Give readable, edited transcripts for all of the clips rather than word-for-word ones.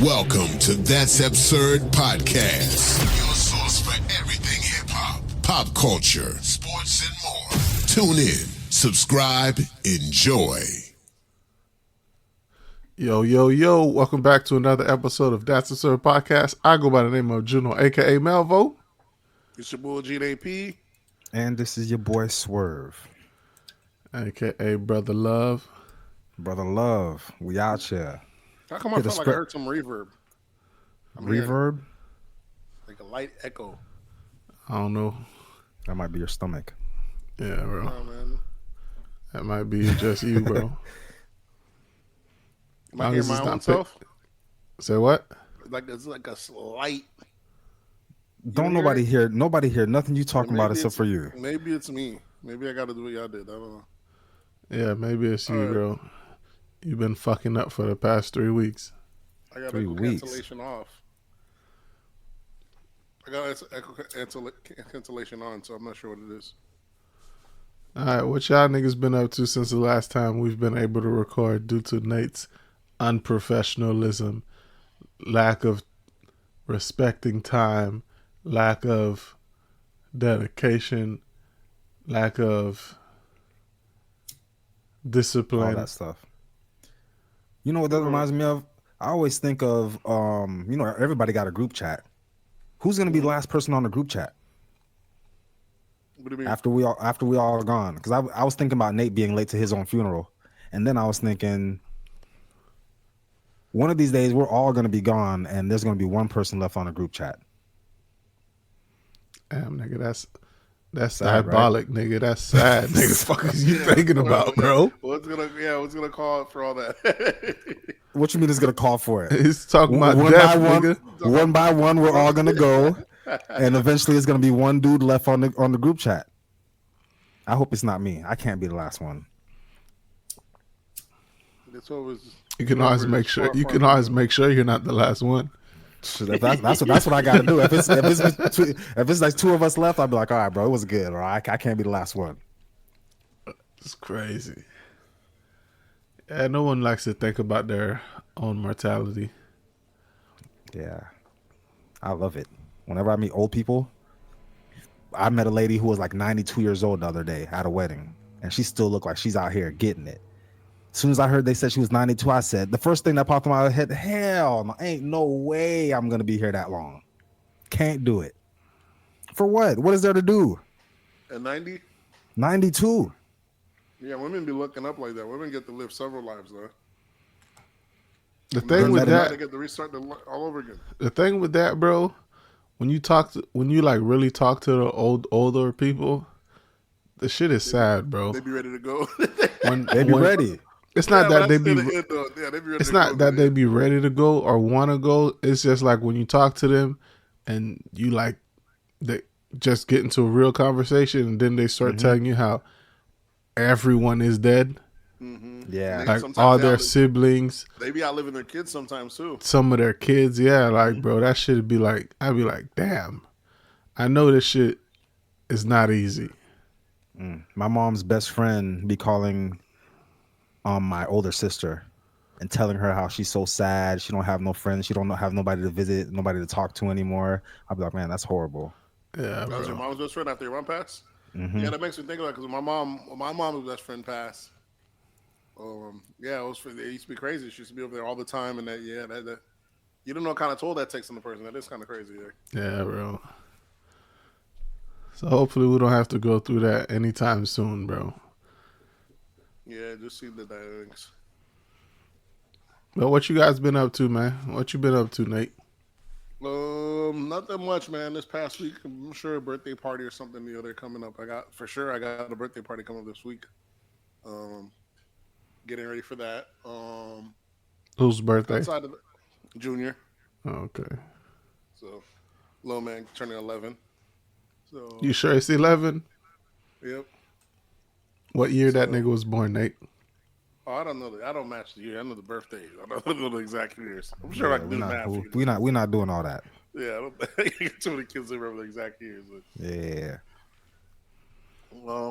Welcome to That's Absurd Podcast, your source for everything hip-hop, pop culture, sports, and more. Tune in, subscribe, enjoy. Yo, welcome back to another episode of That's Absurd Podcast. I go by the name of Juno, a.k.a. Melvo. It's your boy GDP. And this is your boy Swerve. A.k.a. Brother Love. Brother Love, we out here. How come I felt like I heard some reverb? Reverb? Like a light echo. I don't know. That might be your stomach. Yeah, bro. Oh, man. That might be just you, bro. Am I hearing my own self? Say what? Like it's like a slight. Don't nobody hear nothing you talking about except for you. Maybe it's me. Maybe I got to do what y'all did. I don't know. Yeah, maybe it's you, bro. You've been fucking up for the past 3 weeks. I got echo cancellation off. I got echo cancellation on, so I'm not sure what it is. All right, what y'all niggas been up to since the last time we've been able to record due to Nate's unprofessionalism, lack of respecting time, lack of dedication, lack of discipline. All that stuff. You know what that reminds me of? I always think of, everybody got a group chat. Who's going to be the last person on the group chat? What do you mean? After we all are gone. Because I was thinking about Nate being late to his own funeral. And then I was thinking, one of these days we're all going to be gone and there's going to be one person left on a group chat. Damn, nigga, that's sad, diabolic, right? Nigga. That's sad, nigga. The fuck is you thinking about, bro? What's gonna call it for all that? What you mean it's gonna call for it? He's talking about death, nigga. One by one, we're all gonna go, and eventually it's gonna be one dude left on the group chat. I hope it's not me. I can't be the last one. You can always make sure. You can always make sure you're not the last one. That's what I got to do. If it's like two of us left, I'll be like, all right, bro, it was good. All right, I can't be the last one. It's crazy. Yeah, no one likes to think about their own mortality. Yeah, I love it. Whenever I meet old people, I met a lady who was like 92 years old the other day at a wedding, and she still looked like she's out here getting it. As soon as I heard they said she was 92, I said, the first thing that popped in my head, hell, no, ain't no way I'm going to be here that long. Can't do it. For what? What is there to do? At 90? 92. Yeah, women be looking up like that. Women get to live several lives, though. The thing with that, they get to restart all over again. The thing with that, bro, when you like really talk to the older people, the shit is sad, bro. They be ready to go. They be ready. It's not that they be. It's not that they be ready to go or want to go. It's just like when you talk to them, and you like, they just get into a real conversation, and then they start telling you how everyone is dead. Mm-hmm. Yeah, like all their siblings. They be outliving their kids sometimes too. Some of their kids, yeah. Like, bro, that shit be like, I'd be like, damn. I know this shit is not easy. My mom's best friend be calling my older sister and telling her how she's so sad. She don't have no friends. She don't have nobody to visit, nobody to talk to anymore. I'll be like, man, that's horrible. Yeah, that was your mom's best friend after your mom passed? Mm-hmm. Yeah, that makes me think of that because my mom's best friend passed. Yeah, it used to be crazy. She used to be over there all the time, and that you don't know what kind of toll that takes on the person. That is kind of crazy. Yeah, bro. So hopefully we don't have to go through that anytime soon, bro. Yeah, just see the dynamics. But what you guys been up to, man? What you been up to, Nate? Nothing much, man. This past week, I'm sure a birthday party or something the other coming up. I got a birthday party coming up this week. Getting ready for that. Whose birthday? Outside of Junior. Oh, okay. So, little man turning 11. So you sure it's 11? Yep. What year that nigga was born, Nate? Oh, I don't know. I don't match the year. I know the birthdays. I don't know the exact years. I'm sure I can do the math. We're not doing all that. Yeah, I don't think too many kids remember the exact years. But. Yeah.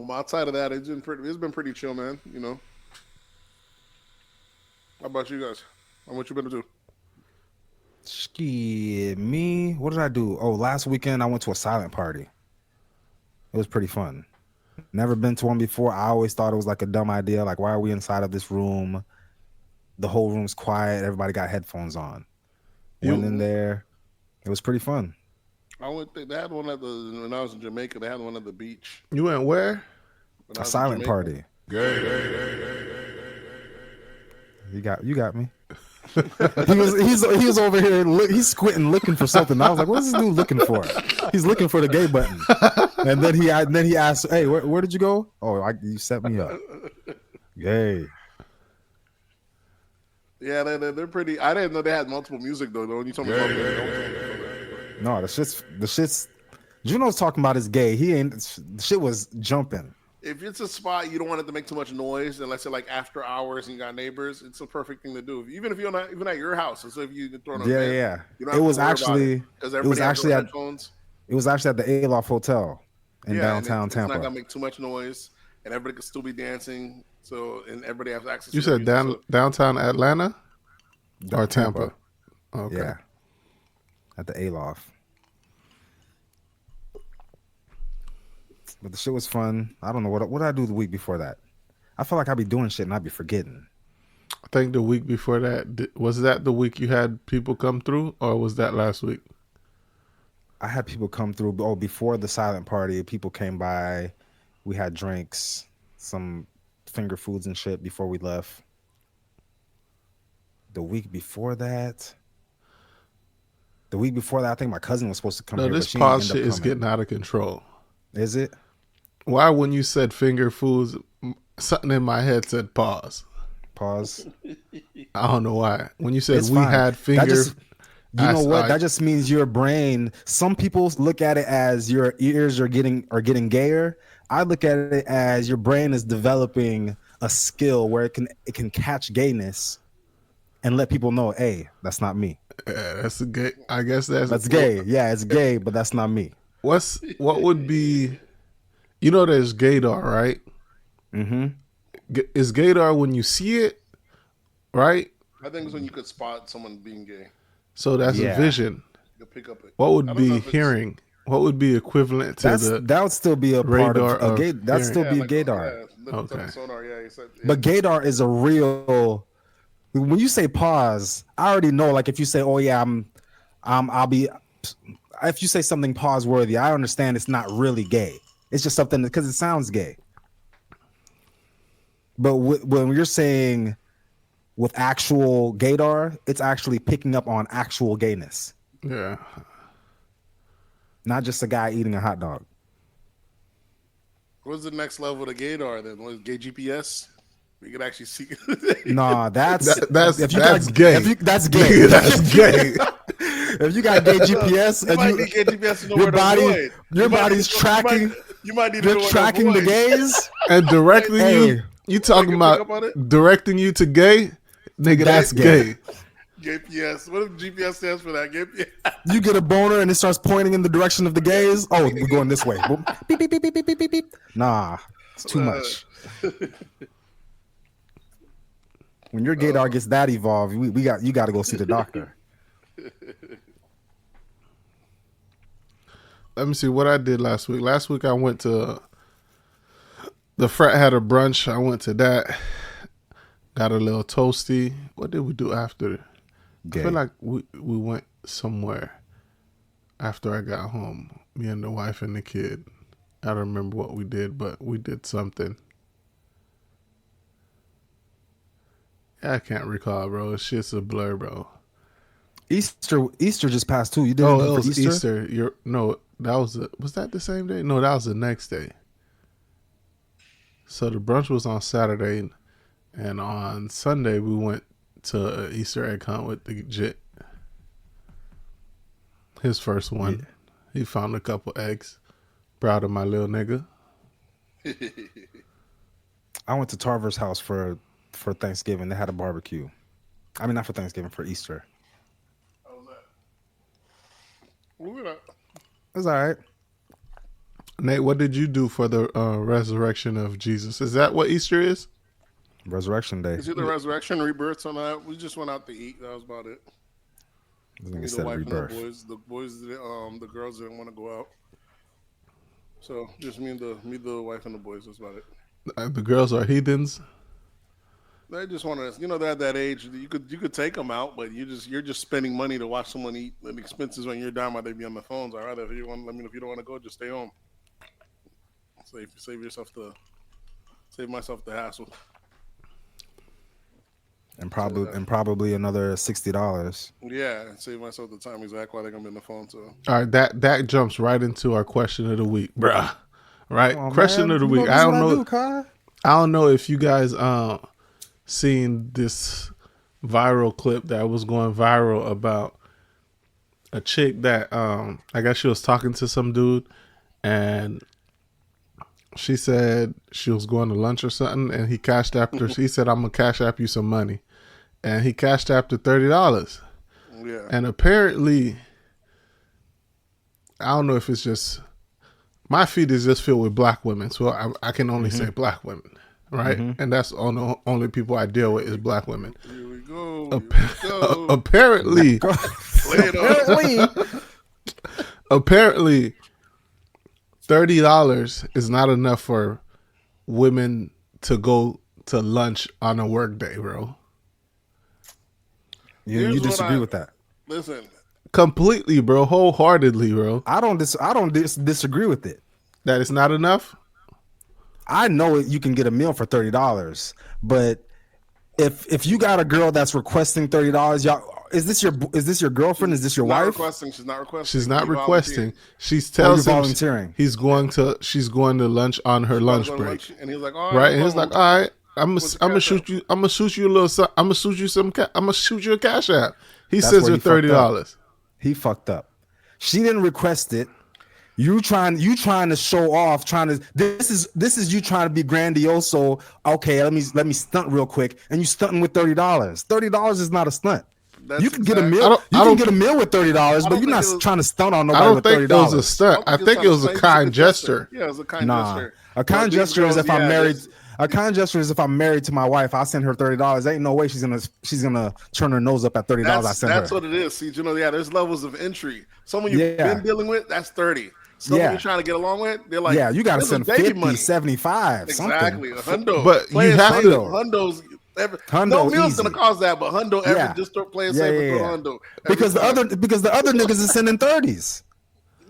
Outside of that, it's been pretty chill, man. You know. How about you guys? What you been to do? Yeah, me. What did I do? Oh, last weekend I went to a silent party. It was pretty fun. Never been to one before. I always thought it was like a dumb idea. Like, why are we inside of this room? The whole room's quiet. Everybody got headphones on. Went in there. It was pretty fun. I went. They had one when I was in Jamaica. They had one at the beach. You went where? A silent party. You got me. He's over here. He's squinting, looking for something. I was like, "What is this dude looking for?" He's looking for the gay button. And then he asked, "Hey, where did you go?" Oh, you set me up. Gay. Yeah, they're pretty. I didn't know they had multiple music though. When you told me about no, the shit's. Juno's talking about is gay. He ain't. The shit was jumping. If it's a spot you don't want it to make too much noise, and let's say like after hours and you got neighbors, it's a perfect thing to do. Even if you're not even at your house, so if you throw an event, you don't have it was to worry actually because everybody has headphones. It was actually at the Aloft Hotel in downtown Tampa. It's not gonna make too much noise, and everybody can still be dancing. So and everybody has access. You said downtown Atlanta or Tampa? Okay. Yeah, at the Aloft. But the shit was fun. I don't know what did I do the week before that. I feel like I'd be doing shit and I'd be forgetting. I think the week before that, was that the week you had people come through, or was that last week? I had people come through. Oh, before the silent party, people came by. We had drinks, some finger foods and shit before we left. The week before that, I think my cousin was supposed to come here. No, this pause shit is getting out of control. Is it? Why, when you said finger foods, something in my head said pause. Pause. I don't know why. When you said had finger, you know what? That just means your brain. Some people look at it as your ears are getting gayer. I look at it as your brain is developing a skill where it can catch gayness and let people know, hey, that's not me. That's a gay. I guess that's gay. Yeah, it's gay, but that's not me. What would be? You know, there's gaydar, right? Mm-hmm. Is gaydar when you see it, right? I think it's when you could spot someone being gay. So that's a vision. You pick up it. What would be hearing? What would be equivalent to that would still be a part of a gay. That'd still be like, gaydar. Okay. Sonar, But gaydar is a real. When you say pause, I already know. Like if you say, "Oh yeah, I'll be." If you say something pause worthy, I understand it's not really gay. It's just something because it sounds gay. But when you're saying with actual gaydar, it's actually picking up on actual gayness. Yeah. Not just a guy eating a hot dog. What's the next level of gaydar then? What is gay GPS? We can actually see. Nah, that's gay. That's gay. That's gay. That's gay. If you got gay GPS, your body's tracking. You might need you're tracking the gays and directing you. You talking about directing you to gay, nigga? That's gay. GPS. What if GPS stands for that? GPS. You get a boner and it starts pointing in the direction of the gays. Oh, we're going this way. Beep, beep, beep, beep, beep, beep, beep. Nah, it's too much. When your gaydar gets that evolved, you got to go see the doctor. Let me see what I did last week. Last week I went to the frat had a brunch. I went to that. Got a little toasty. What did we do after? Gay. I feel like we went somewhere after I got home. Me and the wife and the kid. I don't remember what we did, but we did something. I can't recall, bro. It's just a blur, bro. Easter just passed too. You did it was Easter. Was that the same day? No, that was the next day. So the brunch was on Saturday, and on Sunday we went to an Easter egg hunt with the jit. His first one. Yeah. He found a couple eggs. Proud of my little nigga. I went to Tarver's house for Thanksgiving. They had a barbecue. I mean, not for Thanksgiving, for Easter. How was that? It was all right. Nate, what did you do for the resurrection of Jesus? Is that what Easter is? Resurrection Day. Is it the resurrection, rebirth, or not? We just went out to eat. That was about it. This Me, nigga the said wife, and rebirth. the boys, the girls didn't want to go out. So just me, the wife, and the boys. That's about it. The girls are heathens. They just want to, they're at that age. You could take them out, but you're just spending money to watch someone eat. And expenses when you're down, while they be on the phones. I'd rather if you want, let me know if you don't want to go, just stay home. Save myself the hassle. And probably another $60. Yeah, save myself the time. Exactly. I think I'm in the phone. So All right, that jumps right into our question of the week, bruh. Right, Oh, question man. of the You week. know, I this don't is what know. do, Kai. I don't know if you guys seen this viral clip that was going viral about a chick that I guess she was talking to some dude, and she said she was going to lunch or something, and he cashed apped her. He said, "I'm gonna cash app you some money," and he cashed apped her $30. yeah, And apparently, I don't know if it's just my feed is just filled with black women, so I can only say black women, right? And that's the only people I deal with is black women. here we go. Here we go. Apparently, Lay it on. apparently, $30 is not enough for women to go to lunch on a work day, bro. You Here's what disagree with that? Listen, Completely, bro. Wholeheartedly, bro. I don't disagree with it. That is not enough. I know you can get a meal for $30, but if you got a girl that's requesting $30, y'all, is this your girlfriend? Is this your not wife? requesting. She's not requesting. She's not He requesting. volunteered. She tells him volunteering. she's going to lunch on her lunch Go to break, and he's like, all right, right? And he's like, all right, I'm What's the gonna cash shoot app? you. I'm gonna shoot you a little. I'm gonna shoot you some. I'm gonna shoot you a cash app. He That's says where her he fucked up. $30. He fucked up. She didn't request it. You trying to show off, this is you trying to be grandiose. So okay, let me stunt real quick, and you stunting with $30. $30 is not a stunt. That's You can get a exact- meal. You I can don't- get a meal with $30, but don't you're not think it was- trying to stunt on I nobody don't with think it was $30. a stunt. I think it was a kind gesture. Yeah, it was a kind Nah, gesture. a kind But these gesture is girls, if I'm yeah, married. this- A kind gesture is if I'm married to my wife. I send her $30. Ain't no way she's gonna turn her nose up at $30. I send That's her. what it is. See, there's levels of entry. Someone you've Yeah. been dealing with, that's 30. Someone Yeah. you're trying to get along with, they're like, Yeah, you got to this is send baby 50, money. 75, Exactly, a something. hundo. But Play you it have safe. to- Hundos. Hundo No meal's easy. gonna cause that, but hundo Yeah. ever just start playing Yeah, safe yeah, with yeah. hundo. Because the other niggas is sending 30s.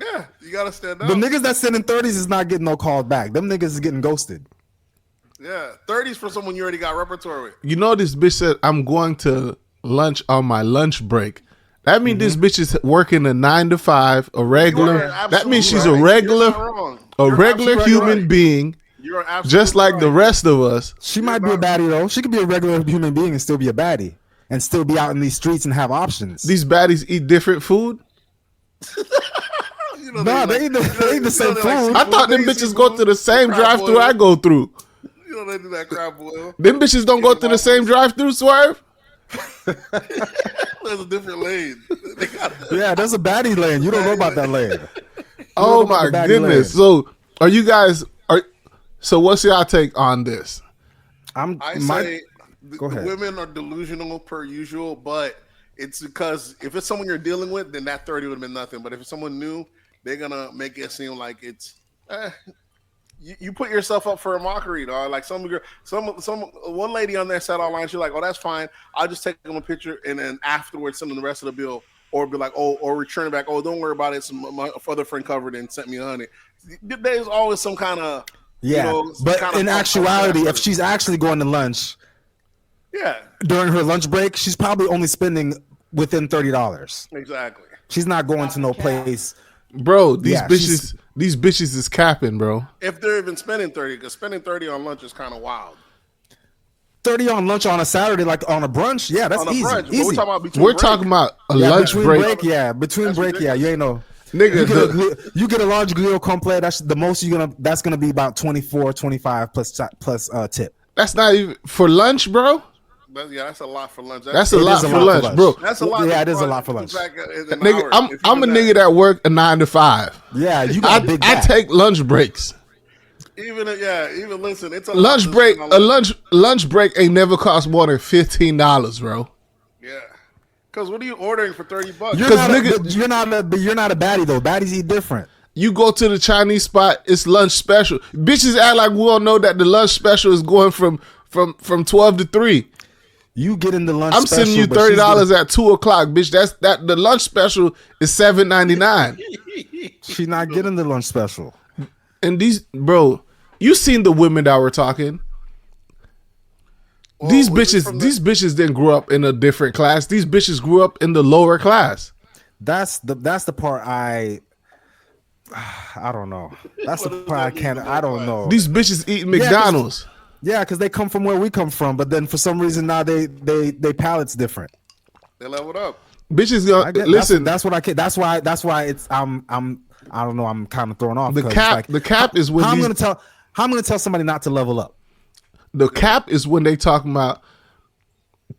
Yeah, you gotta stand up. The niggas that sending 30s is not getting no calls back. Them niggas is getting ghosted. Yeah, 30s for someone you already got repertoire with. You know, this bitch said, "I'm going to lunch on my lunch break." That means this bitch is working a 9 to 5, a regular. You're That means she's absolutely a right. regular, You're not wrong. a You're regular absolutely human right. being, You're absolutely just like the right. rest of us. She might be a baddie though. She could be a regular human being and still be a baddie and still be out in these streets and have options. These baddies eat different food. You know, Nah, they like- eat the same they like food. I thought them They bitches see go food, to the same crab drive-through boil. I go through. You know they do that crab boil. Them bitches don't go to the same drive-through, Swerve. There's a different lane. They got Yeah, there's a baddie lane. You don't know about that lane. Oh know about my the baddie goodness! lane. So, are you guys? So, what's y'all take on this? I say Go the ahead. women are delusional per usual, but it's because if it's someone you're dealing with, then that 30 would have been nothing. But if it's someone new, they're gonna make it seem like it's you put yourself up for a mockery, dog. Like one lady on there said online, she's like, "Oh, that's fine. I'll just take them a picture and then afterwards send them the rest of the bill." Or be like, oh, or return it back. Oh, don't worry about it. My other friend covered it and sent me $100. There's always some kind of But in actuality, if she's actually going to lunch, yeah, during her lunch break, she's probably only spending within $30. exactly. She's not going to no place. Bro, these Yeah, bitches is capping, bro. If they're even spending 30, because spending 30 on lunch is kind of wild. 30 on lunch on a Saturday, like on a brunch, yeah, that's On a easy. brunch, but Easy. we're talking about between We're break. talking about a Yeah, lunch between break. between That's break, yeah, you ain't know. Nigga, You get a large grill complet. That's the most that's gonna be about 24, 25 plus tip. that's not even for lunch, bro. That's a lot for lunch. That's a It lot is a for lot lunch, for bro. lunch. That's a lot. Yeah, it is a lot for lunch. Nigga, I'm a nigga that work a 9 to 5. Yeah, you got a big I back. take lunch breaks. Even listen, it's a Lunch lot to break, spend on lunch break ain't never cost more than $15, bro. Yeah, Because what are you ordering for $30? You're not a baddie though. Baddies eat different. You go to the Chinese spot, it's lunch special. Bitches act like we all know that the lunch special is going from 12 to 3. You get in the lunch. I'm sending you $30 at 2:00, bitch. That the lunch special is $7.99. She's not getting the lunch special. And bro, you seen the women that were talking. Well, these bitches didn't grow up in a different class. These bitches grew up in the lower class. That's the part I don't know. That's the part I can't. I don't know. These bitches eat McDonald's. Yeah, because they come from where we come from, but then for some reason now they palate's different. They leveled up. Bitches gonna listen. That's what I can. That's why it's I don't know. I'm kind of thrown off. The cap is when how I'm gonna tell somebody not to level up. The cap is when they talking about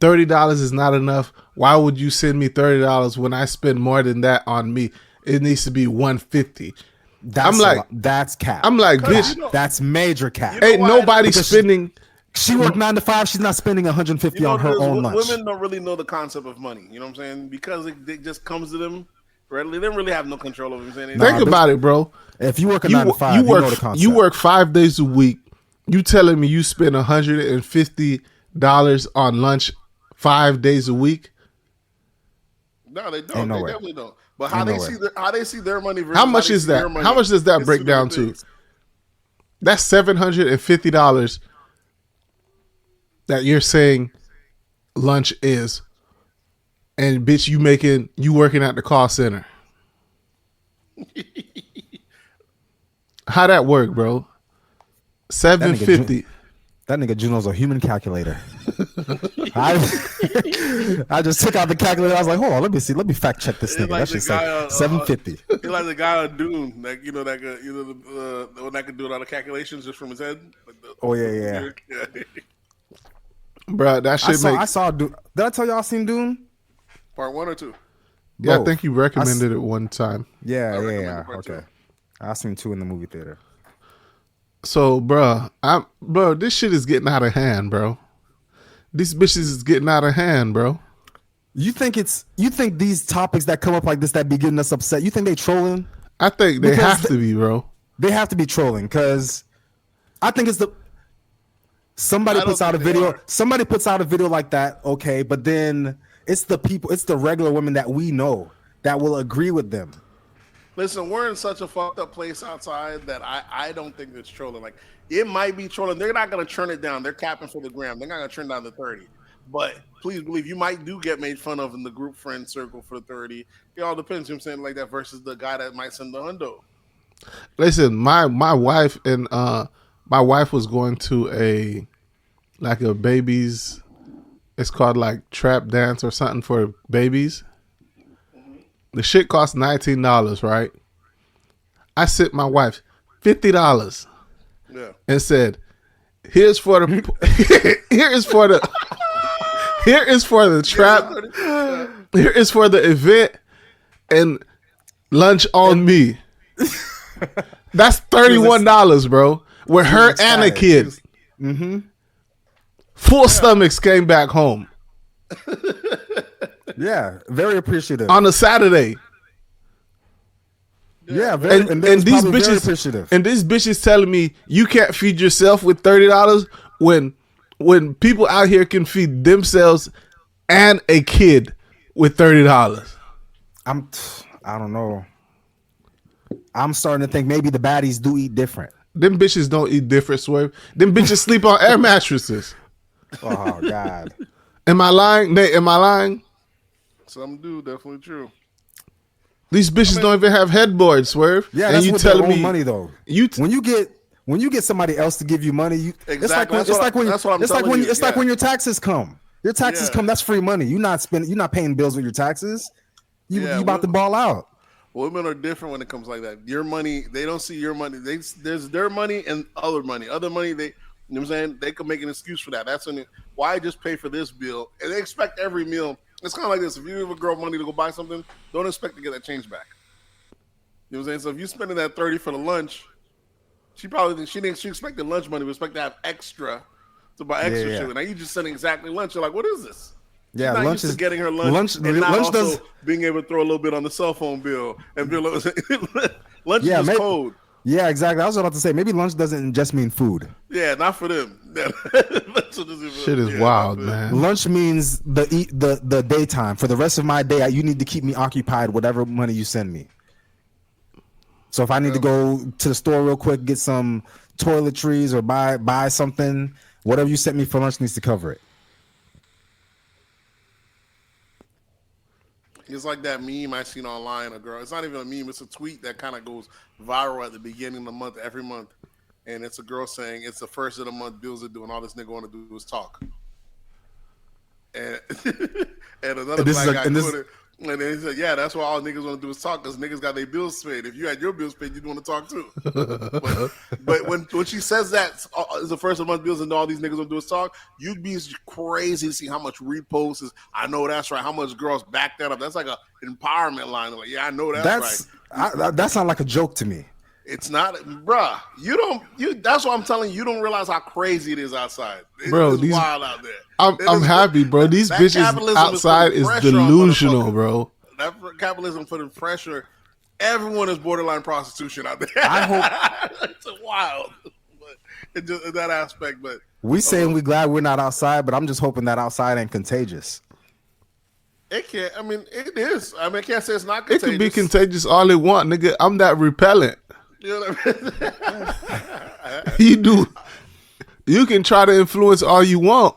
$30 is not enough. Why would you send me $30 when I spend more than that on me? It needs to be $150. That's cap. I'm like, bitch, that's major cap. Ain't nobody spending. She worked 9 to 5. She's not spending $150 on her own lunch. Women don't really know the concept of money. You know what I'm saying? Because it just comes to them readily. They don't really have no control over it. Think about it, bro. If you work a 9 to 5, you know the concept. You work 5 days a week. You telling me you spend $150 on lunch 5 days a week? No, they don't. They definitely don't. But how they see their money versus how much is that? How much does that break down to? That's $750 that you're saying lunch is, and bitch, you working at the call center. How that work, bro? $750. That nigga Juno's a human calculator. I just took out the calculator. I was like, hold on, let me see. Let me fact check this nigga. That shit say $750. He's like the guy on Dune, like the one that could do a lot of calculations just from his head. Like yeah. Bro, that shit I saw Dune. Did I tell y'all I seen Dune? Part 1 or 2? Yeah, I think you recommended it one time. Yeah. Okay. I seen 2 in the movie theater. So, bro, this shit is getting out of hand, bro. These bitches is getting out of hand, bro. You think these topics that come up like this that be getting us upset, you think they trolling? I think they have to be, bro. They have to be trolling because I think it's somebody puts out a video like that, okay, but then it's the regular women that we know that will agree with them. Listen, we're in such a fucked up place outside that I don't think it's trolling. Like, it might be trolling. They're not going to turn it down. They're capping for the gram. They're not going to turn down the 30. But please believe you might get made fun of in the group friend circle for the 30. It all depends, you know what I'm saying, like that versus the guy that might send the hundo. Listen, my wife was going to a baby's, it's called like trap dance or something for babies. The shit cost $19, right? I sent my wife $50 and said, here is for the trap, here is for the event, and lunch on me. That's $31, bro. With her and a kid. Full stomachs came back home. Yeah, very appreciative. On a Saturday. Yeah, and these bitches appreciative. And these bitches telling me you can't feed yourself with $30 when people out here can feed themselves and a kid with $30. I don't know. I'm starting to think maybe the baddies do eat different. Them bitches don't eat different, Swerve. Them bitches sleep on air mattresses. Oh God. Am I lying? Nate, am I lying? Some do, definitely true. These bitches don't even have headboards, Swerve. Yeah, and that's what telling me money though. When you get somebody else to give you money, it's like when your taxes come. Your taxes come. That's free money. You're not paying bills with your taxes. You about to ball out. Women are different when it comes like that. Your money, they don't see your money. There's their money and other money. Other money, you know what I'm saying? They can make an excuse for that. That's when why just pay for this bill? And they expect every meal. It's kind of like this. If you give a girl money to go buy something, don't expect to get that change back. You know what I'm saying? So if you're spending that $30 for the lunch, she expected lunch money, but expect to have extra to buy extra shit. Now you just sending exactly lunch. You're like, what is this? Yeah, not lunch used is to getting her lunch and not lunch also does. being able to throw a little bit on the cell phone bill and be lunch Yeah, is just cold. Yeah, exactly. I was about to say maybe lunch doesn't just mean food. Yeah, not for them. Shit is wild, man. Lunch means the daytime. For the rest of my day, you need to keep me occupied. Whatever money you send me. So if I need to go to the store real quick, get some toiletries or buy something, whatever you sent me for lunch needs to cover it. It's like that meme I seen online. A girl. It's not even a meme. It's a tweet that kind of goes viral at the beginning of the month, every month, and it's a girl saying it's the first of the month. Bills are due, and all this nigga want to do is talk. And and another black guy put it. And then he said, "Yeah, that's why all niggas want to do is talk, because niggas got their bills paid. If you had your bills paid, you'd want to talk too." but when she says that it's the first of the month bills and all these niggas want to do is talk, you'd be crazy to see how much reposts is. I know that's right. How much girls back that up? That's like a empowerment line. They're like, yeah, I know that's right. That sounds like a joke to me. It's not, bruh. That's what I'm telling you. You don't realize how crazy it is outside. It's wild out there. I'm happy, bro. These bitches outside is delusional, bro. That capitalism putting pressure. Everyone is borderline prostitution out there. I hope it's wild, but in that aspect. But we saying we glad we're not outside, but I'm just hoping that outside ain't contagious. It can't. I mean, it is. I mean, I can't say it's not contagious. It could be contagious all it want, nigga. I'm that repellent. You know what I mean? You do. You can try to influence all you want.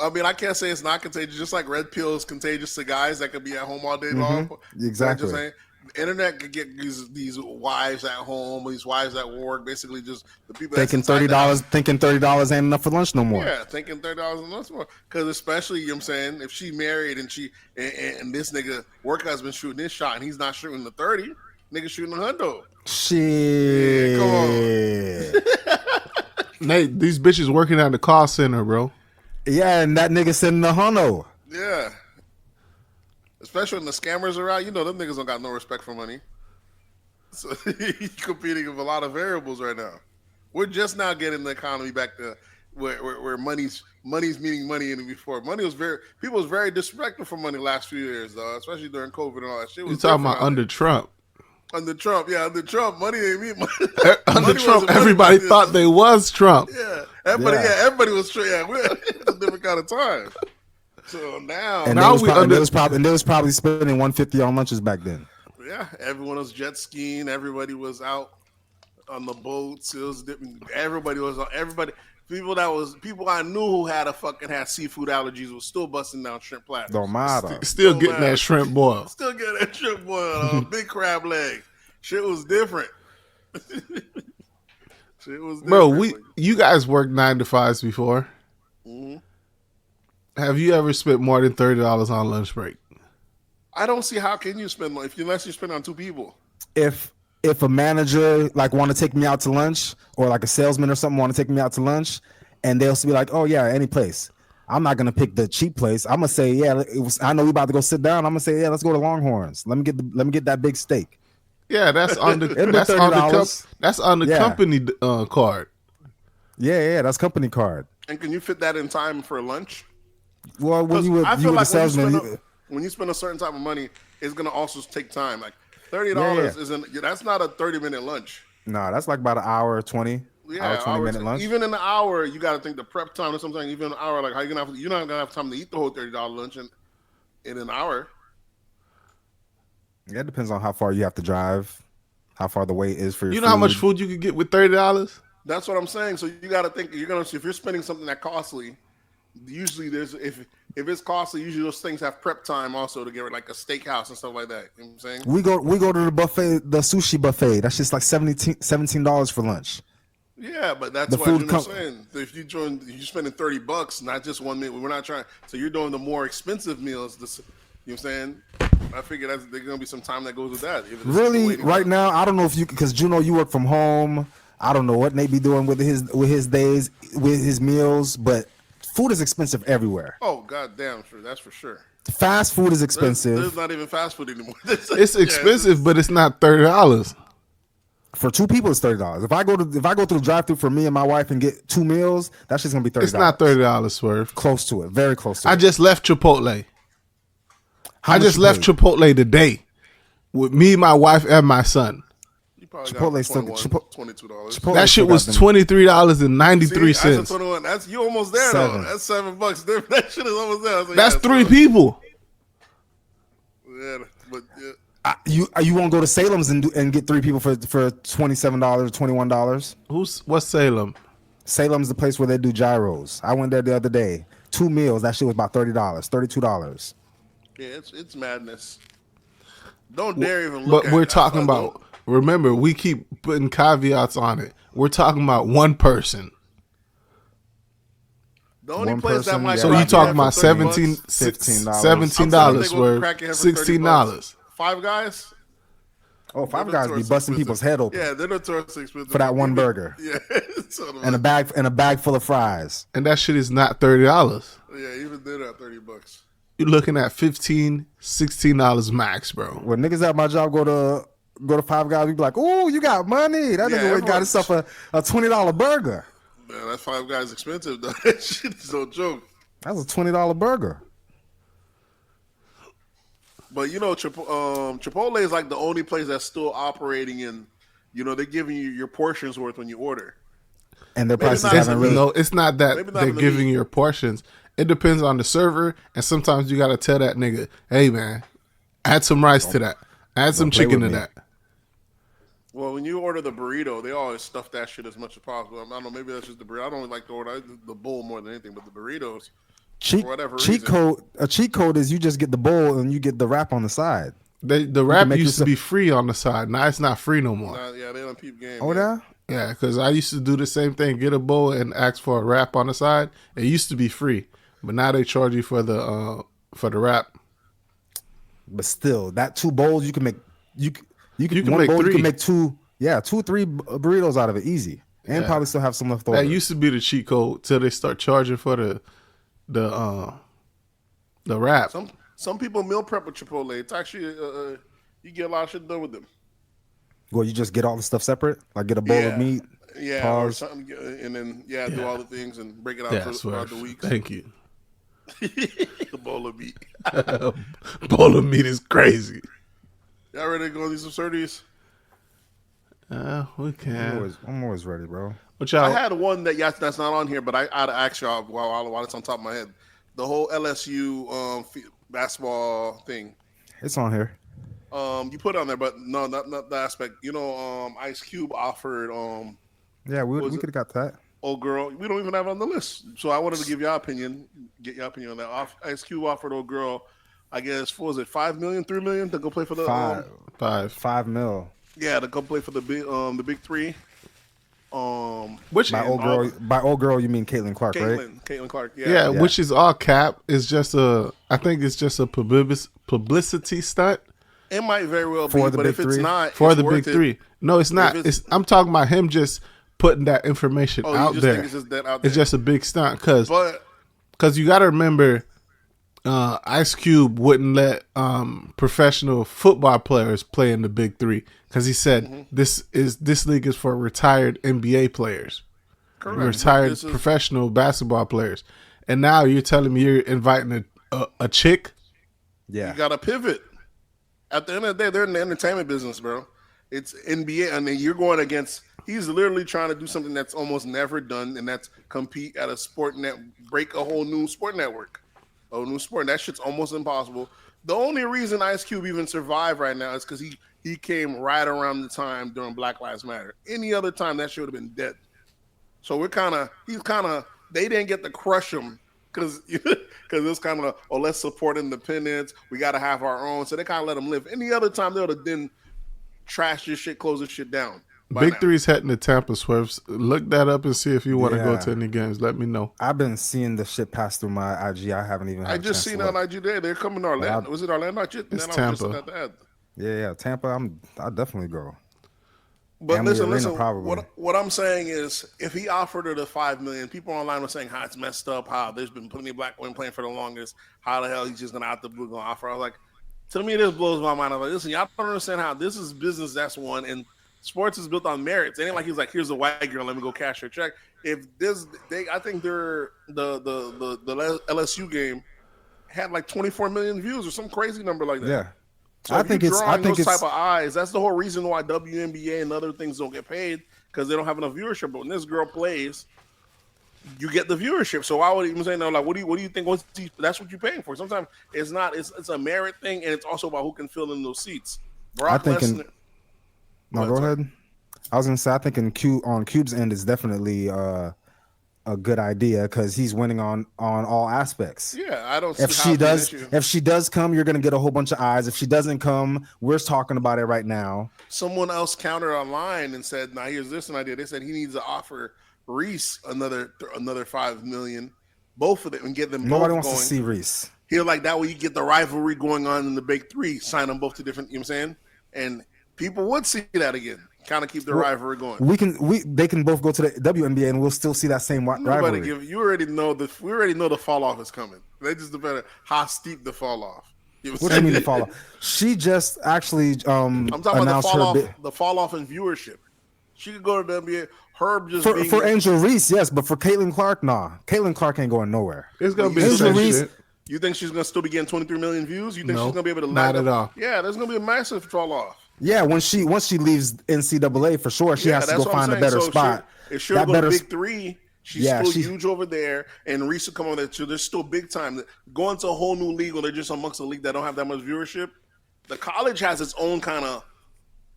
I mean, I can't say it's not contagious. Just like red pill is contagious to guys that could be at home all day long. Exactly. The internet could get these wives at home, these wives at work, basically just the people thinking $30 ain't enough for lunch no more. Yeah, thinking $30 ain't enough more. Because especially, you know what I'm saying, if she married and and this nigga work husband shooting this shot and he's not shooting the 30, nigga shooting a hundo. Shit. Yeah, come on. Nate, these bitches working at the call center, bro. Yeah, and that nigga sending a hundo. Yeah. Especially when the scammers are out, you know them niggas don't got no respect for money. So he's competing with a lot of variables right now. We're just now getting the economy back to where money's meaning money in before. People was very disrespectful for money the last few years, though, especially during COVID and all that shit. You talking about under Trump? Under Trump, money ain't mean money. Under Trump, everybody thought they was Trump. Yeah, everybody was Trump. Yeah, we're a different kind of time. So now, and now they was probably spending $150 on lunches back then. Yeah, everyone was jet skiing. Everybody was out on the boats. It was everybody. People I knew who had seafood allergies was still busting down shrimp platters. Don't matter. Still getting that shrimp boil. Still getting that shrimp boil. Big crab leg. Shit was different. Bro, you guys worked 9 to 5s before. Mm-hmm. Have you ever spent more than $30 on lunch break? I don't see how can you spend more unless you spend on 2 people. If a manager like want to take me out to lunch, or like a salesman or something want to take me out to lunch, and they'll be like, "Oh yeah, any place." I'm not gonna pick the cheap place. I'm gonna say, "Yeah, I know we about to go sit down." I'm gonna say, "Yeah, let's go to Longhorns. Let me get that big steak." Yeah, that's on the that's on the company card. Yeah, that's company card. And can you fit that in time for lunch? Well, when you were a salesman, when you spend a certain type of money, it's gonna also take time. Like $30 isn't. That's not a 30-minute lunch. No, that's like about an hour 20. Yeah, 20-minute lunch. Even in the hour, you got to think the prep time or something. Even an hour, like how you're not gonna have time to eat the whole $30 lunch in an hour. Yeah, it depends on how far you have to drive, how far the wait is for your. You know how much food you could get with $30? That's what I'm saying. So you got to think if you're spending something that costly. Usually, if it's costly, usually those things have prep time also to get like a steakhouse and stuff like that. You know what I'm saying? We go to the buffet, the sushi buffet. That's just like $17 for lunch. Yeah, but that's what I'm saying. If you're spending $30, not just 1 meal. We're not trying. So you're doing the more expensive meals. You know what I'm saying? I figure there's gonna be some time that goes with that. Really, right now, I don't know if you, because Juno, you work from home. I don't know what Nate be doing with his days, with his meals, but food is expensive everywhere. Oh, goddamn, sure, that's for sure. Fast food is expensive. There's not even fast food anymore. It's expensive, but it's not $30. For 2 people, it's $30. If I go through the drive-through for me and my wife and get 2 meals, that's just gonna be $30. It's not $30, Swerve. Close to it, very close to it. I just left Chipotle. I just left Chipotle today with me, my wife, and my son. You probably Chipotle got still $22. That shit was $23.93. That's you almost there though. That's $7 different. That shit is almost there. Like, that's 3 people. Yeah, but yeah. You won't go to Salem's and get 3 people for $27 or $21? What's Salem? Salem's the place where they do gyros. I went there the other day. 2 meals. That shit was about $30, $32. Yeah, it's madness. Don't dare even look But at we're it. talking about. Remember, we keep putting caveats on it. We're talking about one person. The only One place that person, might. yeah. So crack you talking your about head for $17, $15. $16. Five Guys. Oh, Five Guys be busting people's head open. Yeah, they're notoriously expensive for that one burger. Yeah, and a bag full of fries. And that shit is not $30. Yeah, even then at $30. You're looking at $15, $16 max, bro. When niggas at my job go to Five Guys, we be like, "Oh, you got money." That nigga went got himself a $20 burger. Man, that Five Guys expensive though. That shit is no joke. That was a $20 burger. But you know, Chipotle is like the only place that's still operating in. You know, they're giving you your portions worth when you order. And their prices haven't really. No, it's not that they're giving you your portions. It depends on the server, and sometimes you gotta tell that nigga, "Hey man, add some rice to that. Add some chicken to that." Well, when you order the burrito, they always stuff that shit as much as possible. I don't know, maybe that's just the burrito. I don't like to order the bowl more than anything, but the burritos, cheat code is you just get the bowl and you get the wrap on the side. The wrap used to be free on the side. Now it's not free no more. Yeah, they don't peep game. Oh, yeah? Yeah, because I used to do the same thing. Get a bowl and ask for a wrap on the side. It used to be free, but now they charge you for the wrap. But still, that 2 bowls you can make. You can one make bowl, 3. You can make 2, 3 burritos out of it easy, and probably still have some left over. That used to be the cheat code till they start charging for the wrap. Some people meal prep with Chipotle. It's actually you get a lot of shit done with them. Well, you just get all the stuff separate, like get a bowl of meat, or something, and then do all the things and break it out throughout the week. Thank you. A bowl of meat. Bowl of meat is crazy. Y'all ready to go on these absurdities? We can. I'm always ready, bro. I had one that's not on here, but I'd ask y'all while it's on top of my head. The whole LSU basketball thing. It's on here. You put it on there, but no, not the aspect. You know, Ice Cube offered. Yeah, we could have got that. Old girl, we don't even have it on the list. So I wanted to get your opinion on that. Ice Cube offered old girl, I guess, what was it, $5 million, $3 million to go play for the $5 million. Yeah, to go play for the big 3. Which by old girl you mean Caitlin Clark, right? Caitlin Clark, yeah, which is all cap. It's just I think it's just a publicity stunt. It might very well be, but if it's not for the big 3, no, it's not. I'm talking about him just putting that information out there. It's just a big stunt because you got to remember, Ice Cube wouldn't let professional football players play in the big 3 because he said this league is for retired NBA players, retired professional basketball players, and now you're telling me you're inviting a chick. Yeah, you got to pivot. At the end of the day, they're in the entertainment business, bro. It's NBA, and then you're going against. He's literally trying to do something that's almost never done, and that's compete at a sport net, break a whole new sport network, a new sport. And that shit's almost impossible. The only reason Ice Cube even survived right now is because he came right around the time during Black Lives Matter. Any other time, that shit would have been dead. So they didn't get to crush him because it's kind of, let's support independence. We got to have our own. So they kind of let him live. Any other time, they would have then trashed this shit, close this shit down. Big 3's heading to Tampa, Swerves. Look that up and see if you want to go to any games. Let me know. I've been seeing the shit pass through my IG. I haven't even. I just seen it on IG today. They're coming to Orlando. Was it Orlando? It's Tampa. Yeah, Tampa. I'll definitely go. But listen. What I'm saying is, if he offered her the $5 million, people online were saying how it's messed up, how there's been plenty of black women playing for the longest. How the hell he's just gonna out the blue gonna offer? I was like, to me, this blows my mind. I'm like, listen, y'all don't understand how this is business. That's one and Sports is built on merits. It ain't like he's like, here's a white girl, let me go cash her check. If this, I think the LSU game had like 24 million views or some crazy number like that. Yeah. So I think it's those type of eyes. That's the whole reason why WNBA and other things don't get paid, because they don't have enough viewership. But when this girl plays, you get the viewership. So why would you say no? Like, what do you think? That's what you're paying for. Sometimes it's not. It's a merit thing, and it's also about who can fill in those seats. Brock Lesnar. No, go ahead. I was gonna say I think on Cube's end is definitely a good idea because he's winning on all aspects. Yeah, I don't. If she does come, you're gonna get a whole bunch of eyes. If she doesn't come, we're talking about it right now. Someone else countered online and said, "Now here's this an idea." They said he needs to offer Reese another $5 million, both of them, and get them. Nobody both wants going. to see Reese. He'll like that way you get the rivalry going on in the big three. Sign them both to different. You know what I'm saying? And people would see that again. Kind of keep the rivalry going. They can both go to the WNBA and we'll still see that same rivalry. We already know the fall off is coming. They just depend on how steep the fall off. What do you mean the fall off? She just actually I'm talking about the fall off in viewership. She could go to the NBA. Herb just for Angel Reese, yes, but for Caitlin Clark, nah. Caitlin Clark ain't going nowhere. It's gonna be Angel Reese. Shit. You think she's gonna still be getting 23 million views? You think she's gonna be able to? Not at all. Yeah, there's gonna be a massive fall off. Yeah, once she leaves NCAA for sure, she has to go find a better spot. If she'll go to big three, she's still huge over there, and Reese will come over there too. They're still big time. Going to a whole new league, or they're just amongst a league that don't have that much viewership. The college has its own kind of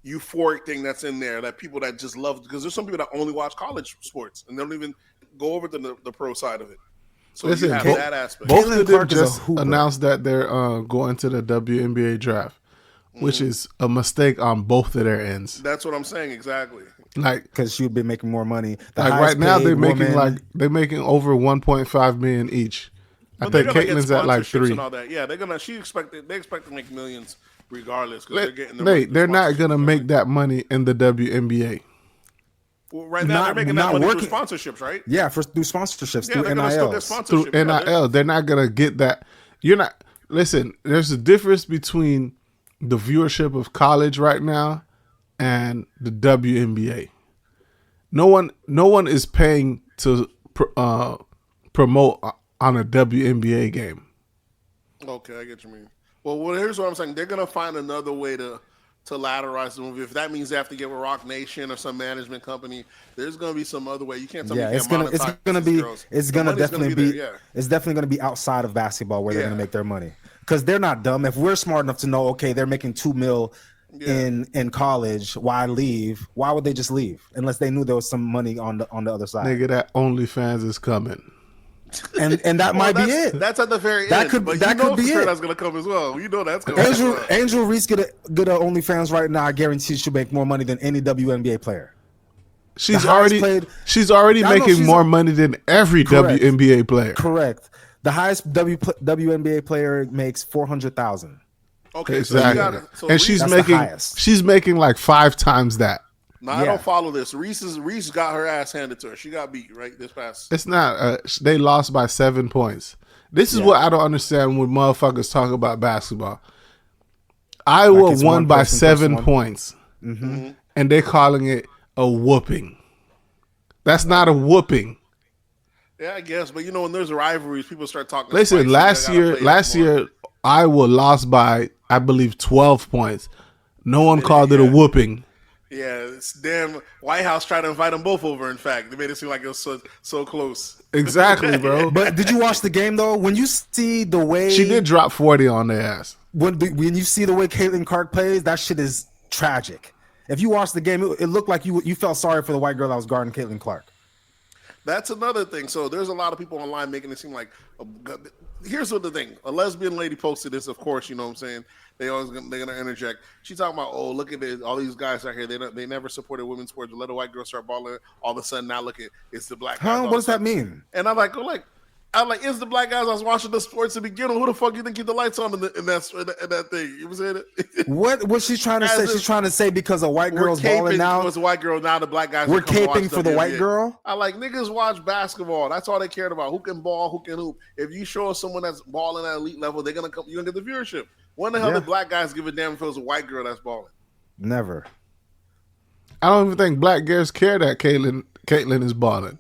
euphoric thing that's in there that people that just love, because there's some people that only watch college sports and they don't even go over to the pro side of it. So you have that aspect. Both of them just announced that they're going to the WNBA draft, which is a mistake on both of their ends. That's what I'm saying exactly. Like, because she would be making more money. Like right now, they're making over 1.5 million each. I think Caitlin's at like 3. And all that. Yeah, they expect to make millions regardless. They're not gonna make that money in the WNBA. Well, right now they're making that money through sponsorships, right? Yeah, through sponsorships, through NIL. Through NIL, they're not gonna get that. You're not. Listen, there's a difference between the viewership of college right now and the WNBA. No one is paying to promote on a WNBA game. Okay, I get what you mean. Well, here's what I'm saying. They're gonna find another way to lateralize the movie. If that means they have to get with Rock Nation or some management company, there's gonna be some other way. You can't tell me it's definitely gonna be outside of basketball where they're gonna make their money. Because they're not dumb. If we're smart enough to know, okay, they're making $2 million in college, why leave? Why would they just leave unless they knew there was some money on the other side? Nigga, that OnlyFans is coming. And that might be it. That's at the very end. That could be it. That's gonna come as well. You know that's gonna. Angel Reese get a OnlyFans right now. I guarantee she'll make more money than any WNBA player. She's already making more money than every WNBA player. Correct. The highest WNBA player makes $400,000. Okay, exactly. And she's making like 5 times that. No, I don't follow this. Reese got her ass handed to her. She got beat right this past. It's not. They lost by 7 points. This is what I don't understand when motherfuckers talk about basketball. Iowa won by 7 points, and they're calling it a whooping. That's not a whooping. Yeah, I guess. But when there's rivalries, people start talking. Listen, last year, Iowa lost by, I believe, 12 points. No one called it a whooping. Yeah, it's damn White House tried to invite them both over. In fact, they made it seem like it was so close. Exactly, bro. But did you watch the game though? When you see the way she did drop 40 on their ass. When you see the way Caitlin Clark plays, that shit is tragic. If you watch the game, it looked like you felt sorry for the white girl that was guarding Caitlin Clark. That's another thing. So there's a lot of people online making it seem like. Here's what the thing: a lesbian lady posted this. Of course, you know what I'm saying. They're gonna interject. She's talking about, oh, look at this. All these guys out here. They never supported women's sports. Let a white girl start balling. All of a sudden, now look at it's the black guys. What does that mean? And I'm like, it's the black guys I was watching the sports to begin with. Who the fuck you think keep the lights on in that thing? You was saying it? What she's trying to say? She's trying to say because a white girl's balling now. It's a white girl now. The black guys. We're caping for the white girl. I like niggas watch basketball. That's all they cared about. Who can ball? Who can hoop? If you show us someone that's balling at elite level, they're gonna come. You're gonna get the viewership. When the hell did black guys give a damn if it was a white girl that's balling? Never. I don't even think black girls care that Caitlyn is balling.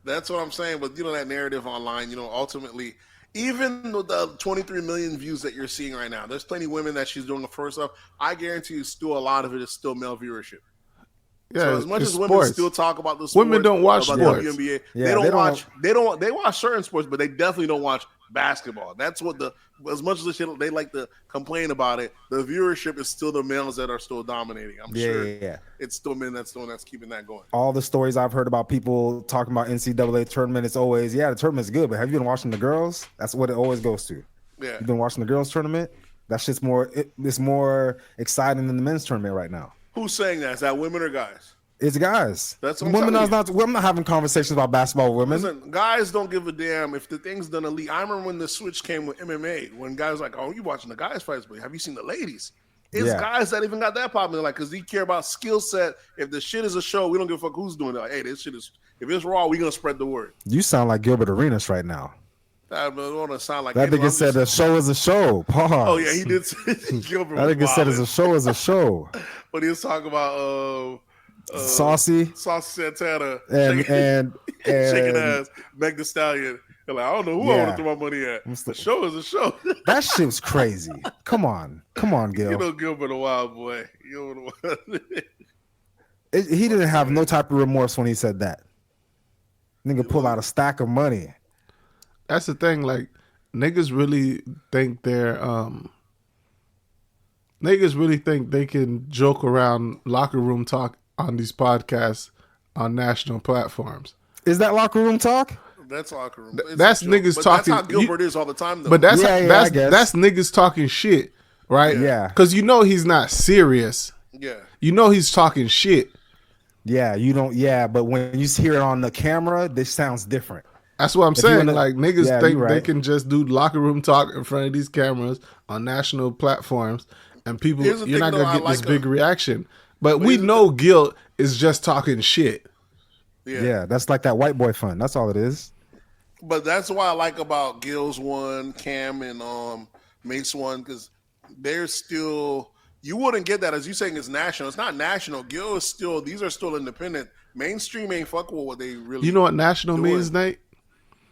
That's what I'm saying. But that narrative online, ultimately, even with the 23 million views that you're seeing right now, there's plenty of women that she's doing the first of. I guarantee you, still a lot of it is still male viewership. Yeah, so as much as sports. women still talk about the sports, women don't watch about sports. The WNBA, Yeah, they watch certain sports, but they definitely don't watch basketball. That's what as much as the shit they like to complain about it, the viewership is still the males that are still dominating. I'm sure it's still men that's keeping that going. All the stories I've heard about people talking about NCAA tournament, it's always, the tournament's good, but have you been watching the girls? That's what it always goes to. Yeah. You've been watching the girls tournament? That shit's it's more exciting than the men's tournament right now. Who's saying that? Is that women or guys? It's guys. That's what women. I'm not having conversations about basketball with women. Listen, guys don't give a damn if the thing's done elite. I remember when the switch came with MMA, when guys were like, "Oh, you watching the guys fights, but have you seen the ladies?" It's guys that even got that problem. They're like, because they care about skill set. If the shit is a show, we don't give a fuck who's doing it. Like, hey, this shit is. If it's raw, we gonna spread the word. You sound like Gilbert Arenas right now. I don't want to sound like that nigga said a show is a show. Pause. Oh yeah, he did. Gilbert that nigga said a show is a show. But he was talking about Saucy Santana and shaking ass, Meg Thee Stallion. They're like, I don't know who I want to throw my money at. The show is a show. That shit's crazy. Come on, Gil. Gilbert a wild boy. He didn't have no type of remorse when he said that. Nigga pull out a stack of money. That's the thing. Like, niggas really think they can joke around locker room talk on these podcasts on national platforms. Is that locker room talk? That's locker room. That's niggas talking. That's how Gilbert is all the time, though. But that's niggas talking shit, right? Yeah. Because he's not serious. Yeah. He's talking shit. Yeah, you don't. Yeah, but when you hear it on the camera, this sounds different. That's what I'm saying. Like, niggas think they can just do locker room talk in front of these cameras on national platforms, and people, you're not gonna get this big reaction. But we know Gil is just talking shit. Yeah, that's like that white boy fun. That's all it is. But that's what I like about Gil's one, Cam, and Mace one, because they're still. You wouldn't get that as you saying it's national. It's not national. Gil is still. These are still independent. Mainstream ain't fuck with what they really. You know what national means, Nate?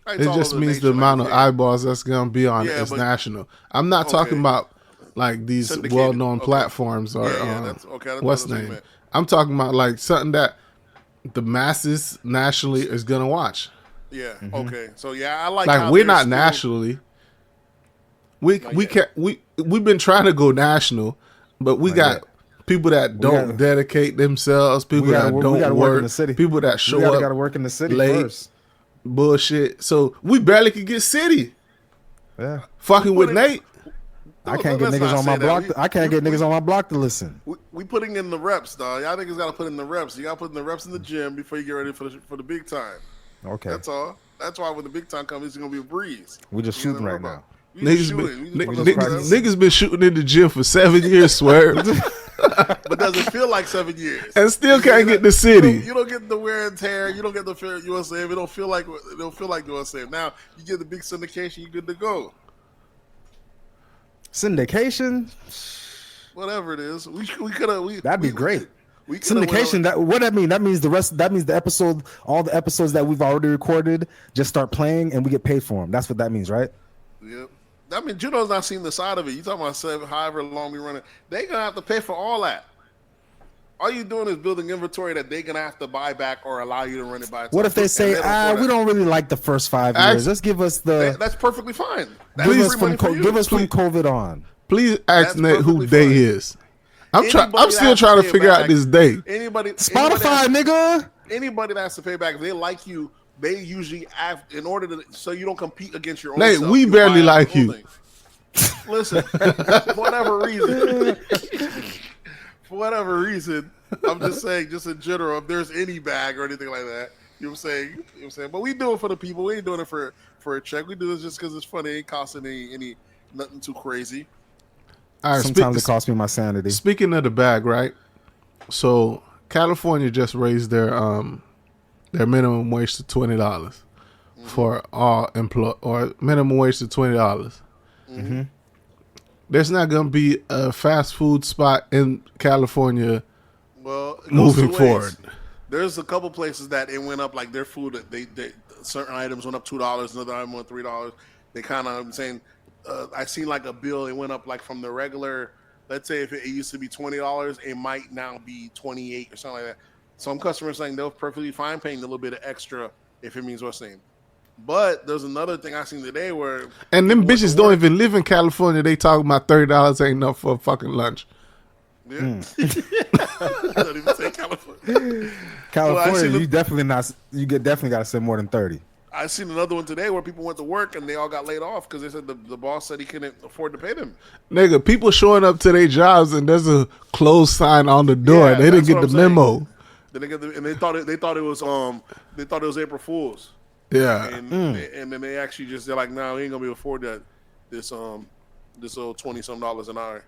It just means the amount of eyeballs that's gonna be on it is national. I'm not talking about like these well-known platforms or what's the name. I'm talking about like something that the masses nationally is gonna watch. Yeah. Mm-hmm. Okay. So I like. Like, we're not nationally. We've been trying to go national, but we got people that don't dedicate themselves. People that don't work in the city. People that show up. Got to work in the city late. First. Bullshit. So we barely could get city. Yeah. Fucking with Nate. I can't get niggas on my block. I can't get niggas on my block to listen. We putting in the reps, dog. Y'all niggas got to put in the reps. You got to put in the reps in the gym before you get ready for the big time. Okay. That's all. That's why when the big time comes, it's gonna be a breeze. We're just shooting right now. Niggas been shooting in the gym for 7 years, swear. But doesn't feel like 7 years. And still can't get the city. You don't get the wear and tear. You don't get the USA. It don't feel like USA. Now you get the big syndication. You good to go. Syndication, whatever it is, we could have. That'd be great. Syndication. What that mean? That means the episode, all the episodes that we've already recorded, just start playing and we get paid for them. That's what that means, right? Yep. I mean, Juno's not seen the side of it. You talking about however long we run it? They gonna have to pay for all that. All you doing is building inventory that they gonna have to buy back or allow you to run it by itself. What if they say, we don't really like the first 5 years. Let's give us the. That's perfectly fine. Give us from COVID on. Please ask Nate who Day is. I'm still trying to figure out this day. Spotify, nigga. Anybody that has to pay back, if they like you, they usually act in order to so you don't compete against your own. Nate, self, we barely like you. Listen, for whatever reason, I'm just saying, just in general, if there's any bag or anything like that, you know what I'm saying. But we do it for the people. We ain't doing it for a check. We do it just because it's funny. It ain't costing any nothing too crazy. All right, sometimes it costs me my sanity. Speaking of the bag, right? So California just raised their minimum wage to $20 for all or minimum wage to $20. Mm-hmm. There's not gonna be a fast food spot in California Well, it goes moving two ways. forward. There's a couple places that it went up, like their food. They certain items went up $2, another item went $3. They kind of, I'm saying, I seen like a bill. It went up like from the regular. Let's say if it used to be $20, it might now be $28 or something like that. Some customers saying they're perfectly fine paying a little bit of extra if it means what's name. But there's another thing I seen today where And them bitches don't even live in California. They talking about $30 ain't enough for a fucking lunch. Yeah. Don't even say California. California, you definitely got to spend more than 30. I seen another one today where people went to work and they all got laid off because they said the boss said he couldn't afford to pay them. Nigga, people showing up to their jobs and there's a closed sign on the door. Yeah, they didn't that's get what the I'm saying. memo. Then they thought it was April Fools. Yeah. And then they actually they're like, no, we ain't gonna be able to afford that this little $20-some an hour.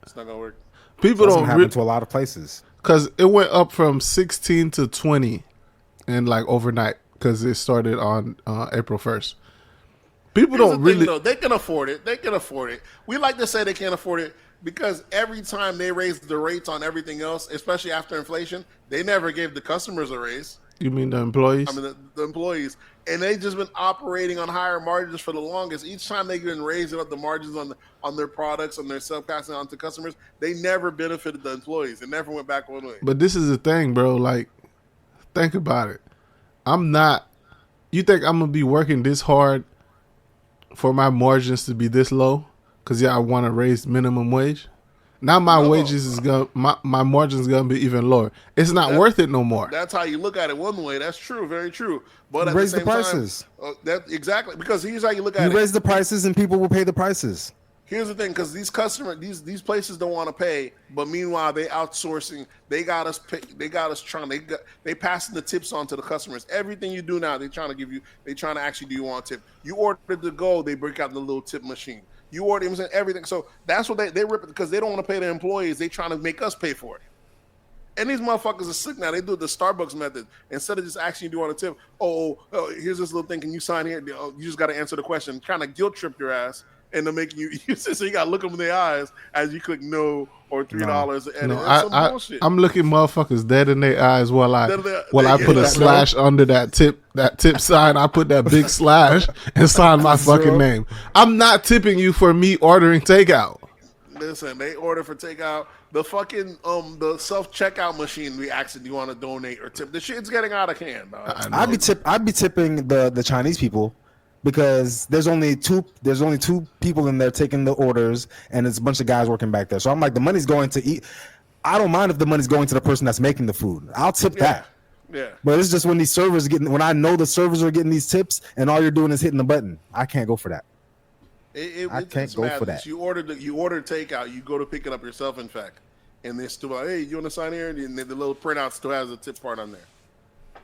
It's not gonna work. People Doesn't don't happen to a lot of places. because it went up from 16 to 20 and like overnight because it started on April 1st. People Here's don't the thing, really. though. They can afford it. They can afford it. We like to say they can't afford it because every time they raise the rates on everything else, especially after inflation, they never gave the customers a raise. You mean the employees? I mean, the employees. And they just been operating on higher margins for the longest. Each time they've been raising up the margins on their products, on their subpassing on to customers, they never benefited the employees. It never went back one way. But this is the thing, bro. Like, think about it. I'm not. You think I'm gonna be working this hard for my margins to be this low? Cause I want to raise minimum wage. Now my wages is gonna my margins gonna be even lower. It's not worth it no more. That's how you look at it one way. That's true, very true. But at Raise the the same prices. time, exactly because here's how you look at You it. raise the prices and people will pay the prices. Here's the thing, because these customers, these places don't want to pay, but meanwhile they outsourcing. They got us pay, they got us trying. They passing the tips on to the customers. Everything you do now, they trying to give you. They trying to actually do you want a tip. You order to go, they break out the little tip machine. You order everything. So that's what they rip it because they don't want to pay the employees. They trying to make us pay for it. And these motherfuckers are sick now. They do the Starbucks method instead of just actually doing a tip. Oh, here's this little thing. Can you sign here? You just got to answer the question. Trying to guilt trip your ass. And they're making you so you gotta look them in their eyes as you click no or $3. And bullshit. I'm looking motherfuckers dead in their eyes while I put a slash under that tip sign. I put that big slash and sign my fucking name. I'm not tipping you for me ordering takeout. Listen, they order for takeout. The fucking the self checkout machine. We asked, do you want to donate or tip? The shit's getting out of hand. I'd be tipping the Chinese people. Because there's only two people in there taking the orders, and it's a bunch of guys working back there. So I'm like, the money's going to eat. I don't mind if the money's going to the person that's making the food. I'll tip that. Yeah. But it's just when I know the servers are getting these tips, and all you're doing is hitting the button. I can't go for that. I can't go for that. You order takeout. You go to pick it up yourself. In fact, and they're still like, hey, you want to sign here? And the little printout still has a tip part on there.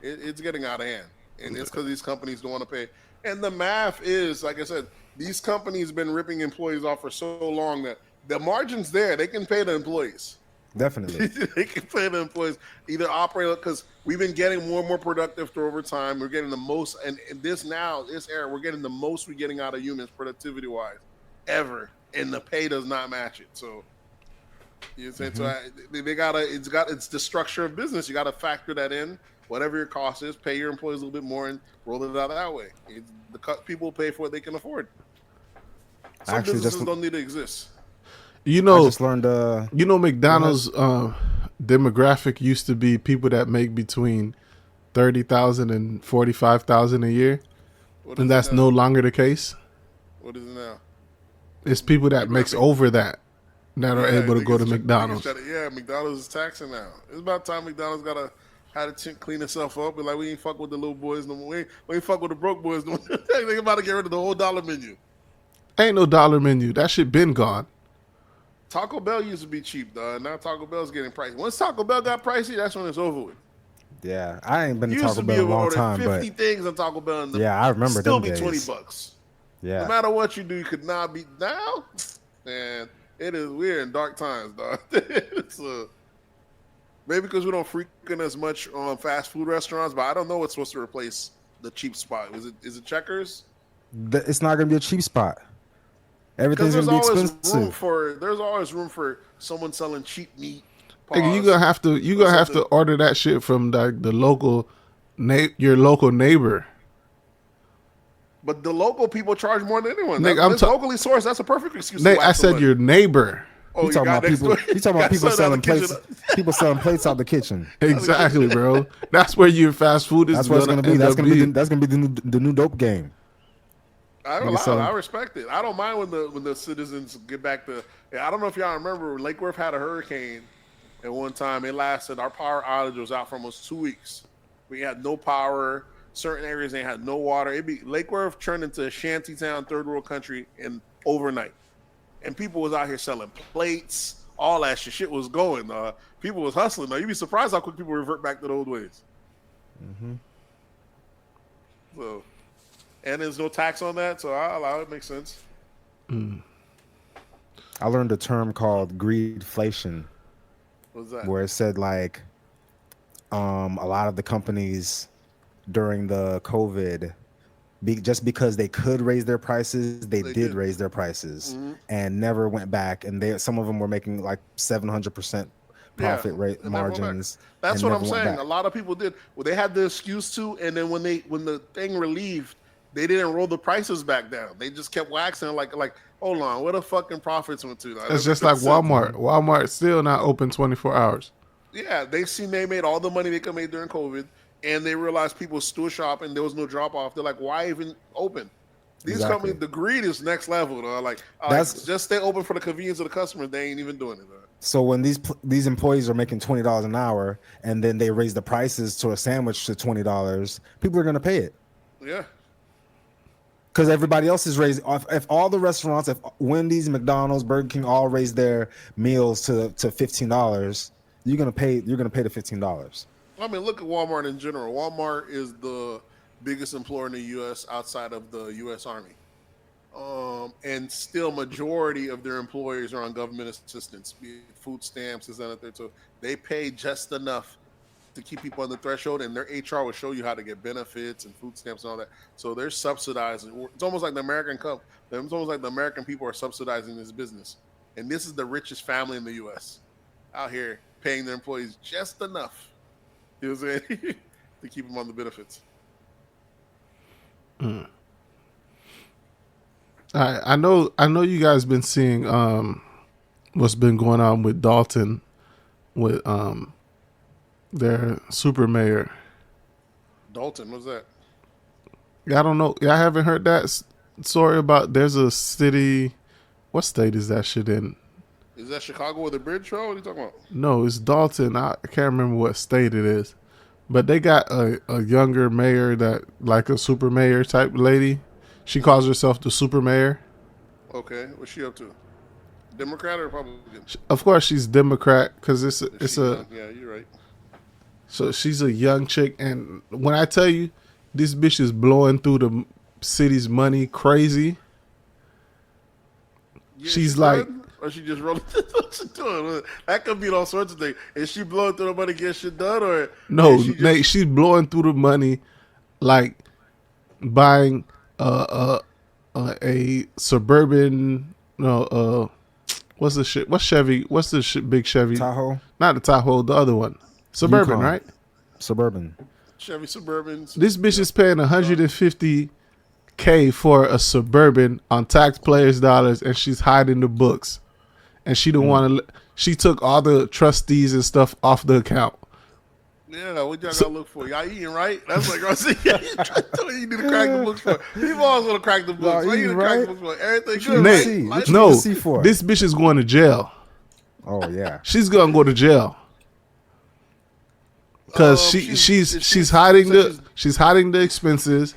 It's getting out of hand, and it's because these companies don't want to pay. And the math is, like I said, these companies been ripping employees off for so long that the margin's there. They can pay the employees. Definitely. They can pay the employees. Either operate, because we've been getting more and more productive through over time. We're getting the most, and this era, we're getting the most we're getting out of humans productivity-wise ever, and the pay does not match it. So, you know what I'm saying? So it's the structure of business. You got to factor that in. Whatever your cost is, pay your employees a little bit more and roll it out that way. People pay for what they can afford. Some businesses don't need to exist. You know, I just learned. McDonald's demographic used to be people that make between $30,000 and $45,000 a year, and that's no longer the case. What is it now? It's people that makes over that are able to go to McDonald's. McDonald's is taxing now. It's about time McDonald's got to. How to clean itself up, and like we ain't fuck with the little boys no more. We ain't fuck with the broke boys no more. They about to get rid of the whole dollar menu. Ain't no dollar menu. That shit been gone. Taco Bell used to be cheap, dog. Now Taco Bell's getting pricey. Once Taco Bell got pricey, that's when it's over with. Yeah, I ain't been to Taco Bell in a long time, 50 things on Taco Bell. And I remember still them be days. $20. Yeah. No matter what you do, you could not be now. Man, it is weird in dark times, dog. It's maybe because we don't frequent as much on fast food restaurants, but I don't know what's supposed to replace the cheap spot. Is it Checkers? It's not going to be a cheap spot. Everything's going to be expensive. There's always room for someone selling cheap meat Nigga, you Pause. gonna have to order that shit from the local, your local neighbor. But the local people charge more than anyone. Nigga, That's locally sourced. That's a perfect excuse. Nigga, to I whack said somebody. your neighbor. Oh, He talking about people. He talking about people selling plates. People selling plates out the kitchen. Exactly, bro. That's where your fast food is. That's what it's gonna be. end That's up gonna be. being. That's gonna be the new dope game. I respect it. I don't mind when the citizens get back to. I don't know if y'all remember, Lake Worth had a hurricane at one time. It lasted. Our power outage was out for almost 2 weeks. We had no power. Certain areas they had no water. Lake Worth turned into a shanty town, third world country, in overnight. And people was out here selling plates, all that shit. Shit was going. People was hustling. You'd be surprised how quick people revert back to the old ways. Mm-hmm. So, and there's no tax on that, so I allow it. It makes sense. I learned a term called greedflation. What's that? Where it said like, a lot of the companies during the COVID, just because they could raise their prices, they did raise their prices and never went back. And some of them were making like 700% profit rate margins. That's what I'm saying. A lot of people did. Well, they had the excuse to, and then when the thing relieved, they didn't roll the prices back down. They just kept waxing like hold on, where the fucking profits went to? It's just like Walmart. Walmart's still not open 24 hours. Yeah, they made all the money they could make during COVID. And they realized people still shopping. There was no drop off. They're like, why even open? These companies, the greed is next level. Though. Like, just stay open for the convenience of the customers. They ain't even doing it. Though. So when these employees are making $20 an hour, and then they raise the prices to a sandwich to $20, people are gonna pay it. Yeah. Because everybody else is raising. If all the restaurants, if Wendy's, McDonald's, Burger King all raise their meals to $15, you're gonna pay the $15. I mean, look at Walmart in general. Walmart is the biggest employer in the U.S. outside of the U.S. Army. And still majority of their employees are on government assistance, be it food stamps, is that there. So they pay just enough to keep people on the threshold, and their HR will show you how to get benefits and food stamps and all that. So they're subsidizing. It's almost like the American people are subsidizing this business. And this is the richest family in the U.S. out here paying their employees just enough. You know what I'm saying? To keep them on the benefits. I know you guys been seeing what's been going on with Dalton with their super mayor. Dalton, what's that? I don't know. I haven't heard that story about there's a city. What state is that shit in? Is that Chicago with a bridge road? What are you talking about? No, it's Dalton. I can't remember what state it is. But they got a younger mayor that, like a super mayor type lady. She calls herself the super mayor. Okay, what's she up to? Democrat or Republican? Of course, she's Democrat because it's a. Yeah, you're right. So she's a young chick, and when I tell you, this bitch is blowing through the city's money crazy. Yeah, she's like. Good? Or she just rolling? What's she doing? That could be all sorts of things. Is she blowing through the money to get shit done, or no? Nate, she's blowing through the money, like buying a suburban. No, what's the shit? What's Chevy? What's the shit? Big Chevy? Tahoe? Not the Tahoe. The other one, Suburban, Yukon. right? Suburban. Chevy Suburbans. This bitch is paying $150K for a Suburban on taxpayers' dollars, and she's hiding the books. And she don't want to. She took all the trustees and stuff off the account. Yeah, what y'all gotta look for? Y'all eating right? That's like I said. Yeah, you need to crack the books for. People always want to crack the books. Why you need to crack the books for? Everything good, Nate, right? No, this bitch is going to jail. Oh yeah, she's gonna go to jail because she's hiding the expenses,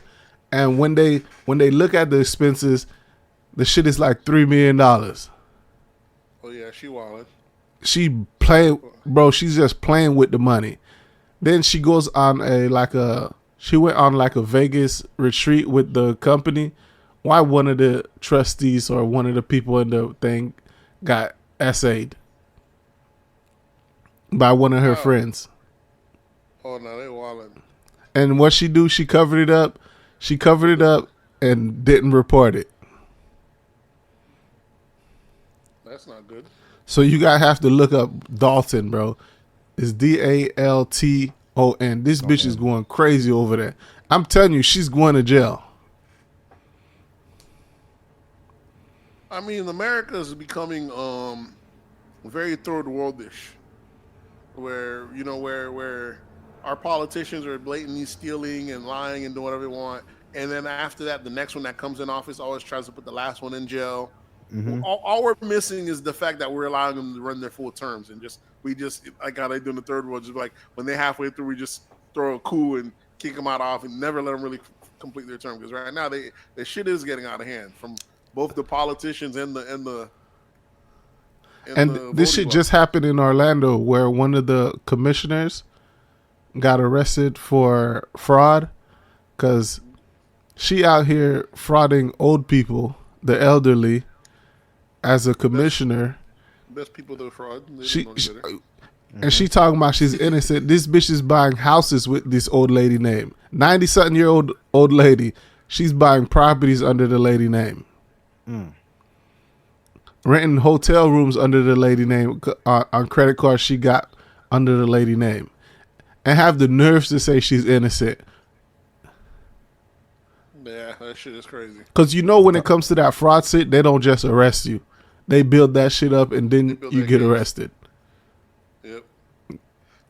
and when they look at the expenses, the shit is like $3 million. Oh yeah, she wildin'. She playing, bro. She's just playing with the money. Then she goes on she went on like a Vegas retreat with the company. Why one of the trustees or one of the people in the thing got essayed by one of her friends. Oh no, they wildin'. And what she do? She covered it up. She covered it up and didn't report it. That's not good. So you gotta have to look up Dalton, bro. It's Dalton. This bitch is going crazy over there. I'm telling you, she's going to jail. I mean, America is becoming very third worldish, where where our politicians are blatantly stealing and lying and doing whatever they want, and then after that, the next one that comes in office always tries to put the last one in jail. Mm-hmm. All we're missing is the fact that we're allowing them to run their full terms, and we just like how they do in the third world, just like when they're halfway through, we just throw a coup and kick them out off and never let them really complete their term, because right now the shit is getting out of hand from both the politicians and this shit just happened in Orlando, where one of the commissioners got arrested for fraud because she out here frauding old people, the elderly, as a commissioner. Best people to fraud. And she talking about she's innocent. This bitch is buying houses with this old lady name. 90-something-year-old old lady. She's buying properties under the lady name. Renting hotel rooms under the lady name on credit cards she got under the lady name. And have the nerves to say she's innocent. Yeah, that shit is crazy. Because when it comes to that fraud shit, they don't just arrest you. They build that shit up and then you get arrested. Yep.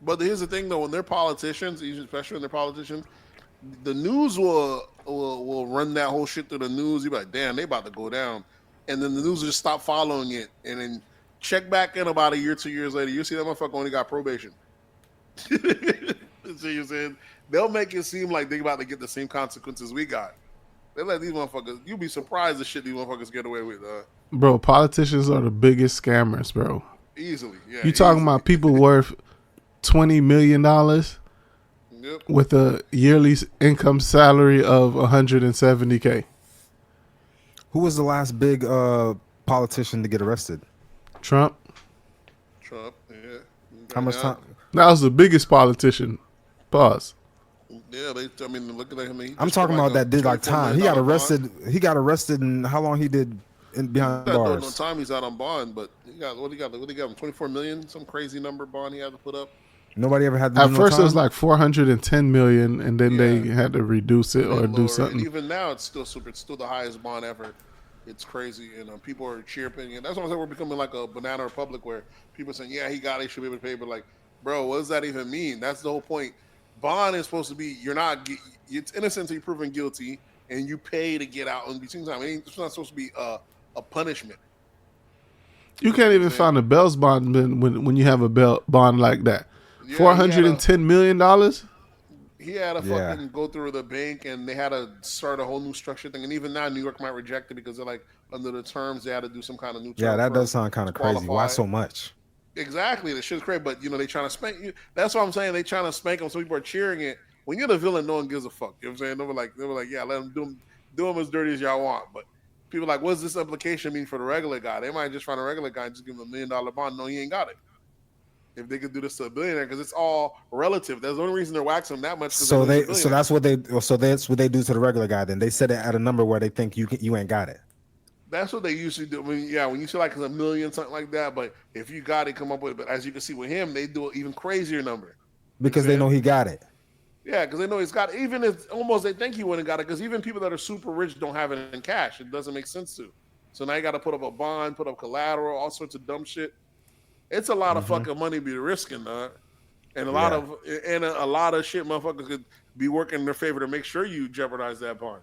But here's the thing, though. When they're politicians, especially when they're politicians, the news will run that whole shit through the news. You're like, damn, they about to go down. And then the news will just stop following it. And then check back in about a year, 2 years later, you see that motherfucker only got probation. So you're saying they'll make it seem like they're about to get the same consequences we got. They let these motherfuckers. You'll be surprised the shit these motherfuckers get away with. Bro, politicians are the biggest scammers, bro. Easily, yeah. You talking about people worth $20 million with a yearly income salary of $170K. Who was the last big politician to get arrested? Trump, yeah. How much time? That was the biggest politician. Pause. Yeah, look at him. I'm talking about that did like time. He got arrested. Bond. He got arrested, and how long he did behind bars? No time he's out on bond, but he got what he got him 24 million, some crazy number bond he had to put up. Nobody ever had. At first, it was like 410 million, and then they had to reduce it or do something. And even now, it's still super. It's still the highest bond ever. It's crazy, and people are chirping, and that's what I'm saying. We're becoming like a banana republic where people are saying, "Yeah, he got it. He should be able to pay," but like, bro, what does that even mean? That's the whole point. Bond is supposed to be it's innocent until you're proven guilty, and you pay to get out in between time. It's not supposed to be a punishment. You can't even find a bail bond when you have a bail bond like that. Yeah, $410 million. He had to fucking go through the bank, and they had to start a whole new structure thing. And even now, New York might reject it because they're like, under the terms, they had to do some kind of new. Yeah, that does sound kind of crazy. Why so much? Exactly, the shit's crazy. But they trying to spank you. That's what I'm saying. They trying to spank them, so people are cheering it. When you're the villain, no one gives a fuck. You know what I'm saying? They were like, yeah, let them do them as dirty as y'all want. But people are like, what's this implication mean for the regular guy? They might just find a regular guy and just give him $1 million bond. No, he ain't got it. If they could do this to a billionaire, because it's all relative. That's the only reason they're waxing them that much. So that's what they do to the regular guy. Then they set it at a number where they think you ain't got it. That's what they usually do. When you see like $1 million, something like that. But if you got it, come up with it. But as you can see with him, they do an even crazier number because they know he got it. Yeah, because they know he's got it. Even if almost they think he wouldn't got it, because even people that are super rich don't have it in cash. It doesn't make sense to. So now you got to put up a bond, put up collateral, all sorts of dumb shit. It's a lot of fucking money to be risking, and a lot of shit motherfuckers could be working in their favor to make sure you jeopardize that bond.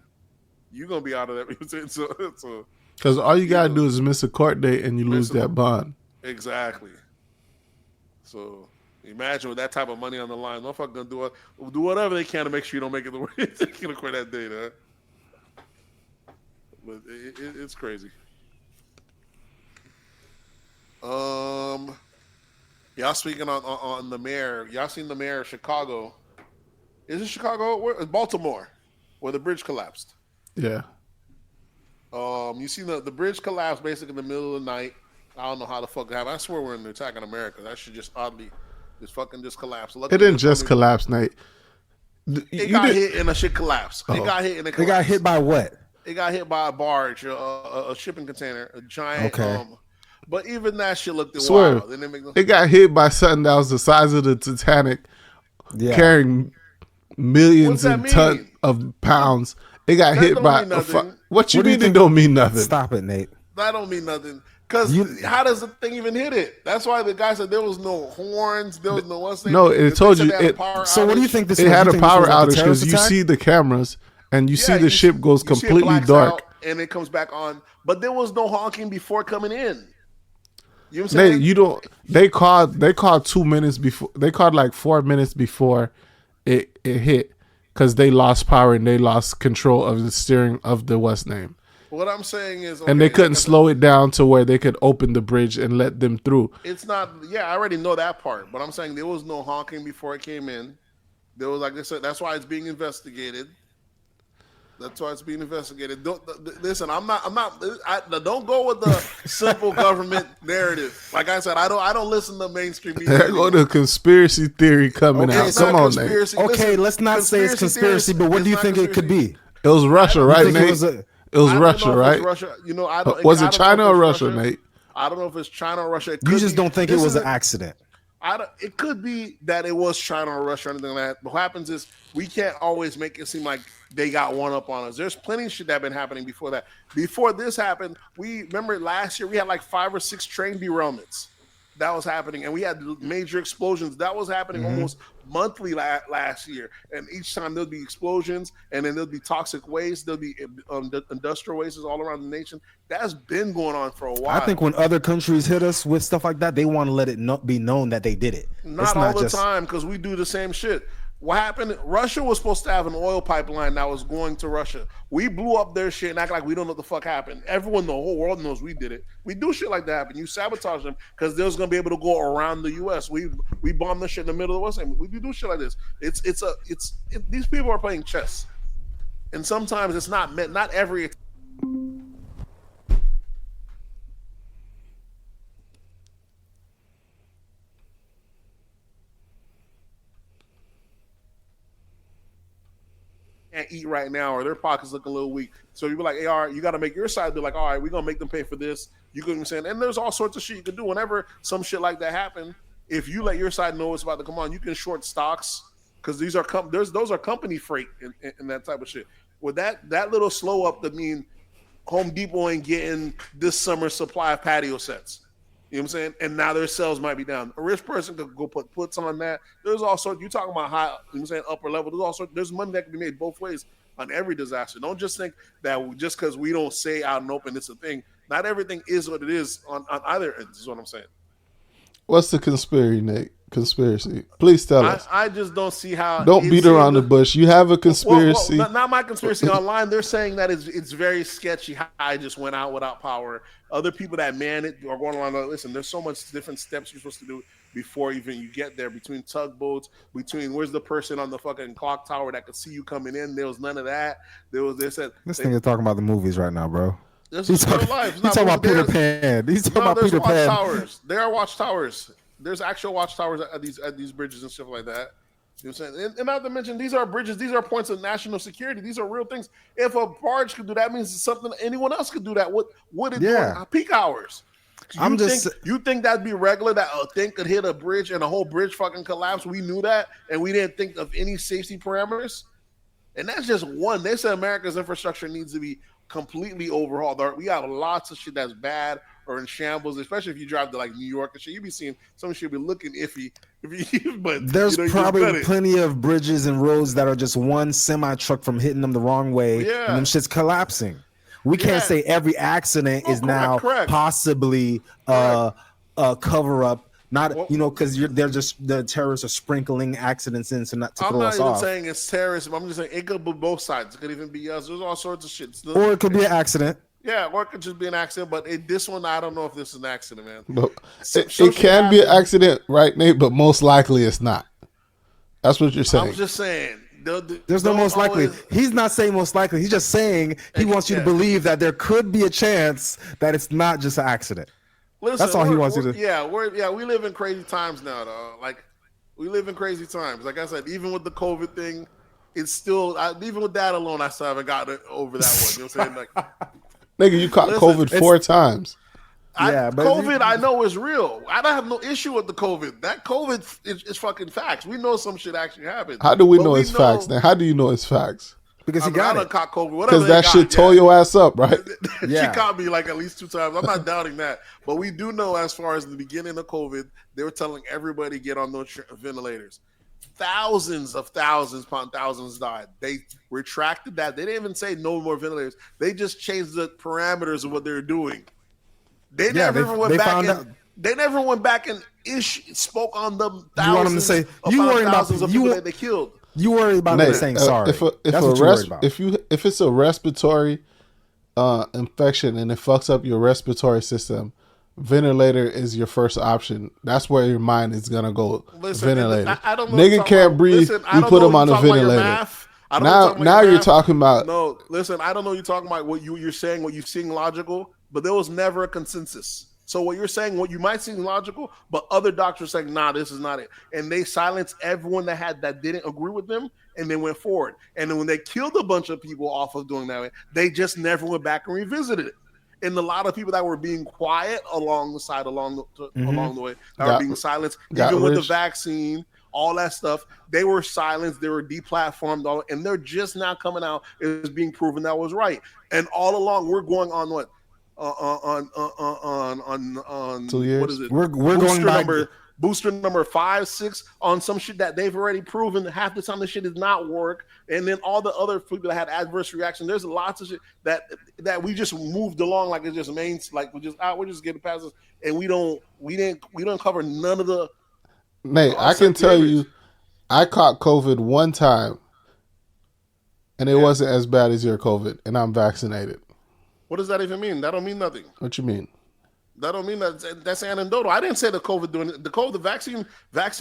You're gonna be out of that. So because all you gotta do is miss a court date and you lose that bond. Exactly. So imagine with that type of money on the line, motherfuckers gonna do whatever they can to make sure you don't make it the way they can quit that date, But it's crazy. Y'all speaking on the mayor. Y'all seen the mayor of Chicago? Is it Chicago? It's Baltimore, where the bridge collapsed. Yeah. You seen the bridge collapsed basically in the middle of the night. I don't know how the fuck it happened. I swear we're in the attack on America. That should just oddly just collapse. Luckily, it didn't just collapse, Nate. It got hit and the shit collapsed. It got hit and it collapsed. It got hit by what? It got hit by a barge, a shipping container, a giant. Okay. But even that shit looked Swear, wild. They didn't make no... it got hit by something that was the size of the Titanic, carrying millions and tons of pounds. It got That hit don't by mean nothing. what you mean? It don't mean nothing. Stop it, Nate. That don't mean nothing. Because how does the thing even hit it? That's why the guy said there was no horns, there was no what's name. No, it told you. So what do you think this? It was? had a power outage because because you see the cameras and you see the ship goes completely dark, and it comes back on. But there was no honking before coming in. You know what I'm saying? You don't. They called 2 minutes before. They called like 4 minutes before it hit because they lost power and they lost control of the steering of the what's name. What I'm saying is, and they couldn't slow it down to where they could open the bridge and let them through. It's not. Yeah, I already know that part, but I'm saying there was no honking before it came in. There was, like I said, that's why it's being investigated. That's why it's being investigated. Listen, I'm not. Don't go with the simple government narrative. Like I said, I don't listen to mainstream media. There go the conspiracy theory coming out. Come on, Nate. Okay, let's not say it's conspiracy, but what do you think it could be? It was Russia, right, Nate? It was Russia, right? Russia. You know, I don't. Was it China or Russia, Nate? I don't know if it's China or Russia. You just don't think it was an accident. It could be that it was China or Russia or anything like that. But what happens is we can't always make it seem like they got one up on us. There's plenty of shit that been happening before that. Before this happened, we remember last year we had like 5 or 6 train derailments. That was happening, and we had major explosions. That was happening almost monthly last year. And each time there'll be explosions, and then there'll be toxic waste. There'll be industrial wastes all around the nation. That's been going on for a while. I think when other countries hit us with stuff like that, they want to let it not be known that they did it. Not all the time, because we do the same shit. What happened? Russia was supposed to have an oil pipeline that was going to Russia. We blew up their shit and act like we don't know what the fuck happened. Everyone, the whole world knows we did it. We do shit like that happen. You sabotage them because they're going to be able to go around the U.S. We bomb the shit in the middle of the West End. We do shit like this. These people are playing chess, and sometimes it's not meant. Not every. Can't eat right now, or their pockets look a little weak. So you be like, hey, all right, you got to make your side. They're like, all right, we're gonna make them pay for this. You get what I'm saying? And there's all sorts of shit you can do whenever some shit like that happen. If you let your side know it's about to come on, you can short stocks because these are those are company freight and that type of shit. With that little slow up, that mean Home Depot ain't getting this summer's supply of patio sets. You know what I'm saying? And now their sales might be down. A rich person could go put puts on that. There's also, you're talking about high, you know what I'm saying, upper level. There's money that can be made both ways on every disaster. Don't just think that just because we don't say out and open it's a thing. Not everything is what it is on either end, is what I'm saying. What's the conspiracy, Nate? Conspiracy. Please tell us. I just don't see how. Don't beat around the bush. You have a conspiracy. Well, not my conspiracy. Online, they're saying that it's very sketchy how I just went out without power. Other people that man it are going along. Listen, there's so much different steps you're supposed to do before even you get there. Between tugboats, between where's the person on the fucking clock tower that could see you coming in. There was none of that. They said this thing is talking about the movies right now, bro. This is real life. He's talking about Peter Pan. He's talking about Peter Pan. Towers. There are watchtowers. There's actual watchtowers at these bridges and stuff like that. You know what I'm saying? And not to mention, these are bridges. These are points of national security. These are real things. If a barge could do that, means it's something anyone else could do that. What would it do in peak hours? You think that'd be regular that a thing could hit a bridge and a whole bridge fucking collapse? We knew that, and we didn't think of any safety parameters. And that's just one. They said America's infrastructure needs to be completely overhauled. We have lots of shit that's bad or in shambles, especially if you drive to like New York and shit. You be seeing some shit be looking iffy. But there's probably plenty of bridges and roads that are just one semi truck from hitting them the wrong way, and them shit's collapsing. We can't say every accident is now possibly a cover up. Not because they're just the terrorists are sprinkling accidents in to throw us off. I'm not even saying it's terrorism. I'm just saying it could be both sides. It could even be us. There's all sorts of shit. Or it could be an accident. Yeah, or it could just be an accident. But this one, I don't know if this is an accident, man. But it can be an accident, right, Nate? But most likely it's not. That's what you're saying. I'm just saying. There's no most likely. He's not saying most likely. He's just saying he wants you to believe that there could be a chance that it's not just an accident. Listen, that's all he wants you to. Yeah, we live in crazy times now, though. Like, we live in crazy times. Like I said, even with the COVID thing, it's still. Even with that alone, I still haven't gotten over that one. You know what I'm saying? Like, nigga, you caught COVID 4 times. Yeah, but COVID, I know is real. I don't have no issue with the COVID. That COVID is fucking facts. We know some shit actually happened. How do we know it's facts? Now, how do you know it's facts? because he I got done it. caught COVID. Because that shit tore your ass up, right? Yeah. She caught me like at least 2 times. I'm not doubting that. But we do know as far as the beginning of COVID, they were telling everybody get on those ventilators. Thousands upon thousands died. They retracted that. They didn't even say no more ventilators. They just changed the parameters of what they were doing. They never went back and spoke on them thousands. You want them to say you worried about thousands of people that they killed. You worried about them saying sorry. If it's a respiratory infection and it fucks up your respiratory system, ventilator is your first option. That's where your mind is gonna go. Ventilator. I don't know. Nigga can't breathe. We put him on a ventilator. Now you're talking about. No, listen. I don't know. You're talking about what you're saying. What you seem logical, but there was never a consensus. So what you're saying, what you might seem logical, but other doctors saying, nah, this is not it. And they silenced everyone that didn't agree with them, and they went forward. And then when they killed a bunch of people off of doing that, they just never went back and revisited it. And a lot of people that were being quiet along the way, that were being silenced, even with the vaccine, all that stuff, they were silenced, they were deplatformed, and they're just now coming out as being proven that was right. And all along, we're going on what? On 2 years. What is it? We're going back. Booster number 5, 6 on some shit that they've already proven half the time the shit does not work, and then all the other people that had adverse reactions. There's lots of shit that we just moved along like it's just like we're just getting past this, and we don't cover none of the. Nate, I can tell you, I caught COVID one time, and it wasn't as bad as your COVID, and I'm vaccinated. What does that even mean? That don't mean nothing. What you mean? That don't mean that's anecdotal. I didn't say the COVID doing the COVID, vaccine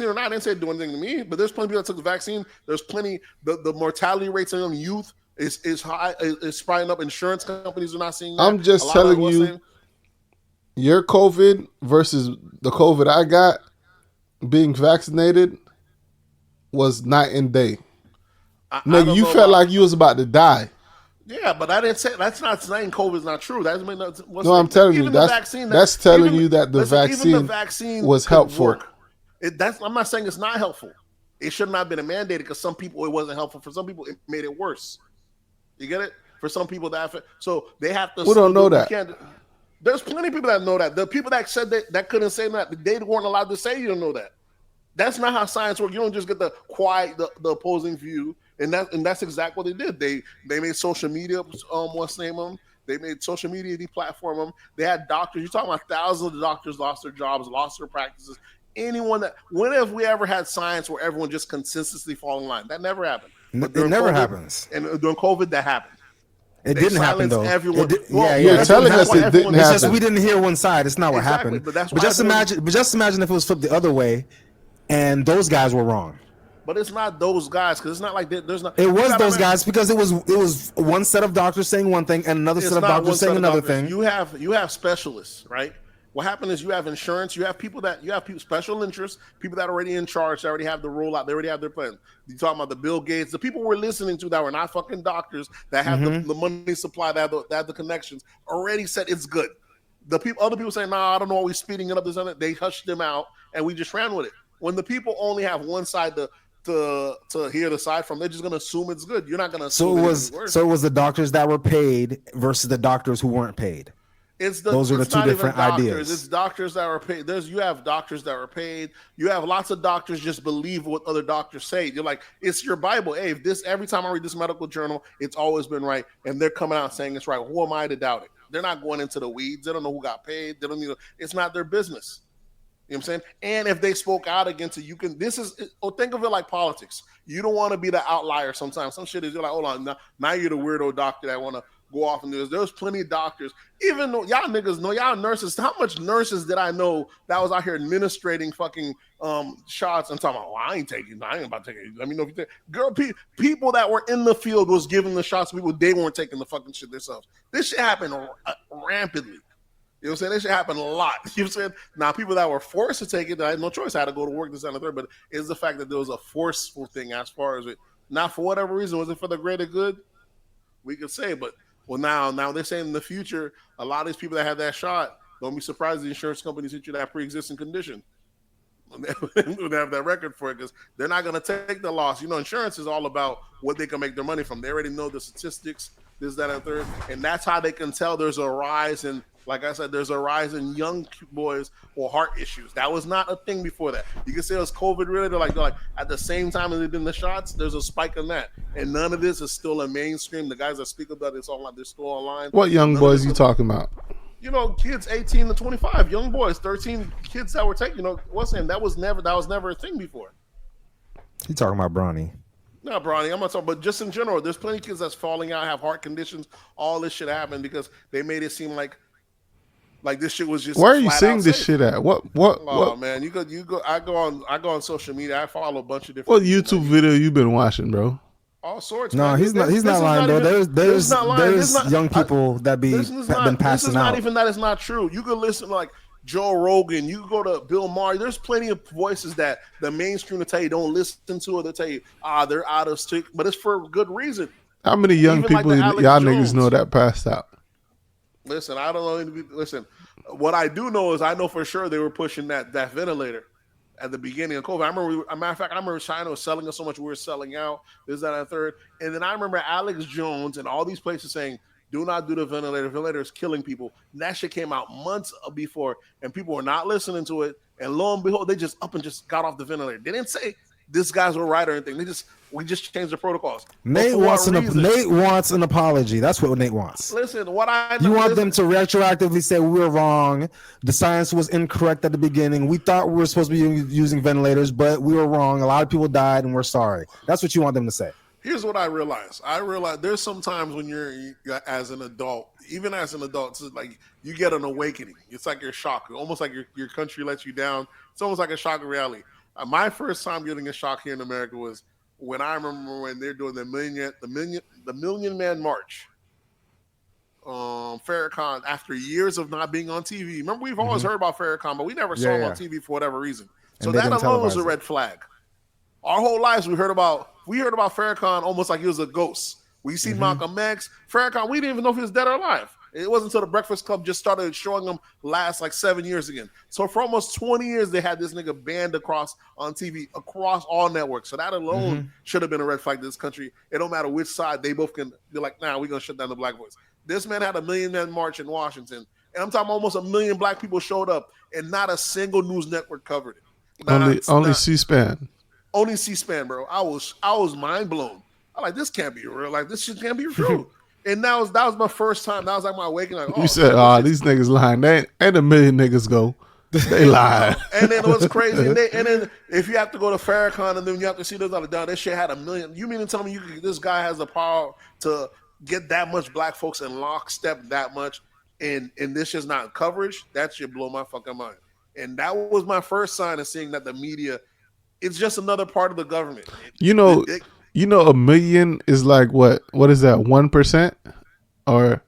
or not. I didn't say it doing anything to me. But there's plenty of people that took the vaccine. There's plenty. The mortality rates on youth is high. Is sprouting up. Insurance companies are not seeing that. I'm just telling you, your COVID versus the COVID I got, being vaccinated, was night and day. Nigga, you felt like you was about to die. Yeah, but I didn't say that's not saying COVID is not true. That's no, I'm telling you that's telling you that the vaccine was helpful. I'm not saying it's not helpful. It should not have been mandated because some people it wasn't helpful. For some people, it made it worse. You get it? For some people, so they have to. We don't know that. There's plenty of people that know that. The people that said that couldn't say that, they weren't allowed to say you don't know that. That's not how science works. You don't just get the opposing view. And that's exactly what they did. They made social media, what's the name of them? They made social media deplatform them. They had doctors. You're talking about thousands of doctors lost their jobs, lost their practices. When have we ever had science where everyone just consistently fall in line? That never happened. It never happens. And during COVID, that happened. It didn't happen though. Everyone. You're telling us it didn't happen. It's just we didn't hear one side. It's not what happened. But just imagine if it was flipped the other way, and those guys were wrong. But it's not those guys because it's not like there's not. It was those guys because it was one set of doctors saying one thing and another set of doctors saying another thing. You have specialists, right? What happened is you have insurance, you have people special interests, people that are already in charge, they already have the rollout, they already have their plan. You're talking about the Bill Gates, the people we're listening to that were not fucking doctors that have the money supply, that have the connections, already said it's good. Other people say, nah, I don't know why we're speeding it up. They hushed them out and we just ran with it. When the people only have one side to hear the side from, they're just gonna assume it's good. You're not gonna assume it's worse. So it was the doctors that were paid versus the doctors who weren't paid. Those are the two different ideas. It's doctors that are paid. You have doctors that are paid. You have lots of doctors just believe what other doctors say. You're like, it's your Bible. Hey, every time I read this medical journal, it's always been right, and they're coming out saying it's right. Who am I to doubt it? They're not going into the weeds. They don't know who got paid. They don't need. It's not their business. You know what I'm saying? And if they spoke out against it, think of it like politics. You don't want to be the outlier sometimes. Some shit is, you're like, hold on, now you're the weirdo doctor that want to go off and do this. There's plenty of doctors, even though y'all niggas know, y'all nurses, how much nurses did I know that was out here administrating fucking shots and talking about, I ain't about to take it. Let me know if you take it. Girl, people that were in the field was giving the shots to people, they weren't taking the fucking shit themselves. This shit happened rampantly. You know what I'm saying? This shit happened a lot. You know what I'm saying? Now, people that were forced to take it, I had no choice. I had to go to work this and the third, but it's the fact that there was a forceful thing as far as it, not for whatever reason, was it for the greater good? We could say, but now they're saying in the future, a lot of these people that had that shot, Don't be surprised the insurance companies hit you that pre-existing condition. They have that record for it because they're not going to take the loss. You know, insurance is all about what they can make their money from. They already know the statistics, this, that, and third, and that's how they can tell there's a rise in, like I said, there's a rise in young boys with heart issues. That was not a thing before that. You can say it was COVID related, like at the same time as they did the shots, there's a spike in that, and none of this is still a mainstream. The guys that speak about this online, they're still online. What young boys you talking about? You know, kids 18 to 25, young boys, 13 kids that were taking, you know, what's saying that was never a thing before. You talking about Bronny? No, Bronny, I'm not talking, but just in general, there's plenty of kids that's falling out, have heart conditions. All this shit happened because they made it seem like this shit was just. Where are you seeing this shit at? What? Oh man, you go. I go on social media. I follow a bunch of different. What YouTube video you been watching, bro? All sorts. No, man. He's not lying, bro. There's young people that have been passing out. Not even that it's not true. You could listen to like Joe Rogan. You could go to Bill Maher. There's plenty of voices that the mainstream will tell you don't listen to, or they'll tell you they're out of stick, but it's for good reason. How many young Even people like y'all Jones. niggas know that passed out? Listen, I don't know. Listen, what I do know is I know for sure they were pushing that ventilator at the beginning of COVID. I remember, a matter of fact, I remember China was selling us so much we were selling out. This, that, and the third. And then I remember Alex Jones and all these places saying, do not do the ventilator. The ventilator is killing people. And that shit came out months before, and people were not listening to it. And lo and behold, they just up and just got off the ventilator. They didn't say these guys were right or anything. We just changed the protocols. Nate wants an apology. That's what Nate wants. Listen, you want them to retroactively say we were wrong. The science was incorrect at the beginning. We thought we were supposed to be using ventilators, but we were wrong. A lot of people died, and we're sorry. That's what you want them to say. Here's what I realized. There's some times when you're as an adult, even as an adult, it's like you get an awakening. It's like you're shocked. Almost like your country lets you down. It's almost like a shock of reality. My first time getting a shock here in America was when I remember when they're doing the Million Man March. Farrakhan, after years of not being on TV. Remember, we've always heard about Farrakhan, but we never saw him on TV for whatever reason. So that alone was a red flag. Our whole lives we heard about Farrakhan almost like he was a ghost. We seen Malcolm X, Farrakhan. We didn't even know if he was dead or alive. It wasn't until the Breakfast Club just started showing him last like 7 years again. So for almost 20 years, they had this nigga banned on TV across all networks. So that alone should have been a red flag to this country. It don't matter which side, they both can be like, nah, we're going to shut down the black voice. This man had a Million Man March in Washington. And I'm talking almost 1 million black people showed up and not a single news network covered it. Only C-SPAN. Only C-SPAN, bro. I was mind blown. I'm like, this can't be real. Like, this shit can't be true. And that was my first time. That was like my awakening. Like, you said, these niggas lying. They ain't 1 million niggas go. They lie. And then what's crazy, and then if you have to go to Farrakhan and then you have to see those other down, this shit had 1 million. You mean to tell me this guy has the power to get that much black folks in lockstep that much, and this just not coverage? That should blow my fucking mind. And that was my first sign of seeing that the media, it's just another part of the government. You know, 1 million is like what? What is that? 1%, or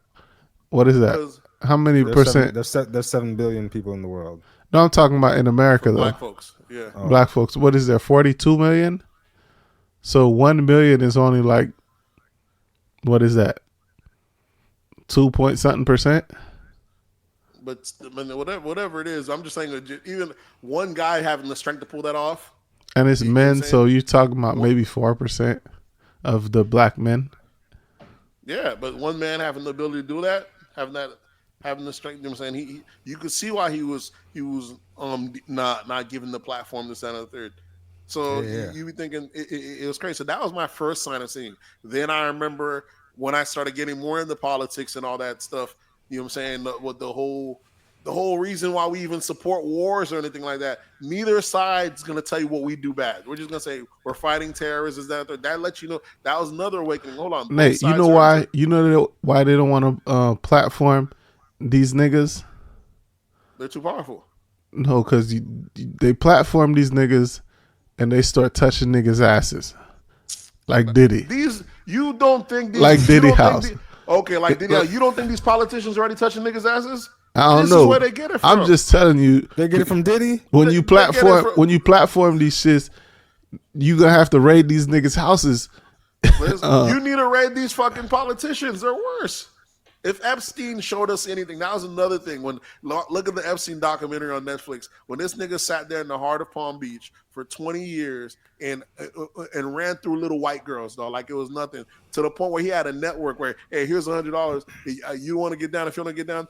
what is that? How many percent? There's 7 billion people in the world. No, I'm talking about in America though. Black folks, yeah. Oh. Black folks. What is there? 42 million. So 1 million is only like, what is that? 2 point something percent. But whatever it is, I'm just saying that even one guy having the strength to pull that off. And it's men, so you're talking about maybe 4% of the black men. Yeah, but one man having the ability to do that, having the strength, you know what I'm saying? You could see why he was not given the platform to stand on the third. So you be thinking it was crazy. So that was my first sign of seeing. Then I remember when I started getting more into politics and all that stuff, you know what I'm saying? What the whole reason why we even support wars or anything like that, neither side's going to tell you what we do bad. We're just going to say we're fighting terrorists. That lets you know. That was another awakening. Hold on. Nate, you know why? You know why they don't want to platform these niggas? They're too powerful. No, because they platform these niggas and they start touching niggas' asses. Like Diddy. You don't think these... Like Diddy house. Like Diddy house. You don't think these politicians are already touching niggas' asses? I don't this know. Is where they get it from. I'm just telling you. They get it from Diddy? When you platform these shits, you gonna have to raid these niggas' houses. You need to raid these fucking politicians. They're worse. If Epstein showed us anything, that was another thing. When look at the Epstein documentary on Netflix, when this nigga sat there in the heart of Palm Beach for 20 years and ran through little white girls, though, like it was nothing, to the point where he had a network where, hey, here's $100. You want to get down? If you want to get down,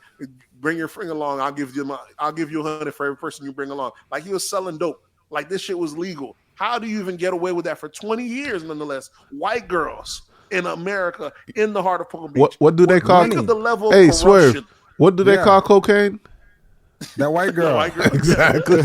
bring your friend along. I'll give you $100 for every person you bring along. Like he was selling dope. Like this shit was legal. How do you even get away with that for 20 years? Nonetheless, white girls in America, in the heart of Palm Beach. What do they call? Look at the level Hey, of corruption. Swerve. What do they call cocaine? That white girl. Exactly.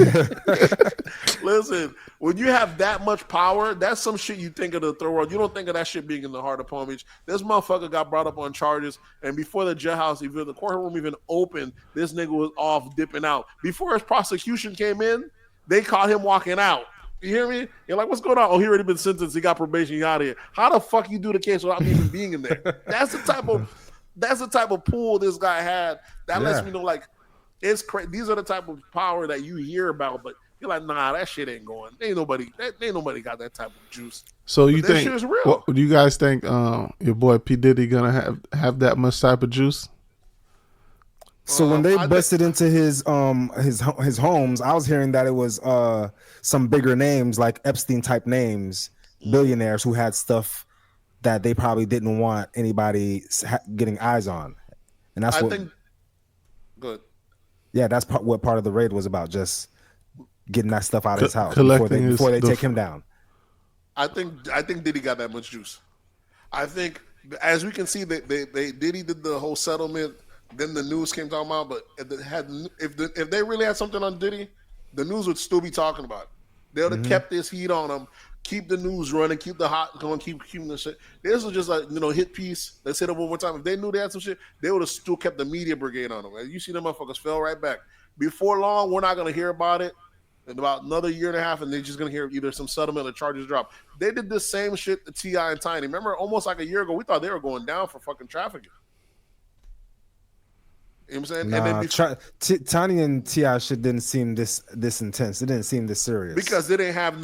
Listen, when you have that much power, that's some shit you think of the third world. You don't think of that shit being in the heart of Palm Beach. This motherfucker got brought up on charges, and before the jailhouse, even the courtroom even opened, this nigga was off dipping out. Before his prosecution came in, they caught him walking out. You hear me? You're like, what's going on? Oh, he already been sentenced. He got probation. He out of here. How the fuck you do the case without even being in there? That's the type of pool this guy had. That lets me know, like, it's crazy. These are the type of power that you hear about, but you're like, nah, that shit ain't going. Ain't nobody got that type of juice. So you think? Shit is real. What, do you guys think your boy P Diddy gonna have that much type of juice? So when they busted into his homes, I was hearing that it was some bigger names, like Epstein type names, billionaires who had stuff that they probably didn't want anybody getting eyes on, and that's what. I think. Good. Yeah, that's what part of the raid was about, just getting that stuff out of his house before they take him down. I think Diddy got that much juice. I think, as we can see, Diddy did the whole settlement. Then the news came talking about, but if they really had something on Diddy, the news would still be talking about it. They would have kept this heat on him, keep the news running, keep the hot going, keeping the shit. This was just like, hit piece. Let's hit it one more time. If they knew they had some shit, they would have still kept the media brigade on them. You see them motherfuckers fell right back. Before long, we're not going to hear about it. In about another year and a half, and they're just going to hear either some settlement or charges drop. They did the same shit to T.I. and Tiny. Remember, almost like a year ago, we thought they were going down for fucking trafficking. You know what I'm saying? And then Tiny and T.I. shit didn't seem this intense. It didn't seem this serious. Because they didn't have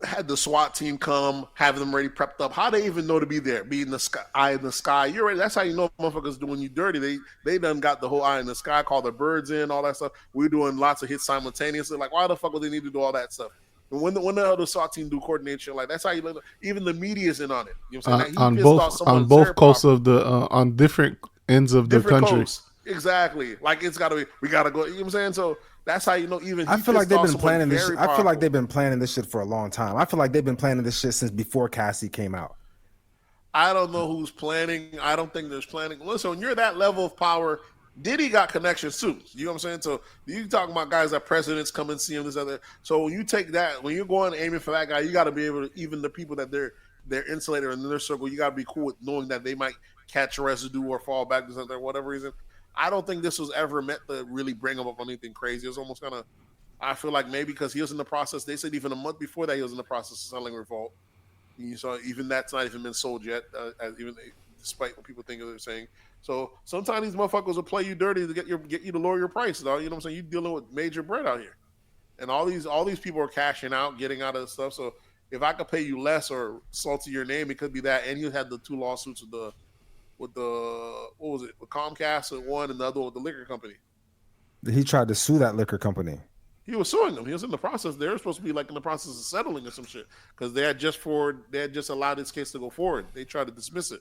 had the SWAT team come, have them ready prepped up. How they even know to be there? Be in the sky, eye in the sky. You're ready. That's how you know motherfuckers doing you dirty. They done got the whole eye in the sky, call the birds in, all that stuff. We're doing lots of hits simultaneously. Like, why the fuck would they need to do all that stuff? And when the other SWAT team do coordination, like that's how you look. Even the media's in on it. You know what I'm saying? On both coasts of the on different ends of the country. Coasts. Exactly. Like it's gotta be. We gotta go. You know what I'm saying? So that's how you know. Even I feel like they've been planning this. I feel like they've been planning this shit for a long time. I feel like they've been planning this shit since before Cassie came out. I don't know who's planning. I don't think there's planning. Listen, when you're that level of power, Diddy got connections too. You know what I'm saying? So you talking about guys that presidents come and see him, this other. So when you take that, when you're going aiming for that guy, you got to be able to, even the people that they're insulated in their circle, you got to be cool with knowing that they might catch residue or fall back to something, whatever reason. I don't think this was ever meant to really bring him up on anything crazy. It was almost kind of, I feel like maybe because he was in the process. They said even a month before that he was in the process of selling Revolt. You saw even that's not even been sold yet, despite what people think they're saying. So sometimes these motherfuckers will play you dirty to get you to lower your price, dog. You know what I'm saying? You're dealing with major bread out here, and all these people are cashing out, getting out of the stuff. So if I could pay you less or salty your name, it could be that. And you had the two lawsuits with the what was it? With Comcast and one, and the other one with the liquor company. He tried to sue that liquor company. He was suing them. He was in the process. They were supposed to be like in the process of settling or some shit because they had just allowed this case to go forward. They tried to dismiss it.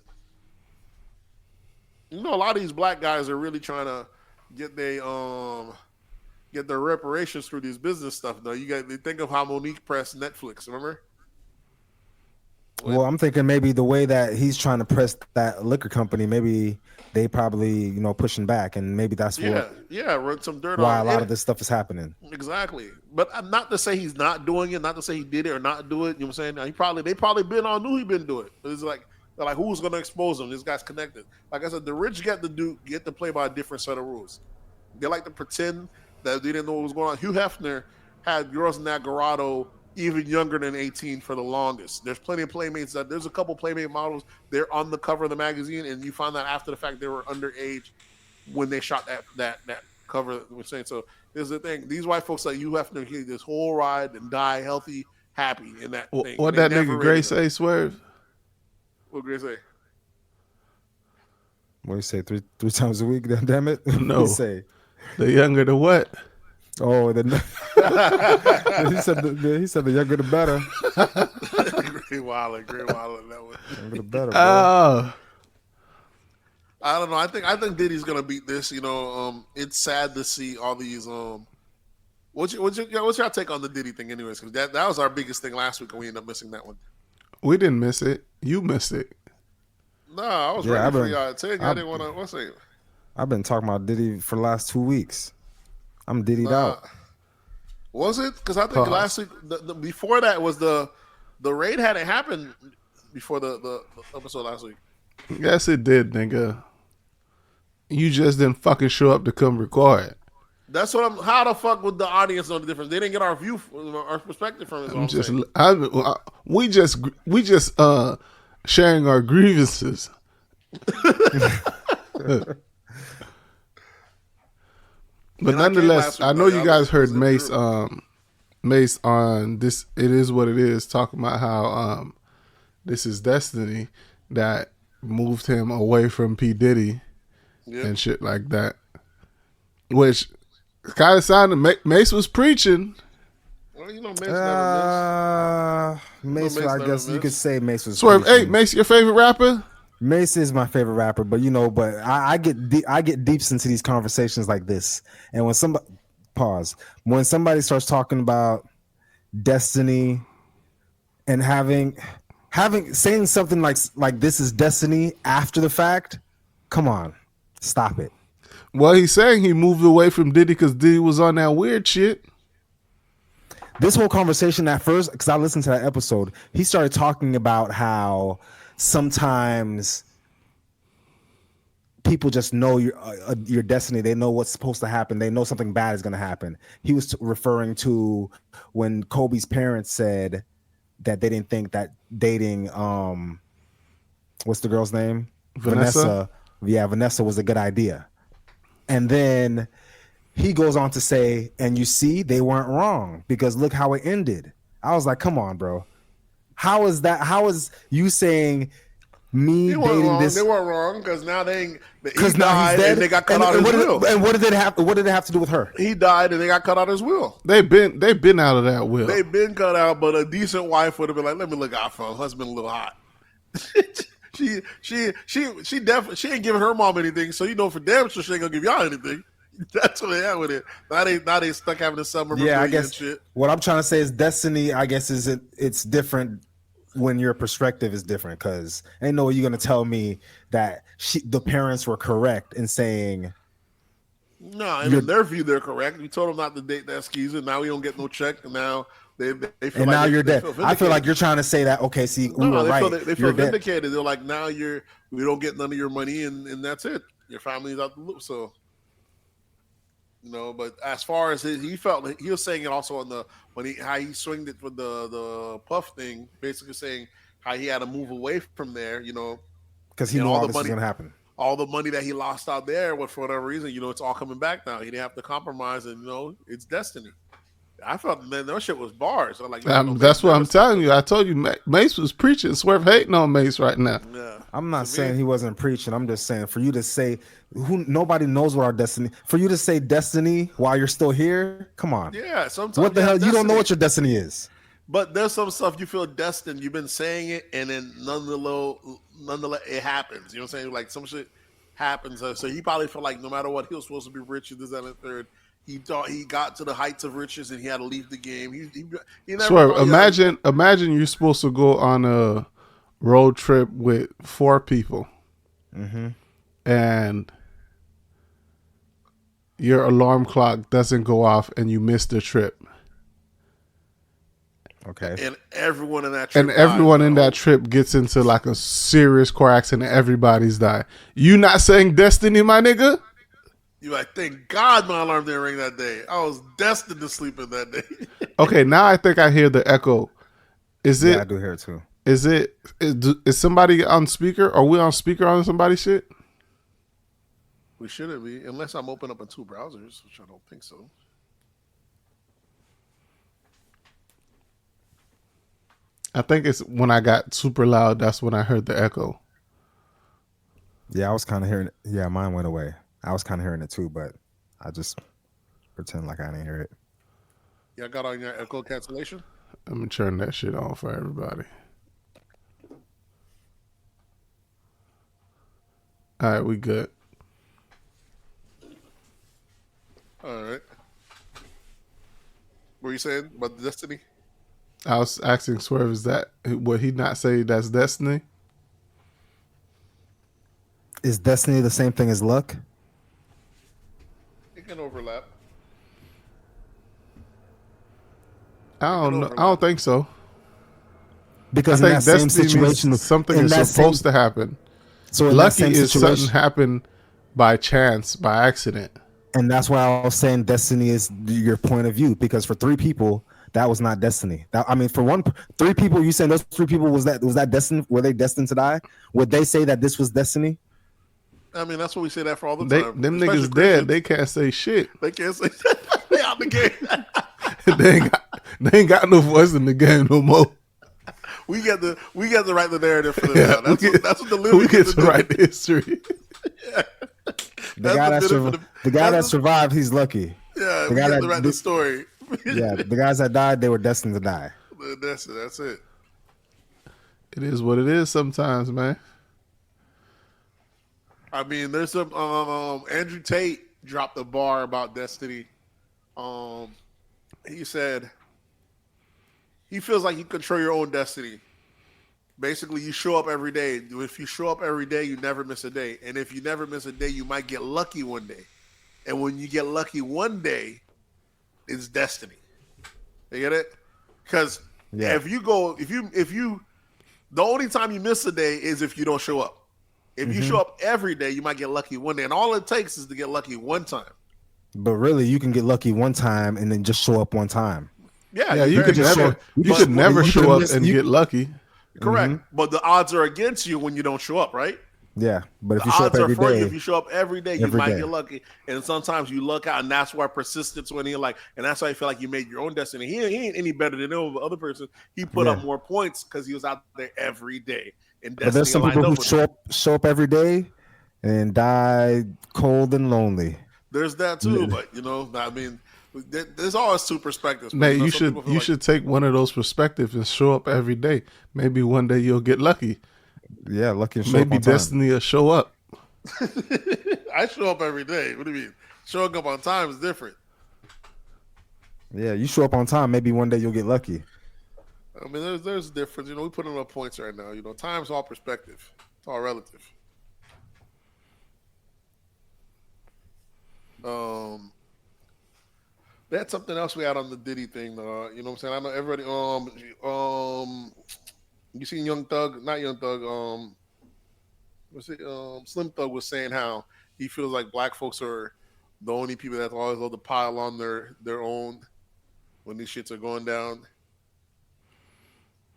You know, a lot of these black guys are really trying to get their reparations through this business stuff. Though they think of how Monique pressed Netflix. Remember? Well, I'm thinking maybe the way that he's trying to press that liquor company, maybe they probably, pushing back, and maybe that's run some dirt why on a lot of this stuff is happening. Exactly, but not to say he's not doing it, not to say he did it or not do it. You know what I'm saying? They probably been on knew he been doing it. But it's like they're like, who's gonna expose him? This guy's connected. Like I said, the rich get to play by a different set of rules. They like to pretend that they didn't know what was going on. Hugh Hefner had girls in that grotto even younger than 18 for the longest. There's plenty of playmates there's a couple playmate models. They're on the cover of the magazine, and you find that after the fact they were underage when they shot that cover. We're saying so. Here's the thing: these white folks like you have to hear this whole ride and die healthy, happy in that thing. What that nigga Gray say, Swerve? What Gray say? What do you say? Three times a week? Damn it! What do No. you say? The younger the what? Oh, he said the younger the better. Great Wallet. That one. Younger the better, bro. Oh. I don't know. I think Diddy's gonna beat this. It's sad to see all these. What's your take on the Diddy thing, anyways? Because that was our biggest thing last week, and we ended up missing that one. We didn't miss it. You missed it. No, I was ready for y'all. Tell you I didn't want to. What's it? I've been talking about Diddy for the last 2 weeks. I'm Diddy'd out. Was it? Because I think last week, the before that was the raid hadn't happened before the episode last week. Yes, it did, nigga. You just didn't fucking show up to come record. That's what I'm. How the fuck would the audience know the difference? They didn't get our view, our perspective from it. We just sharing our grievances. But nonetheless, I know you guys heard Mace on this. It is what it is. Talking about how this is destiny that moved him away from P. Diddy and shit like that. Which kind of sounded Mace was preaching. Well, Mace never missed. Mace, I guess you could say Mace was. Swerve, hey, Mace, your favorite rapper? Mace is my favorite rapper, but I get deep into these conversations like this, and when somebody starts talking about destiny and saying something like this is destiny after the fact, come on, stop it. Well, he's saying he moved away from Diddy because Diddy was on that weird shit. This whole conversation at first, because I listened to that episode, he started talking about how sometimes people just know your destiny. They know what's supposed to happen. They know something bad is going to happen. He was referring to when Kobe's parents said that they didn't think that dating, what's the girl's name? Vanessa. Yeah, Vanessa was a good idea. And then he goes on to say, and you see, they weren't wrong because look how it ended. I was like, come on, bro. How is that? How is you saying me dating this? They weren't wrong because now he now died he's dead and they got cut out his will. And what did it have? What did it have to do with her? He died and they got cut out his will. They've been out of that will. They've been cut out, but a decent wife would have been like, let me look out for her husband a little hot. she definitely she ain't giving her mom anything, so for damn sure she ain't gonna give y'all anything. That's what they had with it. Now they stuck having the summer. Yeah, I guess shit. What I'm trying to say is destiny. I guess it's different when your perspective is different because ain't no way you're gonna tell me that the parents were correct in saying. No, in their view they're correct. You told them not to date that skeezer. Now we don't get no check, and now they feel and like now you're dead. I feel like you're trying to say that. Okay, see, we were right. They feel vindicated. They're like, now we don't get none of your money, and that's it. Your family's out the loop. So. But as far as he felt, he was saying it also on how he swinged it with the puff thing, basically saying how he had to move away from there, because he knew all this was going to happen. All the money that he lost out there, for whatever reason, it's all coming back now. He didn't have to compromise, and it's destiny. I felt, man, that shit was bars. I'm like, that's what I'm telling you. I told you, Mace was preaching. Swerve hating on Mace right now. Yeah. I'm not saying he wasn't preaching. I'm just saying for you to say, nobody knows what our destiny. For you to say destiny while you're still here, come on. Yeah, sometimes. What the hell? You don't know what your destiny is. But there's some stuff you feel destined. You've been saying it, and then nonetheless, it happens. You know what I'm saying? Like some shit happens. So he probably felt like no matter what, he was supposed to be rich and this, that, and the third. He thought he got to the heights of riches and he had to leave the game. He never. Swear, imagine you're supposed to go on a road trip with 4 people, and your alarm clock doesn't go off and you miss the trip. Okay. And everyone in that trip gets into like a serious car accident. Everybody's died. You not saying destiny, my nigga? You like, thank God my alarm didn't ring that day. I was destined to sleep in that day. Okay, now I think I hear the echo. Is it? Yeah, I do hear it too. Is somebody on speaker? Are we on speaker on somebody's shit? We shouldn't be, unless I'm open up in 2 browsers, which I don't think so. I think it's when I got super loud. That's when I heard the echo. Yeah, I was kind of hearing it. Yeah, mine went away. I was kind of hearing it too, but I just pretend like I didn't hear it. Y'all got on your echo cancellation? I'm gonna turn that shit on for everybody. All right, we good. All right. What were you saying about the Destiny? I was asking Swerve, is that would he not say that's destiny? Is destiny the same thing as luck? It can overlap. I don't know. I don't think so. Because I in think that same destiny situation, means something in is that supposed same- to happen. So in that Lucky same is situation, something happened by chance, by accident. and that's why I was saying destiny is your point of view. Because for 3 people, that was not destiny. I mean, for 3 people, you saying those 3 people was that destiny? Were they destined to die? Would they say that this was destiny? I mean, that's what we say that for all the Them time. niggas Especially dead. Christians. They can't say shit. They can't say they out the game. they ain't got no voice in the game no more. We get to write the narrative for them. Yeah, Now. That's what the living we get to write the history. The guy that survived, he's lucky. Yeah, The we guy get that to write the story. Yeah, the guys that died, they were destined to die. That's it. It is what it is sometimes, man. I mean, there's some Andrew Tate dropped a bar about Destiny. He said he feels like you control your own destiny. Basically, you show up every day. If you show up every day, you never miss a day. And if you never miss a day, you might get lucky one day. And when you get lucky one day, it's destiny. You get it? Because if you the only time you miss a day is if you don't show up. If you show up every day, you might get lucky one day. And all it takes is to get lucky one time. But really, you can get lucky one time and then just show up one time. Yeah, you could never show up and get lucky. Correct. But the odds are against you when you don't show up, right? Yeah, but if The you show odds up are every for you. day, If you show up every day, you every might day. get lucky. And sometimes you luck out, and that's why persistence when you're like, and that's why you feel like you made your own destiny. He ain't any better than the other person. He put up more points because he was out there every day. And but there's some people who show up every day and die cold and lonely. There's that too, but I mean, there's always 2 perspectives. Nate, you should take one of those perspectives and show up every day. Maybe one day you'll get lucky. Yeah, lucky and show Maybe up on time. destiny will show up. I show up every day. What do you mean? Showing up on time is different. Yeah, you show up on time. Maybe one day you'll get lucky. I mean, there's a difference. We put in up points right now. Time's all perspective. It's all relative. That's something else we had on the Diddy thing. You know what I'm saying? I know everybody. You seen Young Thug? Not Young Thug. Slim Thug was saying how he feels like black folks are the only people that always love to pile on their own when these shits are going down.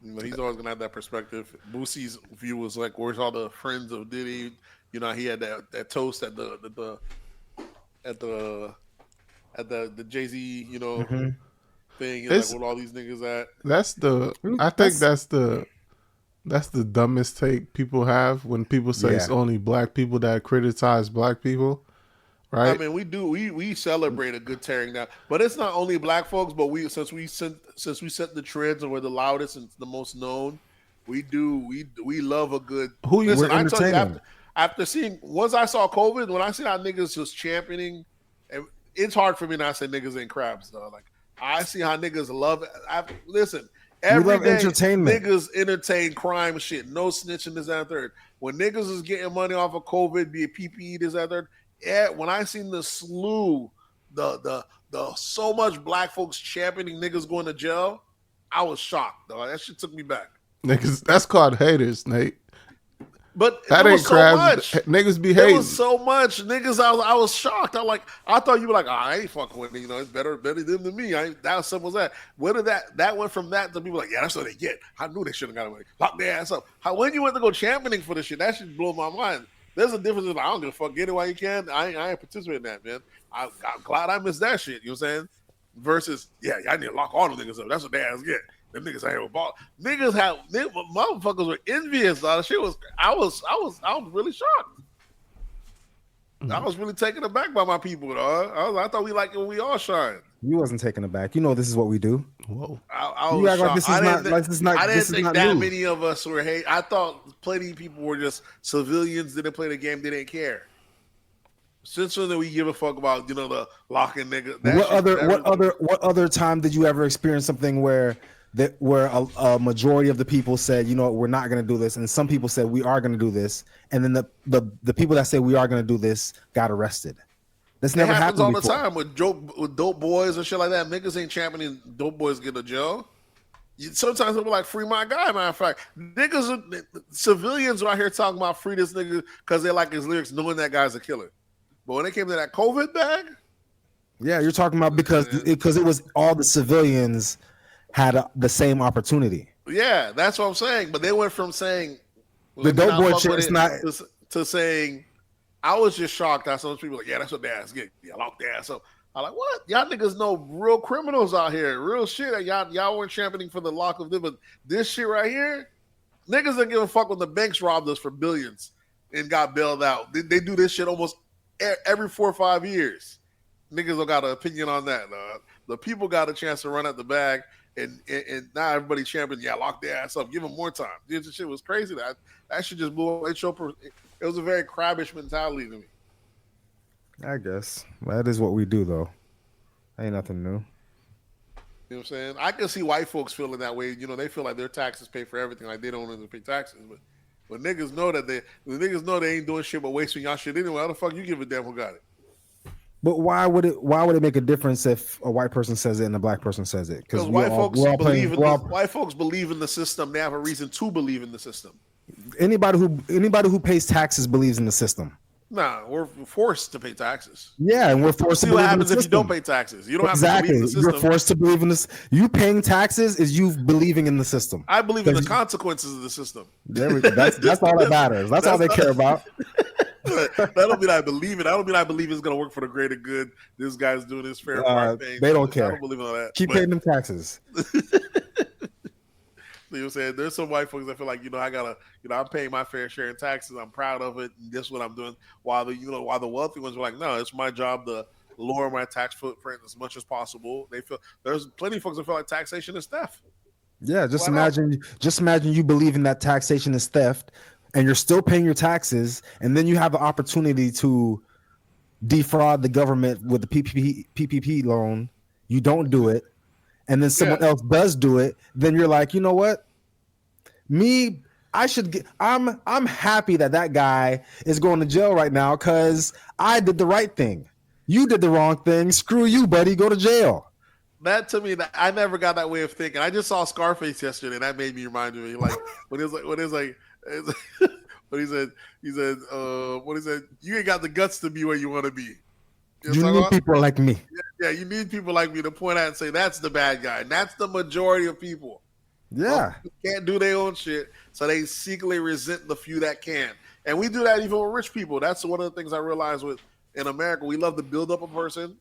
He's always gonna have that perspective. Boosie's view was like, "Where's all the friends of Diddy?" He had that toast at the Jay-Z, thing. He's like, "Where all these niggas at?" That's the dumbest take people have when people say it's only black people that criticize black people, right? I mean, we celebrate a good tearing down, but it's not only black folks. But since we set the trends and we're the loudest and the most known, we love a good. Listen, I tell you, after seeing once I saw COVID, when I see how niggas just championing, it's hard for me not to say niggas ain't crabs though. Like I see how niggas love it. Listen. Every day, entertainment. Niggas entertain crime shit. No snitching, this, that, and third. When niggas is getting money off of COVID, be it PPE, this, that, and third. Yeah, when I seen the slew, the so much black folks championing niggas going to jail, I was shocked, though. That shit took me back. Niggas, that's called haters, Nate. But that ain't crabs. Niggas be hating. It was so much niggas. I was shocked. I thought you were like, I ain't fucking with it. It's better them than me. That was simple as that. Where did that went from that to people like, yeah, that's what they get. I knew they shouldn't got away. Lock their ass up. When you went to go championing for this shit, that shit blew my mind. There's a difference. I don't give a fuck. Get it while you can. I ain't participating in that, man. I'm glad I missed that shit. You know what I'm saying? Versus, yeah, I need to lock all the niggas up. That's what they ass get. Them niggas ain't with ball. Motherfuckers were envious. Shit was. I was really shocked. I was really taken aback by my people, though. I thought we like it when we all shine. You wasn't taken aback. You know this is what we do. Whoa. I was shocked. Like this is not. Like this is not. I didn't think that new. many of us were hate. I thought plenty of people were just civilians, didn't play the game, didn't care. Since when did we give a fuck about the locking nigga? What other time did you ever experience something where a majority of the people said, we're not going to do this, and some people said we are going to do this, and then the people that say we are going to do this got arrested? That's never happened all before. the time with dope boys and shit like that. Niggas ain't championing dope boys get to jail. Sometimes they'll be like, free my guy. Matter of fact, civilians are out here talking about free this nigga because they like his lyrics, knowing that guy's a killer. But when it came to that COVID bag, yeah, you're talking about because it was all the civilians had the same opportunity. Yeah, that's what I'm saying. But they went from saying the dope boy shit is not to saying. I was just shocked that some people like, yeah, that's what their ass get. Yeah, lock their ass up. I'm like, what? Y'all niggas know real criminals out here, real shit. Y'all weren't championing for the lock of them, but this shit right here, niggas don't give a fuck when the banks robbed us for billions and got bailed out. They do this shit almost every 4 or 5 years. Niggas don't got an opinion on that. The people got a chance to run out the bag, and now everybody championing, yeah, lock their ass up, give them more time. This shit was crazy. That shit just blew away. It was a very crabbish mentality to me. I guess that is what we do, though. Ain't nothing new. You know what I'm saying? I can see white folks feeling that way. They feel like their taxes pay for everything, like they don't have to pay taxes. But niggas know that they ain't doing shit but wasting y'all shit anyway. How the fuck you give a damn who got it? But why would it make a difference if a white person says it and a black person says it? Because white folks believe in the system. They have a reason to believe in the system. Anybody who pays taxes believes in the system. Nah, we're forced to pay taxes. Yeah, and we're forced to believe in the system. What happens if you don't pay taxes? You don't have to believe in the system. You're forced to believe in this. You paying taxes is you believing in the system. I believe in the consequences of the system. There we go. That's all that matters. That's all they care about. That don't mean I believe it. I don't mean I believe it's going to work for the greater good. This guy's doing his fair part thing. They don't care. I don't believe in all that. Keep paying them taxes. You know what I'm saying? There's some white folks that feel like, I'm paying my fair share in taxes. I'm proud of it. And this is what I'm doing. While the wealthy ones are like, no, it's my job to lower my tax footprint as much as possible. They feel there's plenty of folks that feel like taxation is theft. Yeah, just imagine you believing that taxation is theft and you're still paying your taxes, and then you have the opportunity to defraud the government with the PPP loan. You don't do it. And then someone else does do it, then you're like, you know what? I'm happy that guy is going to jail right now because I did the right thing. You did the wrong thing. Screw you, buddy. Go to jail. That to me, I never got that way of thinking. I just saw Scarface yesterday, and that made me remind me, like when he said, you ain't got the guts to be where you want to be. You need people like me. Yeah, you need people like me to point out and say that's the bad guy. And that's the majority of people. Yeah. Can't do their own shit, so they secretly resent the few that can. And we do that even with rich people. That's one of the things I realized in America. We love to build up a person.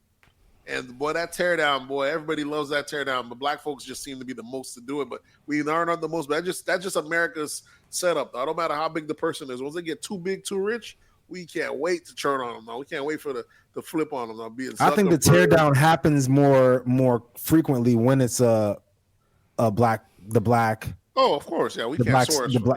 And boy, that teardown, everybody loves that teardown. But black folks just seem to be the most to do it. But we aren't the most. But that's just America's setup. Though. I don't matter how big the person is. Once they get too big, too rich, we can't wait to turn on them. Now. We can't wait for the flip on them. I think the teardown happens more frequently when it's the black. Oh, of course, yeah. We can't soar as far.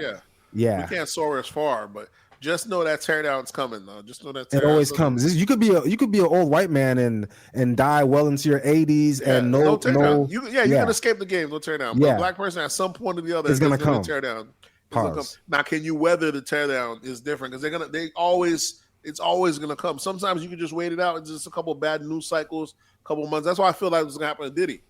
Yeah. We can't soar as far, but just know that teardown's coming. Though. Just know that it always comes. You could be an old white man and die well into your 80s and no teardown. You can escape the game. No teardown. But a black person at some point or the other is going to come. Teardown. Now, can you weather the teardown? Is different because it's always going to come. Sometimes you can just wait it out. It's just a couple of bad news cycles, a couple of months. That's why I feel like it's going to happen to Diddy.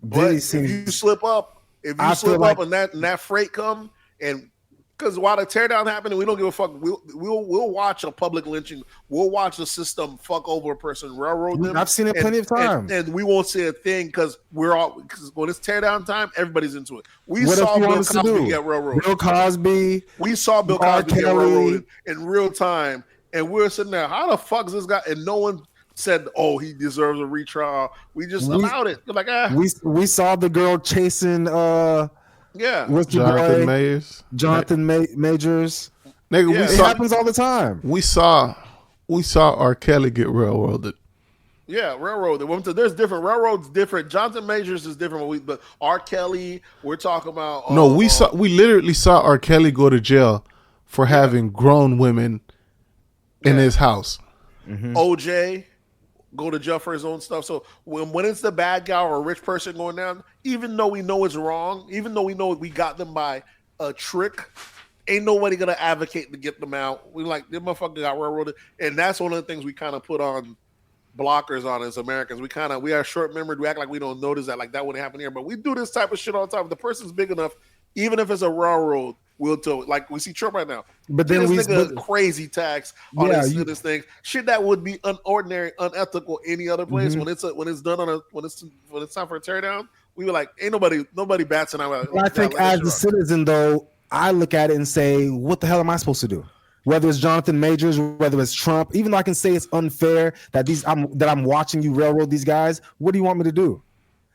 But if you slip up, and that freight come, and because while the teardown happened, we don't give a fuck. We'll watch a public lynching. We'll watch the system fuck over a person, railroad them. I've seen it plenty of times, and we won't say a thing because when it's teardown time, everybody's into it. We saw Bill Cosby get railroaded. Bill Cosby. We saw Bill Cosby get railroaded in real time, and we're sitting there. How the fuck is this guy? And no one said, "Oh, he deserves a retrial." We just allowed it. We're like, We saw the girl chasing. What's Jonathan Majors. Jonathan Majors. Nigga, it happens all the time. We saw we saw R. Kelly get railroaded. Yeah, railroad. There's different railroads. Different. Jonathan Majors is different. But R. Kelly, we're talking about. No, we literally saw R. Kelly go to jail for having grown women in his house. Mm-hmm. OJ go to jail for his own stuff. So when it's the bad guy or a rich person going down, even though we know it's wrong, even though we know we got them by a trick, ain't nobody gonna advocate to get them out. We like, this motherfucker got railroaded, and that's one of the things we kind of put on blockers on as Americans. We are short memored. We act like we don't notice that, like that wouldn't happen here. But we do this type of shit all the time. If the person's big enough, even if it's a railroad, we'll do it. Like we see Trump right now. But then crazy tax on this thing. Shit that would be unordinary, unethical any other place. When it's done when it's time for a teardown, we were like, ain't nobody bats an eye. I think as a citizen though, I look at it and say, what the hell am I supposed to do? Whether it's Jonathan Majors, whether it's Trump, even though I can say it's unfair that I'm watching you railroad these guys, what do you want me to do?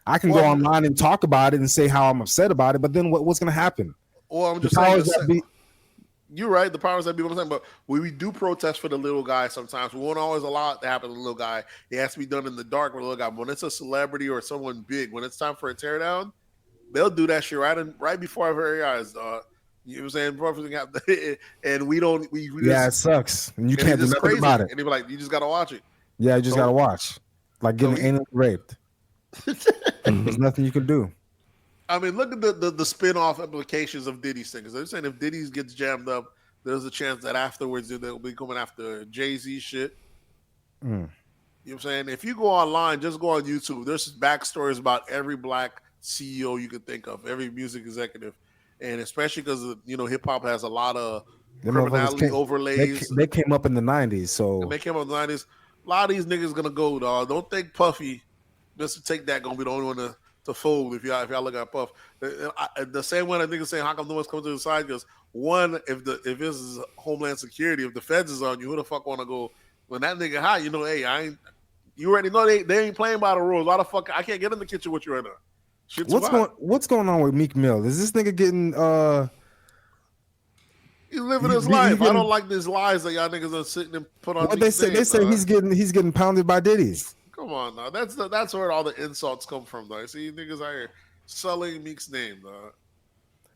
I can go online and talk about it and say how I'm upset about it, but then what's going to happen? Well, I'm just saying, you're right. The powers that be, what I'm saying, but we do protest for the little guy sometimes. We won't always allow it to happen to the little guy. It has to be done in the dark with the little guy. But when it's a celebrity or someone big, when it's time for a teardown, they'll do that shit right before our very eyes, dog. You know what I'm saying? And we don't. It sucks. And you can't do nothing about it. And they be like, you just got to watch it. Yeah, you just got to watch. Like getting anally raped. There's nothing you can do. I mean, look at the spin-off implications of Diddy's thing. They're saying if Diddy gets jammed up, there's a chance that afterwards they'll be coming after Jay-Z shit. You know what I'm saying? If you go online, just go on YouTube. There's backstories about every black CEO you could think of, every music executive. And especially because, hip hop has a lot of criminality overlays. They came up in the 90s. So and they came up in the 90s. A lot of these niggas going to go, dog. Don't think Puffy, Mr. Take That, going to be the only one to fold if y'all look at Puff. The same way that niggas saying, how come no one's coming to the side? Because one, if this is Homeland Security, if the feds is on you, who the fuck want to go? When that nigga hot, hey, you already know they ain't playing by the rules. Why the fuck, I can't get in the kitchen with you right now. What's going on with Meek Mill? Is this nigga getting he's living his life. I don't like these lies that y'all niggas are sitting and put on. What they say he's getting pounded by Diddy. Come on now. That's where all the insults come from, though. See, niggas out here selling Meek's name, dog.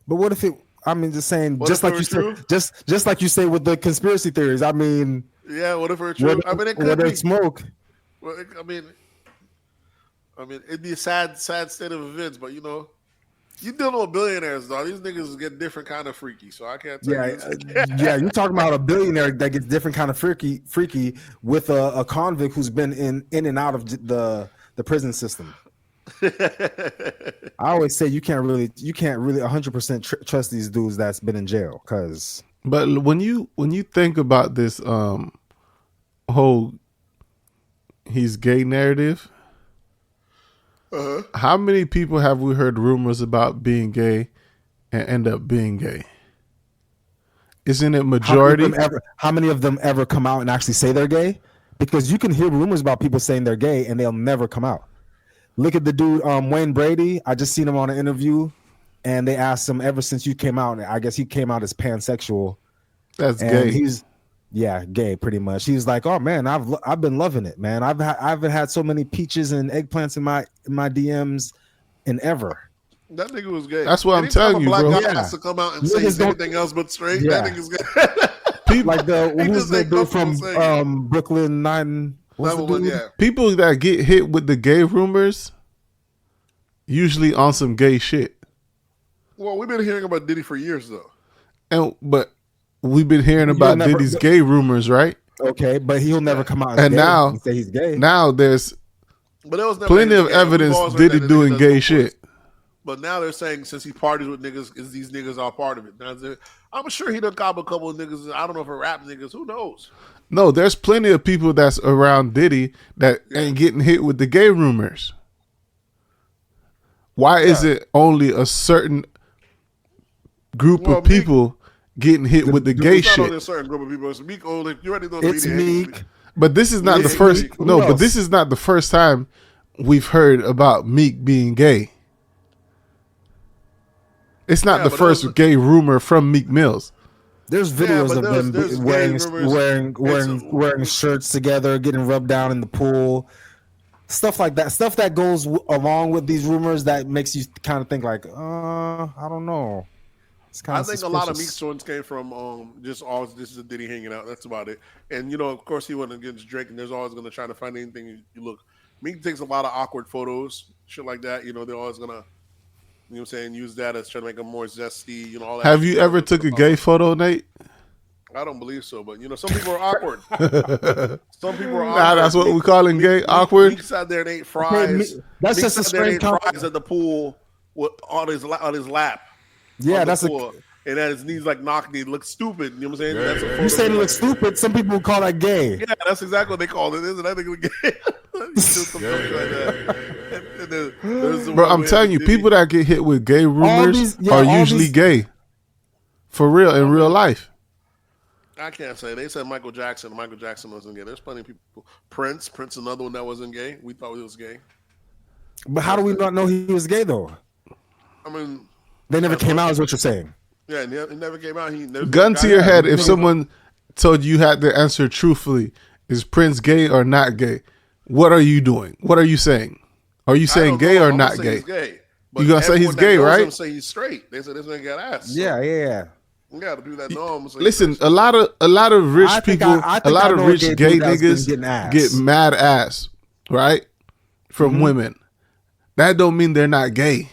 But what if it? I mean, just saying, just like you said, just like you say with the conspiracy theories. I mean, yeah. What if it's true? It could be smoke. Well, I mean, it'd be a sad state of events, but you dealing with billionaires, dog. These niggas get different kind of freaky, so I can't tell you. Yeah, you're talking about a billionaire that gets different kind of freaky with a convict who's been in and out of the prison system. I always say you can't really 100% trust these dudes that's been in jail, cause. But when you think about this whole he's gay narrative. How many people have we heard rumors about being gay and end up being gay? Isn't it majority? How many of them ever come out and actually say they're gay? Because you can hear rumors about people saying they're gay and they'll never come out. Look at the dude, Wayne Brady. I just seen him on an interview and they asked him, ever since you came out, and I guess he came out as pansexual. That's gay. Yeah, gay, pretty much. He was like, "Oh man, I've been loving it, man. I've had so many peaches and eggplants in my DMs, in ever." That nigga was gay. That's what I'm telling you, bro. Black guy has to come out and say anything else but straight. Yeah. That nigga's gay. People like who's the dude from Brooklyn Nine? Yeah. People that get hit with the gay rumors usually on some gay shit. Well, we've been hearing about Diddy for years, though. But we've been hearing about Diddy's gay rumors, right? Okay, but he'll never come out and now and say he's gay. Now there's plenty of evidence Diddy doing gay shit. But now they're saying since he parties with niggas, these niggas are part of it. Now, I'm sure he done cop a couple of niggas. I don't know if it rap niggas. Who knows? No, there's plenty of people that's around Diddy that ain't getting hit with the gay rumors. Why is it only a certain group of people getting hit with the gay shit? Only a certain group of people. It's Meek. You already know it's Meek. But this is not the first. But this is not the first time we've heard about Meek being gay. It's not the first gay rumor from Meek Mills. There's videos but of there's them gay rumors. wearing shirts together, getting rubbed down in the pool, stuff like that. Stuff that goes along with these rumors that makes you kind of think like, I don't know. It's kind I of think suspicious. a lot of Meek's joints came from just always this is a Diddy hanging out. That's about it. And of course he went against Drake, and there's always going to try to find anything you look. Meek takes a lot of awkward photos, shit like that. They're always gonna, use that as trying to make them more zesty. All that. Have you ever took a gay photo, Nate? I don't believe so, but some people are awkward. Some people are awkward. Nah, that's what we calling gay, awkward. Meek sat there and ate fries. That's just a strange fries at the pool on his lap. Yeah, that's pool. And then his knees like knocked. He looked stupid. You know what I'm saying? Yeah, That's you saying he looks stupid? Some people would call that gay. Yeah, that's exactly what they call it. Isn't that gay? Bro, I'm telling you, people that get hit with gay rumors are usually gay. For real, in real life. I can't say. They said Michael Jackson. Michael Jackson wasn't gay. There's plenty of people. Prince, another one that wasn't gay. We thought he was gay. But how do we not know he was gay though? I mean, they never came out, is what you're saying. Yeah, it never came out. Gun to your head, if someone told you had to answer truthfully, is Prince gay or not gay? What are you doing? What are you saying? Are you saying gay or not gay? You gonna say he's gay, right? Say he's straight. They said this nigga got ass. So. Yeah. You gotta do that. No, listen, a lot of rich people, a lot of rich gay niggas get mad ass, right, from women. That don't mean they're not gay.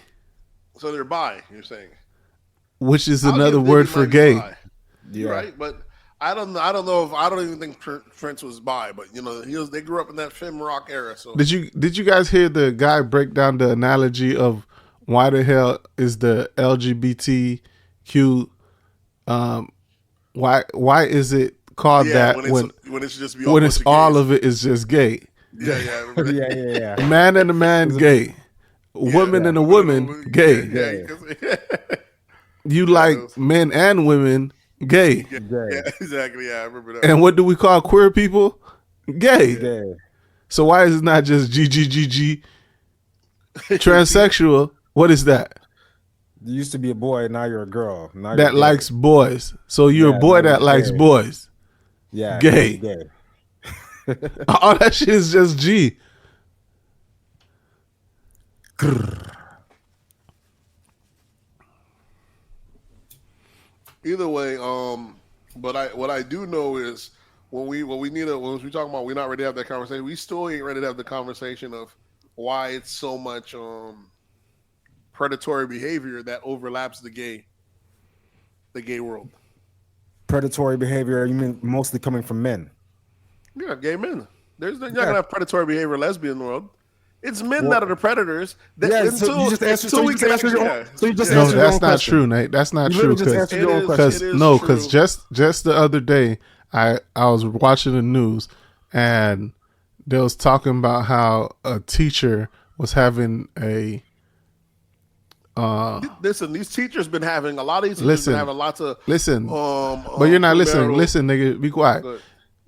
So they're bi. You're saying, which is another word for gay. Yeah. Right, but I don't know if I don't even think Prince was bi, but they grew up in that femme rock era. So did you guys hear the guy break down the analogy of why the hell is the LGBTQ why is it called that when it should just be when it's all of it is just gay? Yeah. A man and a man gay, a woman and a woman gay. You like men and women gay. Yeah, exactly. Yeah, I remember that. And what do we call queer people? Gay. So why is it not just GGGG transsexual? What is that? You used to be a boy, now you're a girl. Now that likes boys. So you're a boy that likes boys. Yeah. Gay. All that shit is just G. Either way, but what I do know is when we talking about we're not ready to have that conversation, we still ain't ready to have the conversation of why it's so much predatory behavior that overlaps the gay world. Predatory behavior, you mean mostly coming from men? Yeah, gay men. You're not gonna have predatory behavior in the lesbian world. It's men that are the predators. So you just answered your own. No, that's not true, Nate. That's not true. Because just the other day, I was watching the news and they was talking about how a teacher was having a. Listen, these teachers been having a lot of these teachers been having lots of but you're not listening. Listen, nigga, be quiet.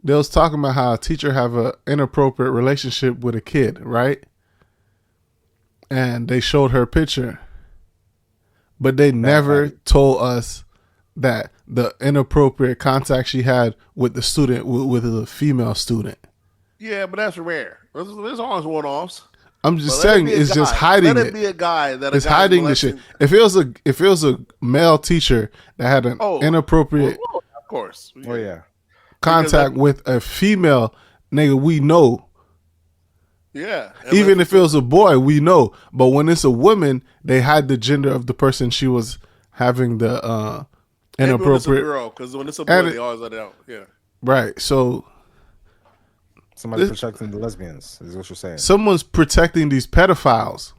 They was talking about how a teacher have an inappropriate relationship with a kid, right? And they showed her picture, but they never told us that the inappropriate contact she had with the student, with a female student. Yeah, but that's rare. There's always one-offs. I'm just saying, it's just hiding it. Let it be a guy that it's hiding the shit. If it was a male teacher that had an inappropriate, of course, contact with a female nigga, we know. Yeah. Even if it was a boy, we know. But when it's a woman, they hide the gender of the person she was having the inappropriate. Because when it's a boy, they always let it out. Yeah. Right. So somebody protecting the lesbians is what you're saying. Someone's protecting these pedophiles.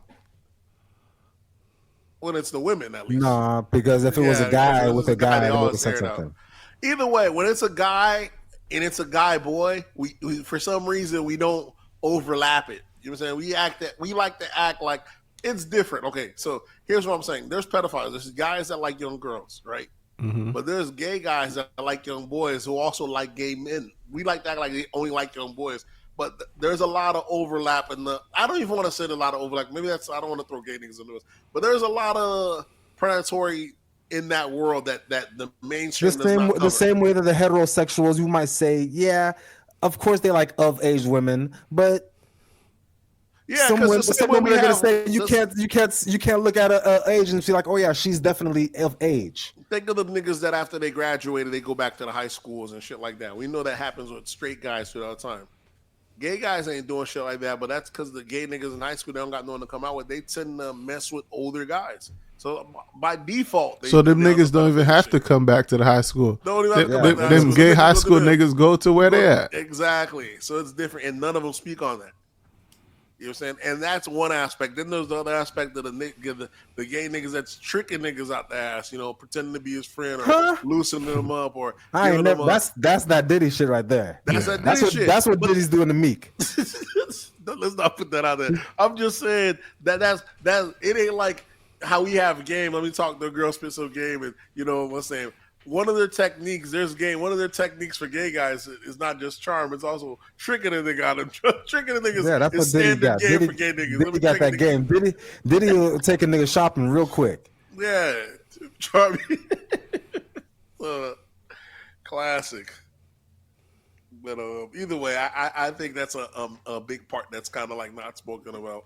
When it's the women, at least. Nah, because if it was a guy with a guy, they would have said something. Either way, when it's a guy and it's a guy boy, we for some reason we don't overlap it. You know what I'm saying? We like to act like it's different. Okay, so here's what I'm saying. There's pedophiles. There's guys that like young girls, right? Mm-hmm. But there's gay guys that like young boys who also like gay men. We like to act like they only like young boys. But there's a lot of overlap in I don't even want to say a lot of overlap. Maybe I don't want to throw gay niggas into this. But there's a lot of predatory in that world that the mainstream the same way that the heterosexuals, you might say, yeah, of course they like of age women, but some women are gonna say you can't look at a age and be like, oh yeah, she's definitely of age. Think of the niggas that after they graduated, they go back to the high schools and shit like that. We know that happens with straight guys throughout the time. Gay guys ain't doing shit like that, but that's because the gay niggas in high school, they don't got no one to come out with. They tend to mess with older guys. So by default, so them niggas don't even have to come back to the high school. Them gay high school niggas go to where they at. Exactly. So it's different, and none of them speak on that. You know what I'm saying? And that's one aspect. Then there's the other aspect of the gay niggas that's tricking niggas out the ass, you know, pretending to be his friend or loosening them up or that's that Diddy shit right there. That's what Diddy's doing to Meek. Let's not put that out there. I'm just saying that's it ain't like how we have a game. Let me talk to a girl spit some game, and you know what I'm saying. One of their techniques, one of their techniques for gay guys is not just charm, it's also tricking a nigga out of tricking a nigga. Yeah, that's what Diddy got. Diddy, for gay niggas. Diddy got that game. Diddy will take a nigga shopping real quick. Yeah, charming. Classic. But either way, I think that's a big part that's kind of like not spoken about.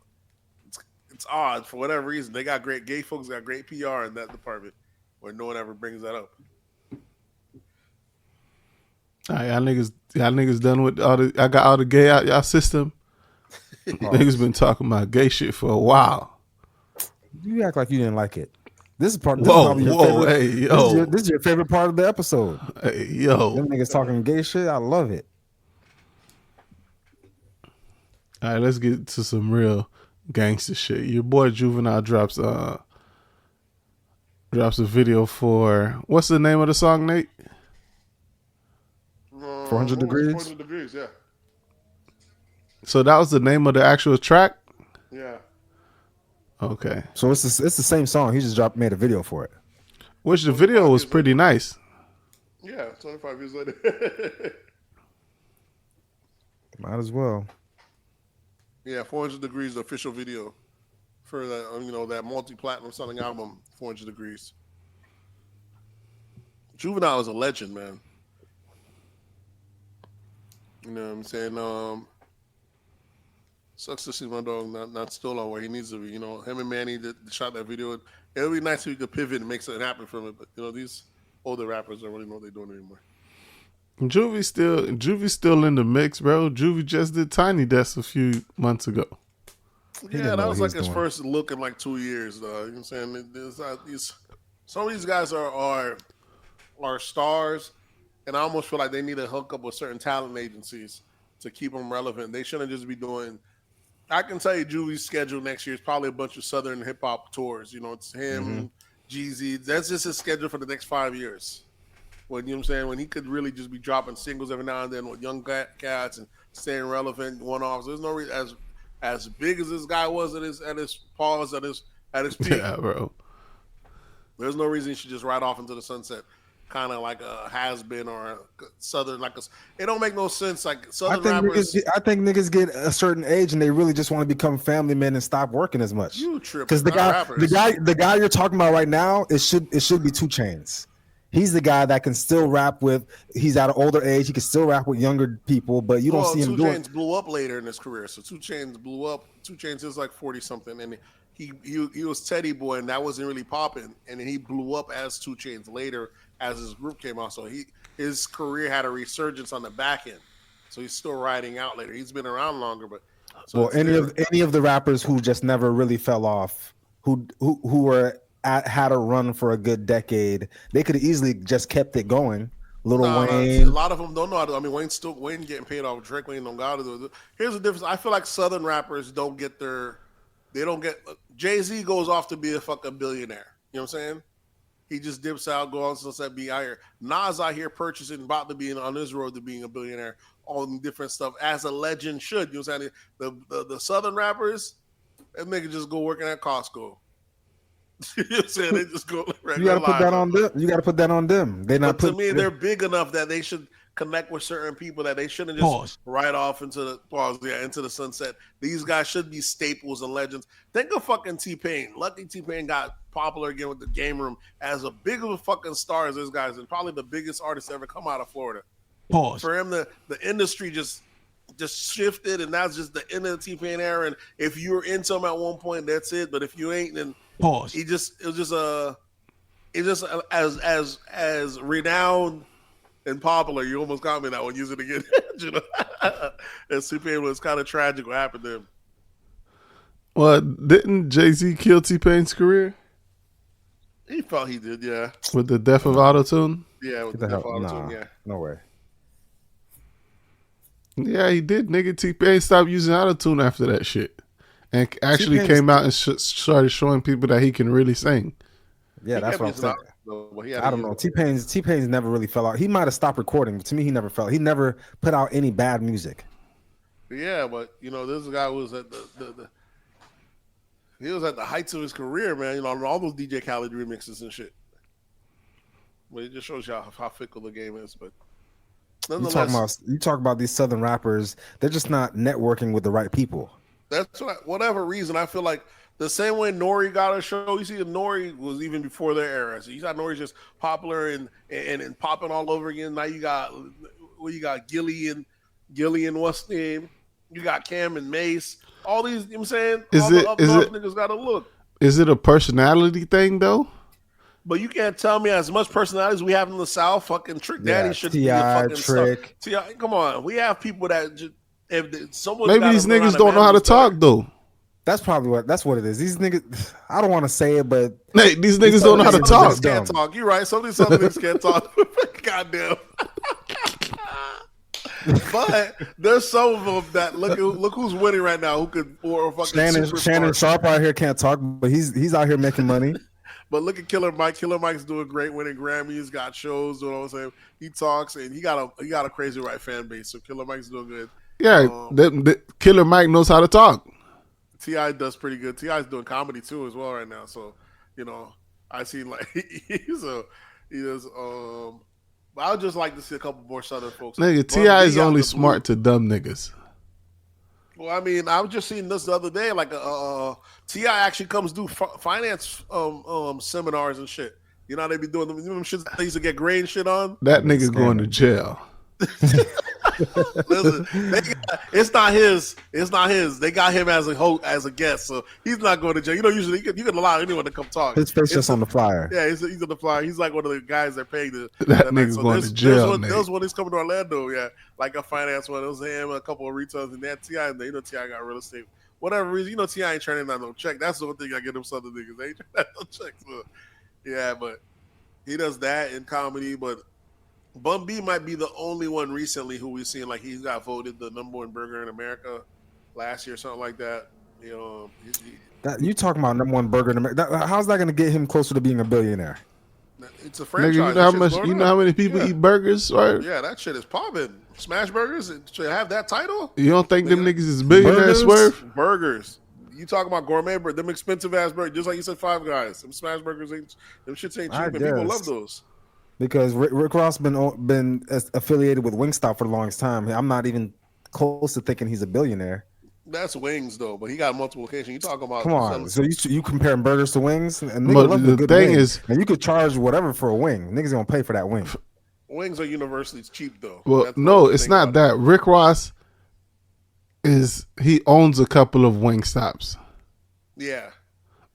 It's odd for whatever reason. They got great gay folks, got great PR in that department where no one ever brings that up. All right, y'all niggas done with all the. I got all the gay out y'all system. Niggas been talking about gay shit for a while. You act like you didn't like it. This is part. Hey, yo. This is your favorite part of the episode. Hey, yo. Them niggas talking gay shit. I love it. All right, let's get to some real gangster shit. Your boy Juvenile drops a video for, what's the name of the song, Nate? 400 Degrees? 400 Degrees, yeah. So that was the name of the actual track? Yeah. Okay. So it's the same song. He just made a video for it. Which the video was pretty nice. Yeah, 25 years later. Might as well. Yeah, 400 Degrees, the official video for that, that multi-platinum selling album, 400 Degrees. Juvenile is a legend, man. You know what I'm saying? Sucks to see my dog not still on where he needs to be. You know, him and Manny shot that video. It would be nice if we could pivot and make something happen from it. But you know, these older rappers don't really know what they're doing anymore. Juvy's still in the mix, bro. Juvie just did Tiny Desk a few months ago. Yeah, that was like his first look in like 2 years, though. You know what I'm saying? Some of these guys are stars, and I almost feel like they need to hook up with certain talent agencies to keep them relevant. They shouldn't just be doing. I can tell you, Juvie's schedule next year is probably a bunch of Southern hip hop tours. You know, it's him, Jeezy. That's just his schedule for the next 5 years. When, you know what I'm saying, when he could really just be dropping singles every now and then with young cats and staying relevant, one-offs. There's no reason, as big as this guy was at his pause, at his peak. Yeah, bro. There's no reason he should just ride off into the sunset, kind of like a has-been or a Southern, it don't make no sense. Like Southern rappers. I think niggas get a certain age and they really just want to become family men and stop working as much. You tripping? Because the guy you're talking about right now, it should be 2 Chainz. He's the guy that can still rap with. He's at an older age. He can still rap with younger people, but you don't see him doing. 2 Chainz blew up later in his career, so 2 Chainz blew up. 2 Chainz is like 40 something, and he was Teddy Boy, and that wasn't really popping. And then he blew up as 2 Chainz later as his group came out. So his career had a resurgence on the back end. So he's still riding out later. He's been around longer, but any of the rappers who just never really fell off, who were. Had a run for a good decade, they could have easily just kept it going. Wayne, a lot of them don't know how to. I mean, Wayne getting paid off. Drake Wayne don't got to do it. Here's the difference. I feel like Southern rappers don't get. Jay-Z goes off to be a fucking billionaire. You know what I'm saying? He just dips out, goes on sunset, be out here. Nas out here purchasing, about to be on his road to being a billionaire, all different stuff as a legend should. You know what I'm saying? The Southern rappers, that nigga just go working at Costco. You know what I'm saying? They just go. You got to put that on them. You got to put that on them. To me, they're big enough that they should connect with certain people that they shouldn't just ride off into the sunset. These guys should be staples and legends. Think of fucking T-Pain. Lucky T-Pain got popular again with the game room as a big of a fucking star as this guy is, and probably the biggest artist to ever come out of Florida. Pause. For him, the industry just shifted, and that's just the end of the T-Pain era. And if you were into him at one point, that's it. But if you ain't, then Pause. it was just as renowned and popular. You almost got me that one. Use it again. You know, and T-Pain was kind of tragic what happened to him. Well, didn't Jay-Z kill T-Pain's career? He felt he did, yeah. With the death of Auto-Tune? Yeah, with the death of Auto-Tune, yeah. No way. Yeah, he did. Nigga, T-Pain stopped using Auto-Tune after that shit. And actually T-Pain's came out and started showing people that he can really sing. Yeah, that's what I'm saying. I don't know. T-Pain's never really fell out. He might have stopped recording, but to me, he never fell. He never put out any bad music. Yeah, but you know, this guy was at he was at the heights of his career, man. You know, all those DJ Khaled remixes and shit. But it just shows you how fickle the game is. But you talk about these Southern rappers, they're just not networking with the right people. That's whatever reason, I feel like the same way Nori got a show. You see, Nori was even before their era. So you got Nori's just popular and popping all over again. Now you got Gilly and what's the name? You got Cam and Mace. All these, you know what I'm saying? Niggas got to look. Is it a personality thing though? But you can't tell me as much personalities we have in the South. Fucking Trick Daddy should be a fucking Trick. T.I., come on, we have people that just if someone maybe these niggas don't know how to talk though. That's probably what it is. These niggas, I don't want to say it, but hey, these niggas don't know how to talk. Can't talk. You're right. Some of these niggas can't talk. Goddamn. But there's some of them that look who's winning right now. Who could or fucking Shannon Sharp out here can't talk, but he's out here making money. But look at Killer Mike. Killer Mike's doing great, winning Grammys, got shows. You know what I'm saying? He talks and he got a crazy right fan base. So Killer Mike's doing good. Yeah, the Killer Mike knows how to talk. T.I. does pretty good. T.I.'s doing comedy too as well right now. So you know, I see like he does. But I would just like to see a couple more Southern folks. Nigga, T.I. is only smart to dumb niggas. Well, I mean, I was just seeing this the other day. Like, T.I. actually comes do finance seminars and shit. You know how they be doing them shit they used to get grain shit on? That nigga's going to jail. Listen, it's not his. They got him as a guest, so he's not going to jail. You know, usually you can allow anyone to come talk. His face just on the flyer. Yeah, he's on the flyer. He's like one of the guys that paid that nigga's going to jail. There was one he's coming to Orlando. Yeah, like a finance one. It was him, a couple of retailers, and that T.I. You know, T.I. got real estate. Whatever reason, you know, T.I. ain't turning down no check. That's the one thing I get them Southern niggas. They ain't turning down no check. So, yeah, but he does that in comedy, but. Bun B might be the only one recently who we've seen like he got voted the #1 burger in America last year, something like that. You know, you talking about #1 burger in America? How's that going to get him closer to being a billionaire? It's a franchise. Nigga, you know how many people eat burgers, right? Yeah, that shit is popping. Smash Burgers should have that title. You don't think them niggas is billionaires, Swerve? Burgers. You talking about gourmet burgers, them expensive ass burgers, just like you said, Five Guys. Them Smash Burgers, them shits ain't cheap, and people love those. Because Rick Ross been affiliated with Wingstop for the longest time. I'm not even close to thinking he's a billionaire. That's wings though, but he got multiple locations. You talking about? Come on, so you comparing burgers to wings? And the thing is, and you could charge whatever for a wing. Niggas gonna pay for that wing. Wings are universally cheap though. Well, no, it's not that. Rick Ross he owns a couple of Wingstops. Yeah,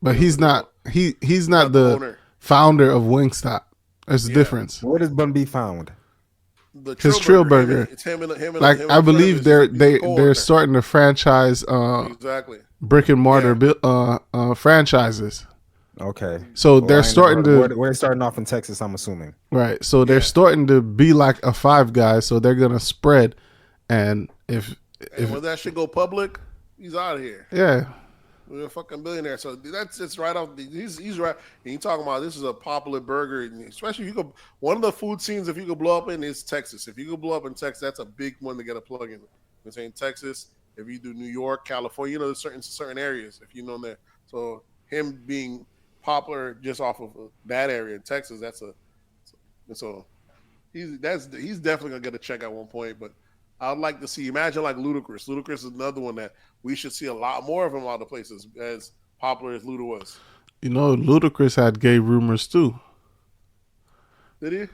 but he's not the owner. Founder of Wingstop. There's a difference. Where does Bun B found? His Trill Burger. It's him and like I believe they're starting to franchise exactly brick and mortar franchises. Okay. So they're starting to. We're starting off in Texas, I'm assuming. Right. So they're starting to be like a Five Guys. So they're gonna spread, and if when that shit go public, he's out of here. Yeah. We're a fucking billionaire, so it's right off. He's right. And you talking about this is a popular burger, especially if you could. One of the food scenes, if you could blow up in, is Texas. If you could blow up in Texas, that's a big one to get a plug in. I'm saying Texas. If you do New York, California, you know, there's certain areas. If you know that, so him being popular just off of that area in Texas, he's definitely gonna get a check at one point. But I'd like to see. Imagine like Ludacris. Ludacris is another one that we should see a lot more of him out of places as popular as Luda was. You know, Ludacris had gay rumors too. Did he?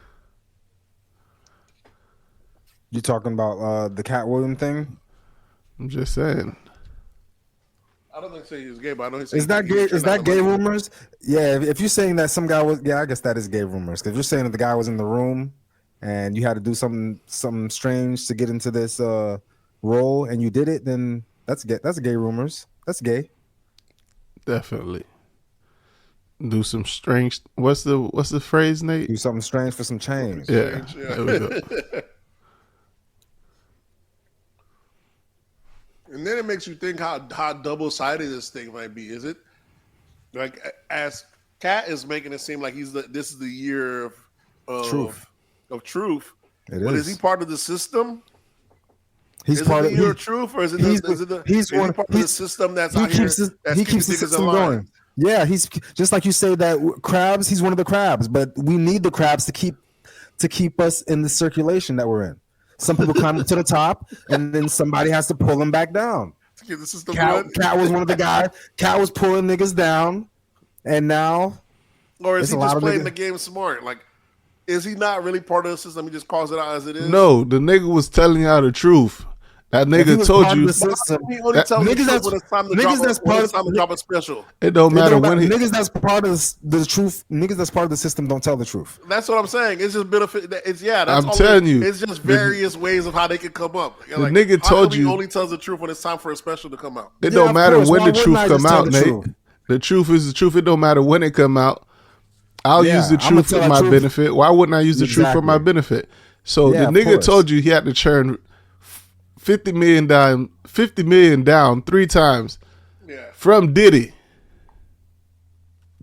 You talking about the Cat Williams thing? I'm just saying. I don't think so he was gay, but I know he's. Is that gay? Is that gay rumors? Yeah. If you're saying that some guy was, yeah, I guess that is gay rumors. Because you're saying that the guy was in the room, and you had to do something strange to get into this role, and you did it, then that's gay. That's gay rumors. That's gay. Definitely. Do some strange. What's the phrase, Nate? Do something strange for some change. Yeah. Yeah. There we go. And then it makes you think how double-sided this thing might be. Is it like, as Cat is making it seem like this is the year of Truth. Of truth. It But is. is he part of the system? He's Is part it of the year of truth, or is it he's part of the system that's he out here? keeps That's he keeps the niggas system alive? going. Yeah, he's just like you say that crabs. He's one of the crabs, but we need the crabs to keep us in the circulation that we're in. Some people climb to the top, and then somebody has to pull them back down. This is the Cat was one of the guys. Cat was pulling niggas down, and now, or is it's he a lot just of playing niggas- the game smart? Like, is he not really part of the system? He just calls it out as it is. No, the nigga was telling y'all the truth. That if he nigga was told part of you the system, He only That- tells the niggas truth that's- when it's time to niggas drop that's when part it's of- time to drop a special. it don't matter when he. niggas that's part of the truth. Niggas that's part of the system don't tell the truth. That's what I'm saying. It's just benefit. It's That's I'm all telling you, It's just various ways of how they can come up. the nigga how told come he you- only tells the truth when it's time for a special to come out. It Yeah, don't of matter course. when Why the wouldn't truth I come just tell out, the Nate. truth? The truth is the truth. It don't matter when it come out. I'll Yeah, use the I'ma truth tell for that my truth. benefit. Why wouldn't I use the truth for my Exactly. benefit? So Yeah, the of nigga course. told you he had to churn 50 million down 3 times Yeah. from Diddy.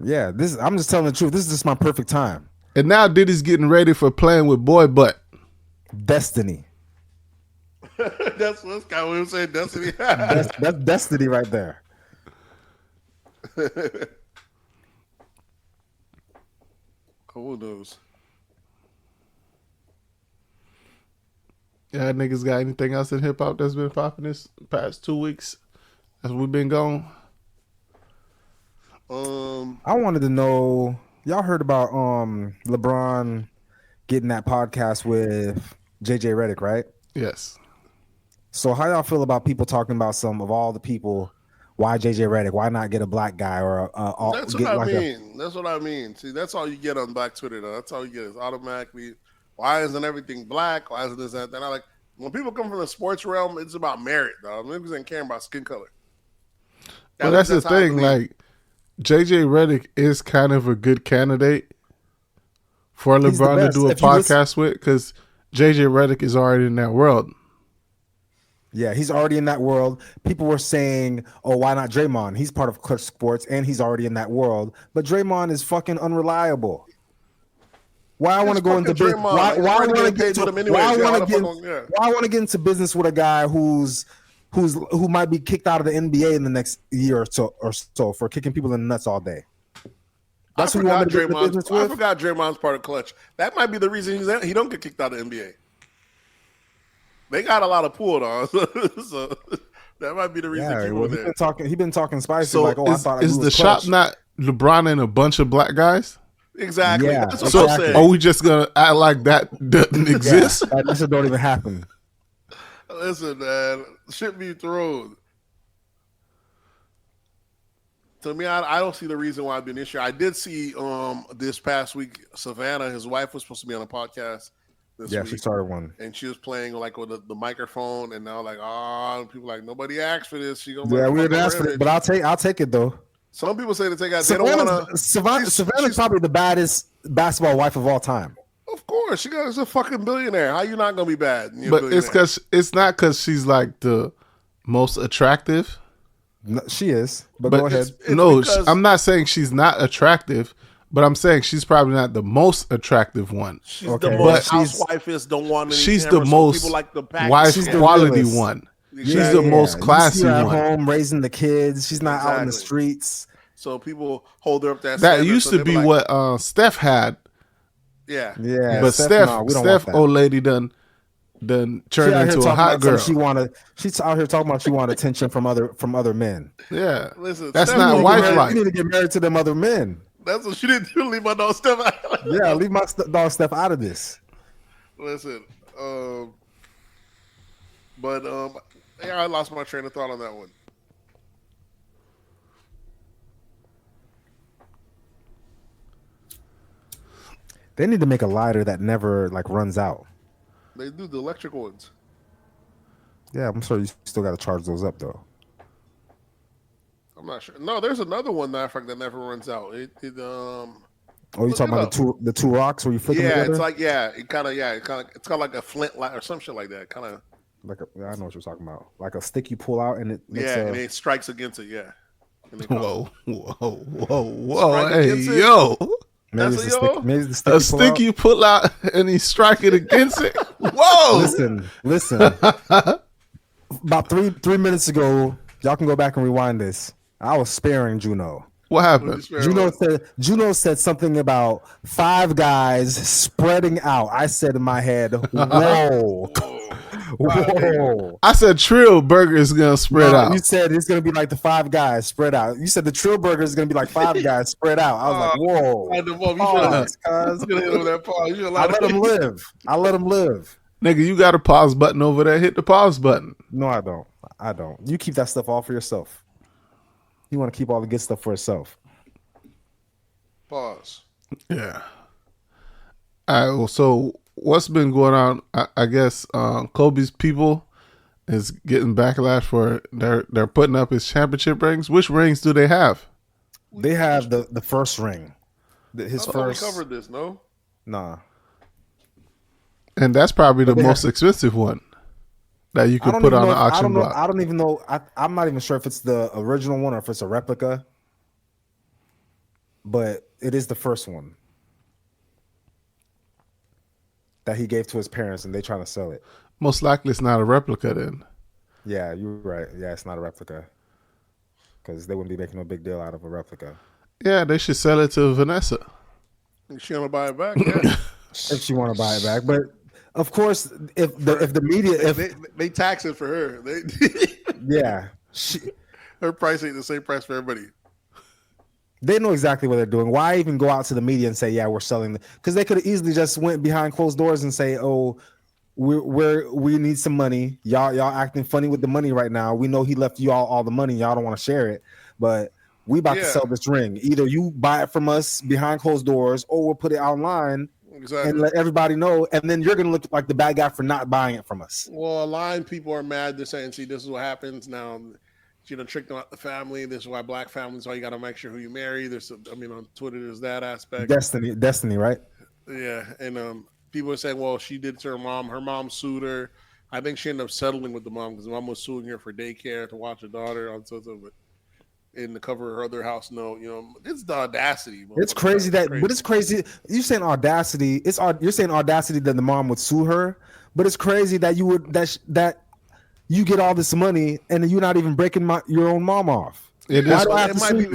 Yeah, I'm just telling the truth. This is just my perfect time. And now Diddy's getting ready for playing with Boy Butt. Destiny. That's what Scott Williams saying. Destiny. That's destiny right there. Who knows? Yeah, niggas got anything else in hip hop that's been popping this past 2 weeks as we've been gone? I wanted to know, y'all heard about LeBron getting that podcast with JJ Redick, right? Yes. So how y'all feel about people talking about some of all the people? Why JJ Redick? Why not get a black guy or That's what I mean. That's what I mean. See, that's all you get on Black Twitter, though. That's all you get is automatically, why isn't everything black? Why isn't this, that? And I like, when people come from the sports realm, it's about merit, dog. Niggas ain't caring about skin color. Well, that's the how I thing. believe. Like, JJ Redick is kind of a good candidate for He's the LeBron to best. do a If you listen- podcast with because JJ Redick is already in that world. Yeah, he's already in that world. People were saying, "Oh, why not Draymond? He's part of Clutch Sports and he's already in that world." But Draymond is fucking unreliable. Why I want to go into business? Draymond. Why Like, I they're want to getting get paid with into? him anyways. Why I Yeah, want why to the get? fuck, yeah. Why I want to get into business with a guy who might be kicked out of the NBA in the next year or so for kicking people in the nuts all day. That's I who you want forgot to get into Draymond's. business I with. forgot Draymond's part of Clutch. That might be the reason he don't get kicked out of the NBA. They got a lot of pull on, so that might be the reason. Yeah, keep well, him there. he been talking spicy. So like, oh, I is, thought is he the was shop Clutch. not LeBron and a bunch of black guys? Exactly. Yeah, That's what So I'm saying. are we just gonna act like that doesn't exist? That shit don't even happen. Listen, man, shit be thrown. To me, I don't see the reason why I've been this year. I did see this past week, Savannah, his wife, was supposed to be on a podcast this Yeah, week. she started one. And she was playing like with the microphone, and now like, people like, nobody asked for this. She gonna Yeah, we fuck didn't her ask for it, image. but I'll take it though. Some people say to take out. They don't want to. Savannah's probably the baddest basketball wife of all time. Of course, she's a fucking billionaire. How you not gonna be bad? You're a But it's billionaire. because it's not because she's like the most attractive. No, she is, but But go ahead. It's no, because- I'm not saying she's not attractive, but I'm saying she's probably not the most attractive one. she's Okay. the But most she's- housewife is the one. Any She's the camera, so most people like the package. wife She's the quality realest. one. She's Exactly. the most You see classy her at one. home raising the kids. She's not out in the Exactly. streets. So people hold her up that. That standard, used so to they be like, what Steph had, Yeah. Yeah, but Steph no, we don't want that. old lady done then She turn out here into a talking hot about girl. She's out here talking about she want attention from other men. Yeah, Listen, that's Steph not don't wife get like. You need to get married to them other men. That's what she didn't do. Leave my dog Steph out. Yeah, leave my dog Steph out of this. Listen, but yeah, I lost my train of thought on that one. They need to make a lighter that never like runs out. They do the electric ones. Yeah, I'm sure you still got to charge those up though. I'm not sure. No, there's another one that never runs out. Oh, you talking about the two rocks where you flick them together? It's like it's kind of like a flint light or some shit like that. Kind of like I know what you're talking about. Like a stick you pull out and it makes and it strikes against it. Yeah. Whoa! Strike Hey, against it? yo! maybe That's it's the stick. Maybe it's the stick A you pull stick out. you pull out and he strike it against it. Whoa! Listen. About three minutes ago, y'all can go back and rewind this. I was sparing Juno. What happened? Juno said something about 5 guys spreading out. I said in my head, whoa. Whoa. I said Trill Burger is gonna spread out. You said it's gonna be like the 5 guys spread out. You said the Trill Burger is gonna be like 5 guys spread out. I was like, whoa. I let him live. Nigga, you got a pause button over there. Hit the pause button. No, I don't. You keep that stuff all for yourself. You want to keep all the good stuff for yourself. Pause. Yeah. All right. Well, so what's been going on? I guess Kobe's people is getting backlash for they're putting up his championship rings. Which rings do they have? They have the first ring. His first. We covered this, no? Nah. And that's probably the most expensive one that you could put on an auction block. I don't even know. I'm not even sure if it's the original one or if it's a replica. But it is the first one that he gave to his parents, and they trying to sell it. Most likely, it's not a replica then. Yeah, you're right. Yeah, it's not a replica because they wouldn't be making no big deal out of a replica. Yeah, they should sell it to Vanessa. She want to buy it back? Yeah. If she want to buy it back, but of course, if the media they tax it for her, yeah, her price ain't the same price for everybody. They know exactly what they're doing. Why even go out to the media and say, "Yeah, we're selling"? Because they could have easily just went behind closed doors and say, "Oh, we need some money. Y'all acting funny with the money right now. We know he left you all the money. Y'all don't want to share it, but we about to sell this ring. Either you buy it from us behind closed doors, or we'll put it online." Exactly. And let everybody know, and then you're gonna look like the bad guy for not buying it from us. Well, a line people are mad. They're saying, "See, this is what happens now. You know, tricked them out the family. This is why black families. Why you got to make sure who you marry." On Twitter, there's that aspect. Destiny, right? Yeah, and people are saying, "Well, she did it to her mom. Her mom sued her. I think she ended up settling with the mom because the mom was suing her for daycare to watch her daughter on but in the cover of her other house note. You know, it's the audacity. It's crazy but it's crazy. You're saying audacity. You're saying audacity that the mom would sue her, but it's crazy that you would that you get all this money and you're not even breaking your own mom off. It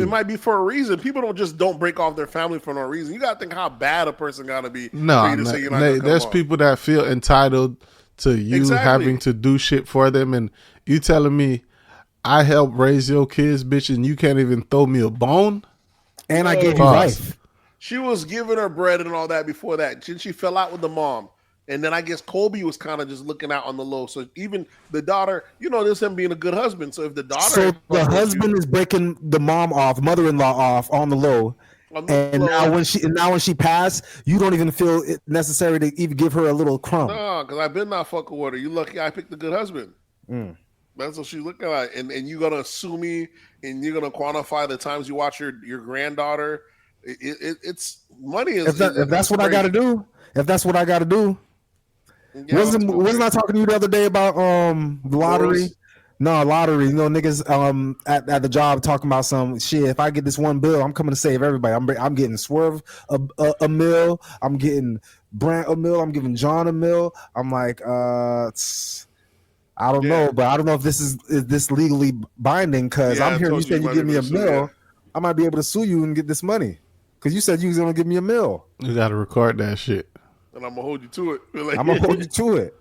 might be for a reason. People don't break off their family for no reason. You gotta think how bad a person gotta be. There's people that feel entitled to you having to do shit for them, and you telling me I helped raise your kids, bitch, and you can't even throw me a bone? And I gave you life. She was giving her bread and all that before that. She fell out with the mom. And then I guess Kobe was kind of just looking out on the low. So even the daughter, this him being a good husband. So if the daughter... So the husband is breaking the mom off, mother-in-law off on the low. Now when she passed, you don't even feel it necessary to even give her a little crumb. No, because I've been not fucking with her. You lucky I picked a good husband. That's what she's looking at. And you're going to sue me and you're going to quantify the times you watch your granddaughter. It's money. If that's what I got to do. If that's what I got to do. Yeah, wasn't I talking to you the other day about the lottery? No, lottery. Niggas at the job talking about some shit. If I get this one bill, I'm coming to save everybody. I'm getting Swerve a mill. I'm getting Brant a mill. I'm giving John a mill. I'm like, I don't know, but I don't know if this is legally binding because I'm hearing you say you give me a mill. I might be able to sue you and get this money because you said you was gonna give me a mill. You got to record that shit. and I'm gonna hold you to it. Like, I'm gonna hold you to it.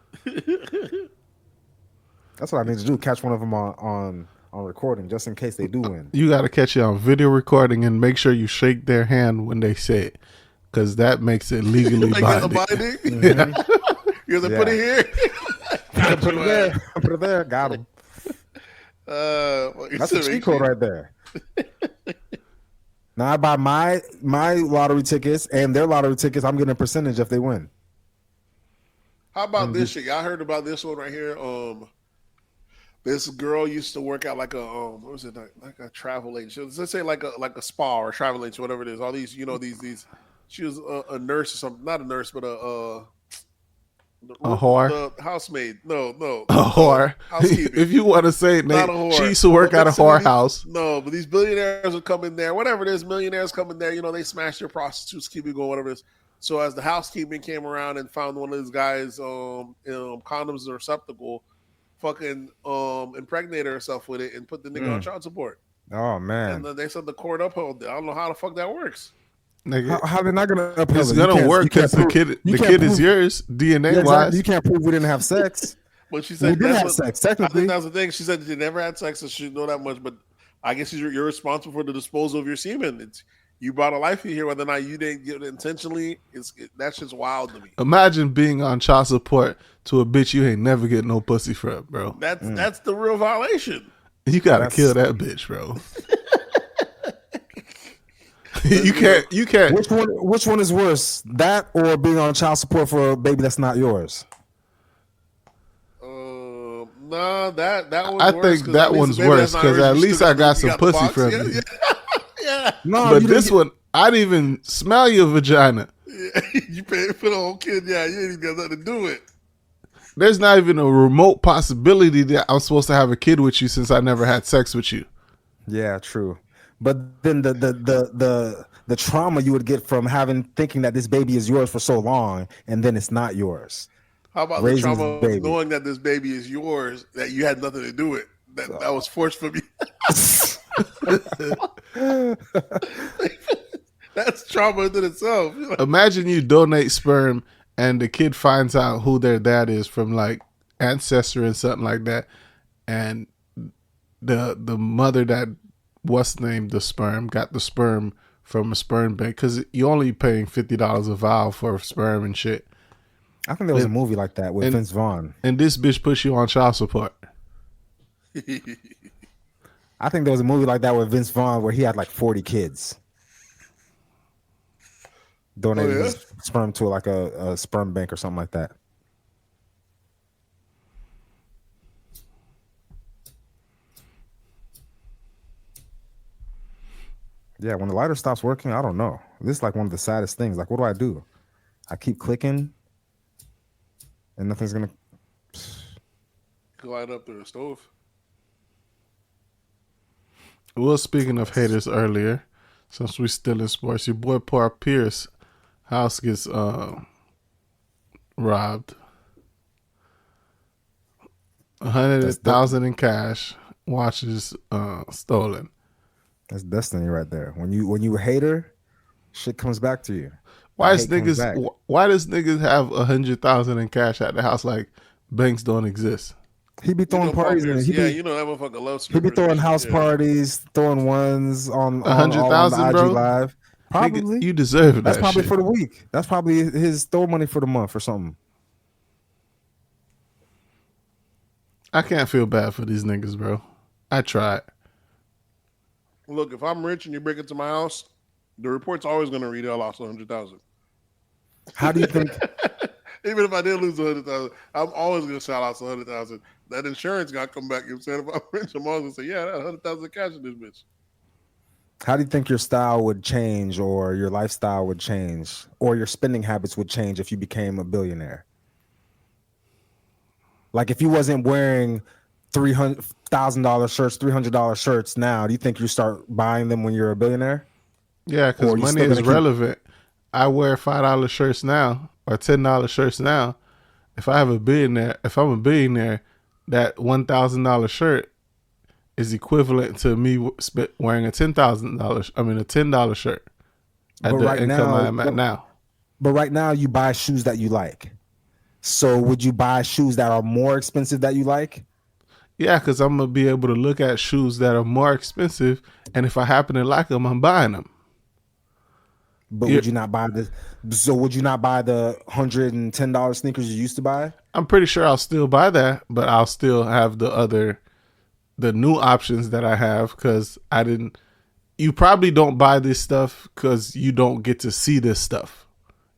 That's what I need to do. Catch one of them on recording, just in case they do win. You got to catch it on video recording and make sure you shake their hand when they say it, because that makes it legally binding. Mm-hmm. You have to put it here. Put it there. Put it there. Got him. That's a cheat code right there. Now I buy my lottery tickets and their lottery tickets. I'm getting a percentage if they win. How about this shit? Y'all heard about this one right here? This girl used to work out like a what was it, like a travel agent? Let's say like a spa or a travel agent, whatever it is. All these, these. She was a nurse or something, not a nurse, but a whore, the housemaid. No, a whore. Housekeeping. If you want to say it, not a whore. She used to work at a whorehouse. No, but these billionaires would come in there, whatever it is. Millionaires come in there. They smash their prostitutes, keep it going, whatever it is. So as the housekeeping came around and found one of these guys, condoms in a receptacle, fucking impregnated herself with it and put the nigga on child support. Oh man! And then they said the court upheld it. I don't know how the fuck that works. Nigga, how they're not gonna uphill it's gonna work because the kid is yours, DNA wise. You can't prove we didn't have sex. But she said we did have sex. Technically, I think that's the thing. She said she never had sex, so she know that much. But I guess you're responsible for the disposal of your semen. You brought a life here, whether or not you didn't get it intentionally. That's just wild to me. Imagine being on child support to a bitch you ain't never get no pussy from, bro. That's the real violation. You gotta kill that bitch, bro. You can't. Which one is worse, that or being on child support for a baby that's not yours? No, that one's I worse. think that one's worse because at least I got some pussy from you. Yeah. No, but this one, I didn't even smell your vagina. Yeah. You paid for the whole kid. Yeah, you ain't even got nothing to do with it. There's not even a remote possibility that I'm supposed to have a kid with you since I never had sex with you. Yeah, true. But then the trauma you would get from thinking that this baby is yours for so long and then it's not yours. How about the trauma of knowing that this baby is yours, that you had nothing to do with? That was forced from you. That's trauma in itself. Imagine you donate sperm and the kid finds out who their dad is from like ancestry and something like that, and the mother that named the sperm got the sperm from a sperm bank, because you only paying $50 a vial for sperm and shit. I think there was a movie like that with Vince Vaughn. And this bitch puts you on child support. I think there was a movie like that with Vince Vaughn where he had like 40 kids. Donated his sperm to like a sperm bank or something like that. Yeah, when the lighter stops working, I don't know. This is like one of the saddest things. Like, what do? I keep clicking and nothing's gonna glide up to the stove. Well, speaking of haters earlier, since we still in sports, your boy Paul Pierce house gets robbed. 100,000 in cash, watches stolen. That's destiny right there. When you a hater, shit comes back to you. Why does niggas have 100,000 in cash at the house like banks don't exist? He be throwing parties. That motherfucker loves. He be throwing house parties, throwing ones on 100,000, bro. Live. Probably nigga, you deserve that. That's probably shit. For the week. That's probably his throw money for the month or something. I can't feel bad for these niggas, bro. I tried. Look, if I'm rich and you break into my house, the report's always going to read I lost 100,000. How do you think? Even if I did lose 100,000, I'm always going to shout out 100,000. That insurance got to come back. You know what I'm saying? If I'm rich, I'm always going to say, yeah, that 100,000 cash in this bitch. How do you think your style would change, or your lifestyle would change, or your spending habits would change if you became a billionaire? Like if you wasn't wearing $300,000 shirts, $300 shirts now, do you think you start buying them when you're a billionaire? Yeah, because money is relevant. I wear $5 shirts now or $10 shirts now. If I'm a billionaire, that $1,000 shirt is equivalent to me wearing a $10,000. I mean, a $10 shirt at the income I'm at now. But right now you buy shoes that you like. So would you buy shoes that are more expensive that you like? Yeah, because I'm gonna be able to look at shoes that are more expensive, and if I happen to like them, I'm buying them. But would you not buy the? So would you not buy the $110 sneakers you used to buy? I'm pretty sure I'll still buy that, but I'll still have the new options that I have because I didn't. You probably don't buy this stuff because you don't get to see this stuff.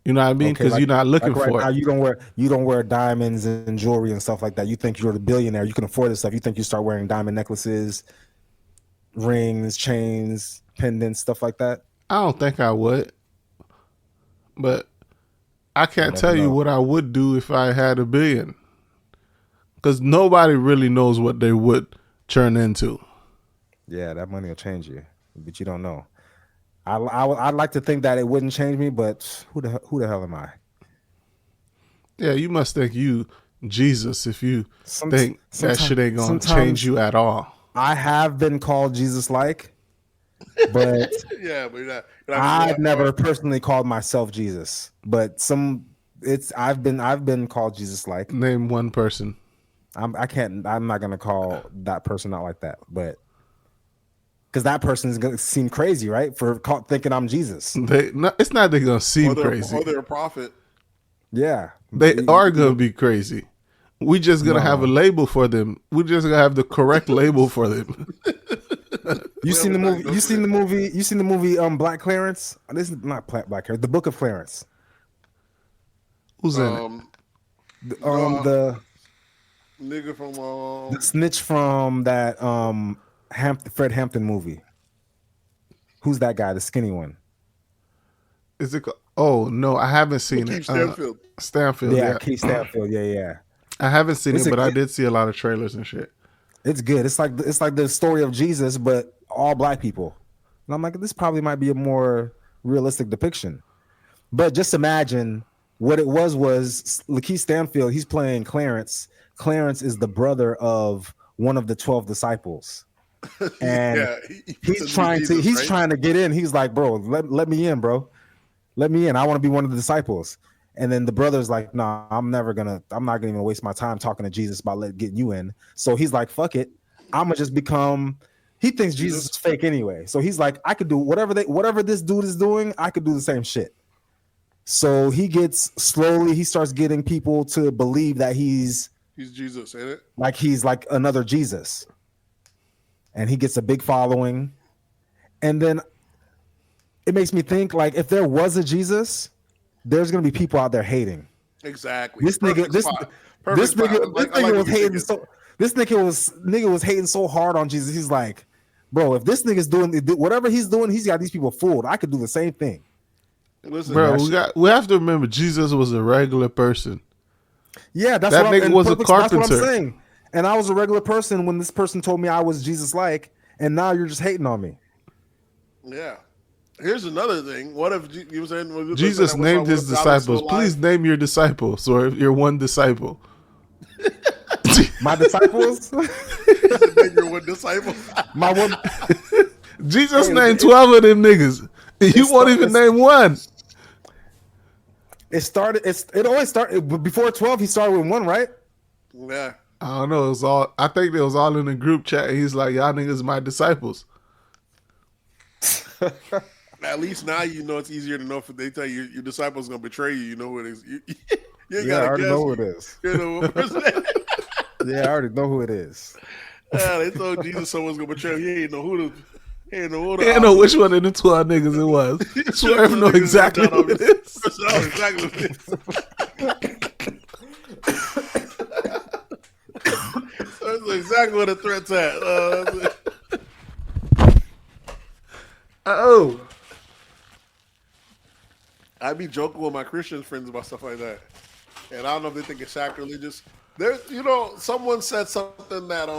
You know what I mean? Because you're not looking right for now, it. you don't wear diamonds and jewelry and stuff like that. You think you're the billionaire. You can afford this stuff. You think you start wearing diamond necklaces, rings, chains, pendants, stuff like that. I don't think I would, but I can't tell you what I would do if I had $1 billion, because nobody really knows what they would turn into. Yeah, that money will change you, but you don't know. I'd like to think that it wouldn't change me, but who the hell am I? Yeah, you must think you Jesus if you think that shit ain't gonna change you at all. I have been called Jesus-like, but yeah, but you're not I've never personally called myself Jesus. But I've been called Jesus-like. Name one person. I'm not gonna call that person out like that, but because that person is gonna seem crazy, right? For thinking I'm Jesus. It's not they're gonna seem crazy. Or they're a prophet. Yeah, they are gonna be crazy. We just gonna have a label for them. We just gonna have the correct label for them. You seen the movie? You seen the movie? Black Clarence. This is not Black Clarence. The Book of Clarence. Who's in it? The nigga from the snitch from that Fred Hampton movie. Who's that guy? The skinny one. Is it? Oh no, I haven't seen it. Stanfield. Yeah, Keith Stanfield. Yeah. I haven't seen it, but I did see a lot of trailers and shit. It's good. It's like the story of Jesus, but all black people. And I'm like, this probably might be a more realistic depiction. But just imagine what it was Lakeith Stanfield. He's playing Clarence. Clarence is the brother of one of the 12 disciples, and he's trying to get in. He's like, bro, let me in, bro. Let me in. I want to be one of the disciples. And then the brother's like, nah, I'm not gonna even waste my time talking to Jesus about getting you in. So he's like, fuck it. I'm gonna just become. He thinks Jesus is fake anyway. So he's like, I could do whatever this dude is doing. I could do the same shit. So he starts getting people to believe that he's Jesus, ain't it? Like he's like another Jesus. And he gets a big following. And then it makes me think, like, if there was a Jesus, there's gonna be people out there hating. Exactly. This nigga was hating so hard on Jesus. He's like, bro, if this nigga's doing whatever he's doing, he's got these people fooled. I could do the same thing. Listen, bro, we have to remember Jesus was a regular person. Yeah, that's that what nigga was a carpenter. That's what I'm saying. And I was a regular person when this person told me I was Jesus-like, and now you're just hating on me. Yeah. Here's another thing. What if you were saying Jesus named his disciples? Please name your disciples, or your one disciple. My disciples? Your one disciple. My one. Jesus named 12 of them niggas. You won't even name one. It always started before 12. He started with one, right? Yeah. I don't know. It was all. I think it was all in the group chat. He's like, y'all niggas my disciples. At least now you know it's easier to know if they tell you your disciples gonna betray you. You know who it is. You ain't I already guess. know who it is. You know what person. Yeah, I already know who it is. They told Jesus someone's gonna betray him. He ain't know who He ain't know which one of the 12 niggas it was. Swerve know exactly who it is. Exactly what it is. That's exactly what the threat's at. I be joking with my Christian friends about stuff like that, and I don't know if they think it's sacrilegious. Someone said something that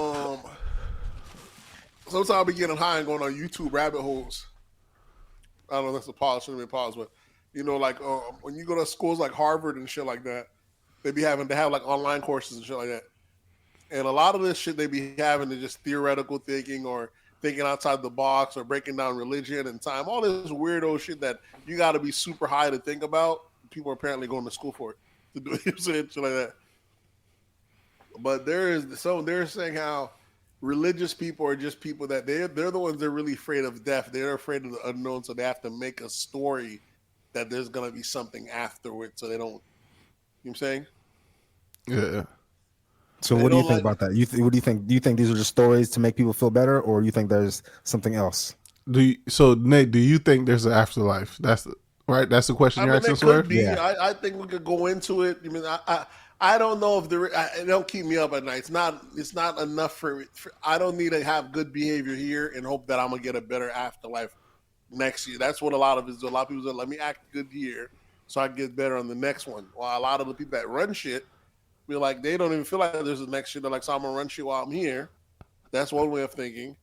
sometimes I be getting high and going on YouTube rabbit holes. I don't know if that's a pause, shouldn't be a pause, but when you go to schools like Harvard and shit like that, they have like online courses and shit like that. And a lot of this shit they be having is just theoretical thinking or thinking outside the box or breaking down religion and time, all this weirdo shit that you got to be super high to think about. people are apparently going to school for it to do it, shit like that. But they're saying how religious people are just people that they're the ones that are really afraid of death. They're afraid of the unknown, so they have to make a story that there's gonna be something afterward, so they don't. You know what I'm saying? Yeah. So what do you think about that? What do you think? Do you think these are just stories to make people feel better, or you think there's something else? So Nate, do you think there's an afterlife? That's right. That's the question you're asking, Swerve? Yeah. I think we could go into it. I mean, I don't know if it don't keep me up at night. It's not enough for I don't need to have good behavior here and hope that I'm gonna get a better afterlife next year. That's what a lot of it is. A lot of people say, let me act good here so I get better on the next one. While a lot of the people that run shit feel like they don't even feel like there's a next shit. They're like, so I'm gonna run shit while I'm here. That's one way of thinking.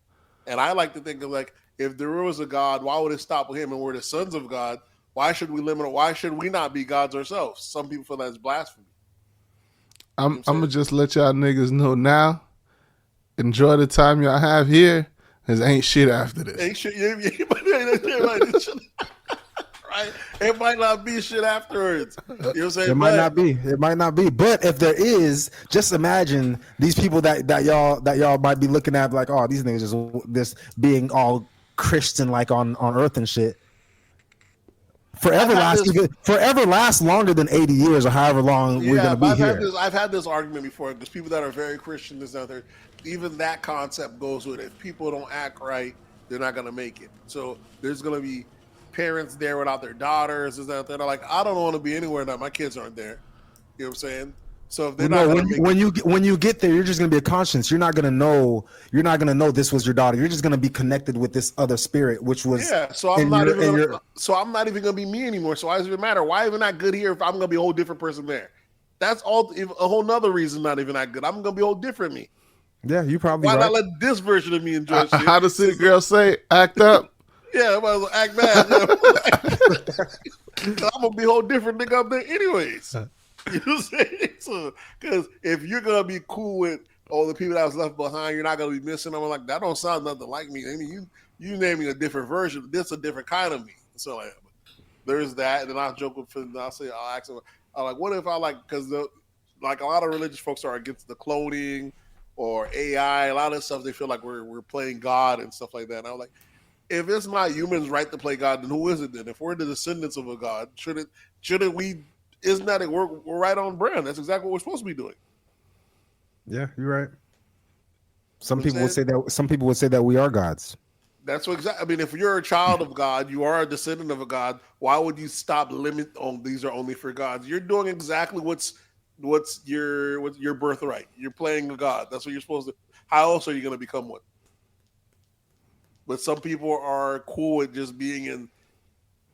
And I like to think of like, if there was a God, why would it stop with him? And we're the sons of God. Why should we limit it? Why should we not be gods ourselves? Some people feel that's blasphemy. I'm gonna just let y'all niggas know now. Enjoy the time y'all have here, cause ain't shit after this. Ain't shit, right? It might not be shit afterwards. You know what I'm saying? It might not be. It might not be. But if there is, just imagine these people that y'all might be looking at like, oh, these niggas just being all Christian like on earth and shit. Forever lasts longer than 80 years or however long we're gonna be here. I've had this argument before because people that are very Christian, this out there, even that concept goes with it. If people don't act right, they're not gonna make it. So there's gonna be parents there without their daughters, is out there. They're like, I don't want to be anywhere that my kids aren't there. You know what I'm saying? So if they're not when you get there, you're just gonna be a conscience. You're not gonna know this was your daughter. You're just gonna be connected with this other spirit, which was So I'm not even gonna be me anymore. So why does it even matter? Why even not good here if I'm gonna be a whole different person there? That's all a whole nother reason not even that good. I'm gonna be a whole different me. Yeah, you probably. Why right. not let this version of me enjoy shit? How does city girl say? Act up. Yeah, I might as well act bad. I'm gonna be a whole different nigga up there anyways. You know what I'm saying? So, because if you're gonna be cool with all the people that was left behind, you're not gonna be missing them. I'm like, that don't sound nothing like me. I mean, you name me a different version. This a different kind of me. So like, there's that. And then I'll joke with them. I'll ask them. I'm like, what if I because like a lot of religious folks are against the cloning or AI. A lot of stuff they feel like we're playing God and stuff like that. And I'm like, if it's not humans' right to play God, then who is it then? If we're the descendants of a God, shouldn't we? Isn't that it? We're right on brand. That's exactly what we're supposed to be doing. Yeah, you're right. Some people would say that. Some people would say that we are gods. That's what exactly. I mean, if you're a child of God, you are a descendant of a God. Why would you stop limit on these are only for gods? You're doing exactly what's your birthright. You're playing a God. That's what you're supposed to. How else are you going to become one? But some people are cool with just being in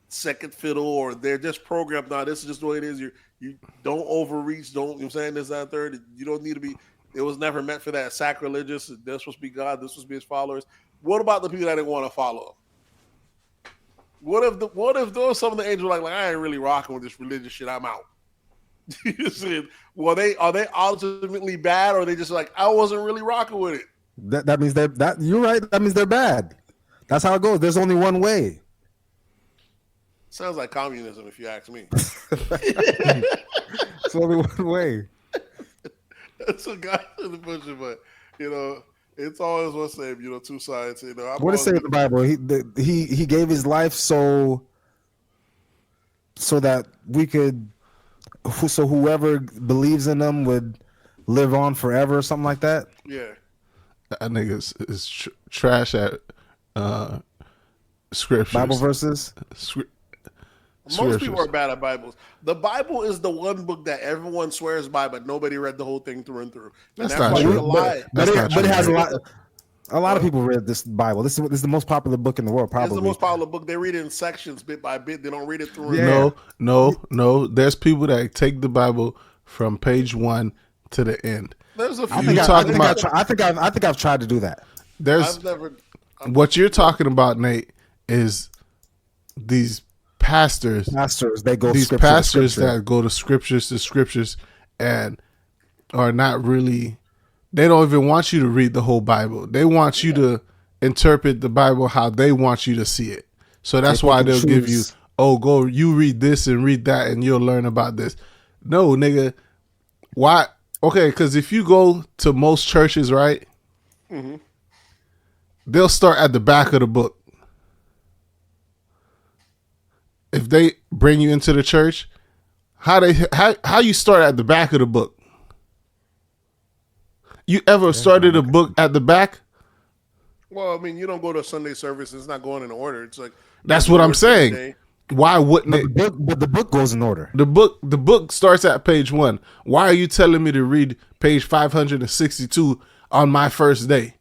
second fiddle, or they're just programmed. Now this is just the way it is. You don't overreach. Don't, you know what I'm saying, this, that, third. You don't need to be. It was never meant for that. Sacrilegious. They're supposed to be God. This was supposed to be his followers. What about the people that didn't want to follow him? What if those some of the angels were like I ain't really rocking with this religious shit. I'm out. You see, are they ultimately bad, or are they just like I wasn't really rocking with it? That means that you're right. That means they're bad. That's how it goes. There's only one way. Sounds like communism, if you ask me. It's only one way. That's a guy in the bush, but it's always one same. Two sides. What does it say in the Bible? He gave his life so that we could, so whoever believes in them would live on forever, or something like that. Yeah, that nigga is trash at scriptures, Bible verses. Most people are bad at Bibles. The Bible is the one book that everyone swears by, but nobody read the whole thing through and through. That's not true. But it has a lot of people read this Bible. This is the most popular book in the world, probably. It's the most popular book. They read it in sections, bit by bit. They don't read it through. Yeah. No. There's people that take the Bible from page 1 to the end. There's a few. I think I've tried to do that. What you're talking about, Nate, is these pastors that go to scriptures and are not really, they don't even want you to read the whole Bible. They want you to interpret the Bible how they want you to see it. So that's why they'll give you oh, go you read this and read that and you'll learn about this. No, nigga. Why? Okay, because if you go to most churches, right, they'll start at the back of the book. If they bring you into the church, how you start at the back of the book? You ever started a book at the back? Well, I mean, you don't go to a Sunday service. It's not going in order. It's like that's what I'm saying. Why wouldn't it? But the book goes in order. The book starts at page 1. Why are you telling me to read page 562 on my first day?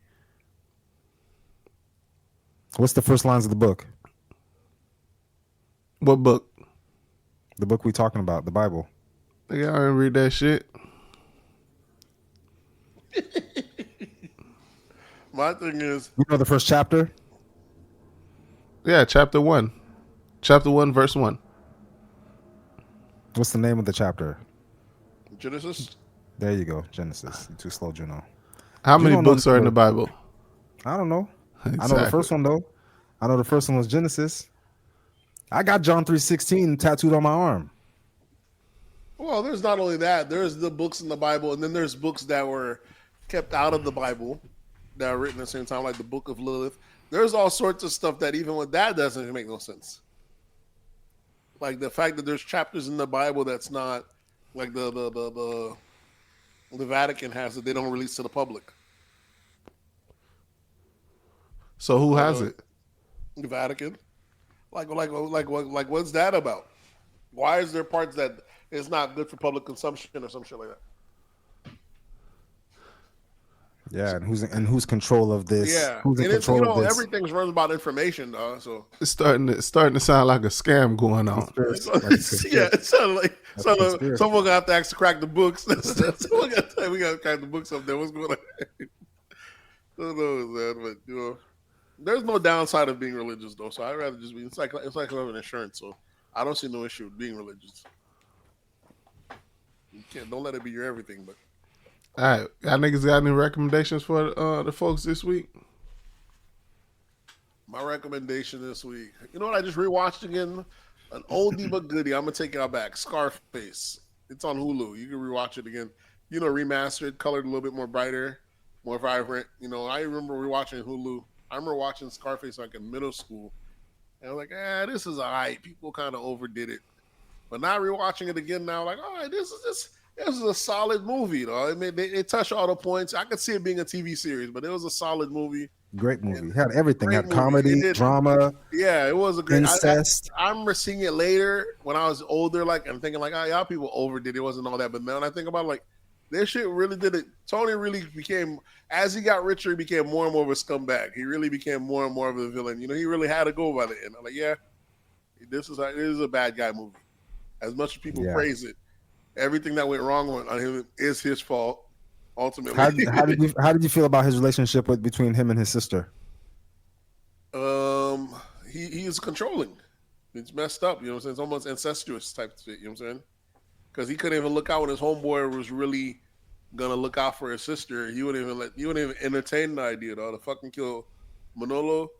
What's the first lines of the book? What book? The book we talking about, the Bible. Nigga, I didn't read that shit. My thing is, You know the first chapter? Yeah, chapter 1. Chapter 1, verse 1. What's the name of the chapter? Genesis. There you go, Genesis. You're too slow, Juno. How many Juno books are in the Bible? I don't know. I know Exactly. the first one though. I know the first one was Genesis. I got John 3:16 tattooed on my arm. Well, there's not only that. There's the books in the Bible, and then there's books that were kept out of the Bible that are written at the same time, like the Book of Lilith. There's all sorts of stuff that even with that doesn't make no sense. Like the fact that there's chapters in the Bible that's not like the Vatican has that they don't release to the public. So who has it? The Vatican. Like what's that about? Why is there parts that it's not good for public consumption or some shit like that? Yeah, and who's control of this? Yeah, Who's in and it's, control of this? everything's runs about information, dog. So It's starting to sound like a scam going on. yeah, it sounded like someone gonna have to actually crack the books. We gotta crack the books up there. What's going on? Who knows, man? But there's no downside of being religious, though. So I'd rather just be. It's like having insurance. So I don't see no issue with being religious. You can't. Don't let it be your everything. But All right, y'all niggas got any recommendations for the folks this week? my recommendation this week. You know what? I just rewatched again. An oldie but goodie. I'm gonna take y'all back. Scarface. It's on Hulu. You can rewatch it again. Remastered, colored a little bit more brighter, more vibrant. I remember rewatching Hulu. I remember watching Scarface like in middle school. And I was like, this is all right. People kind of overdid it. But now rewatching it again now, like, all right, this is a solid movie, though. I mean, it touched all the points. I could see it being a TV series, but it was a solid movie. Great movie. It had everything. It had Great comedy, movie. drama, Yeah, it was a great incest. I remember seeing it later when I was older, like, and thinking like, y'all people overdid it. It wasn't all that. But now when I think about it, like, this shit really did it. Tony really became, as he got richer, he became more and more of a scumbag. He really became more and more of a villain. He really had to go by the end. I'm like, yeah, this is a bad guy movie. As much as people praise it, everything that went wrong on him is his fault. Ultimately, how did you feel about his relationship between him and his sister? He is controlling. It's messed up. You know what I'm saying? It's almost incestuous type of shit. You know what I'm saying? Because he couldn't even look out when his homeboy was really gonna look out for his sister. He wouldn't even entertain the idea, though, to fucking kill Manolo.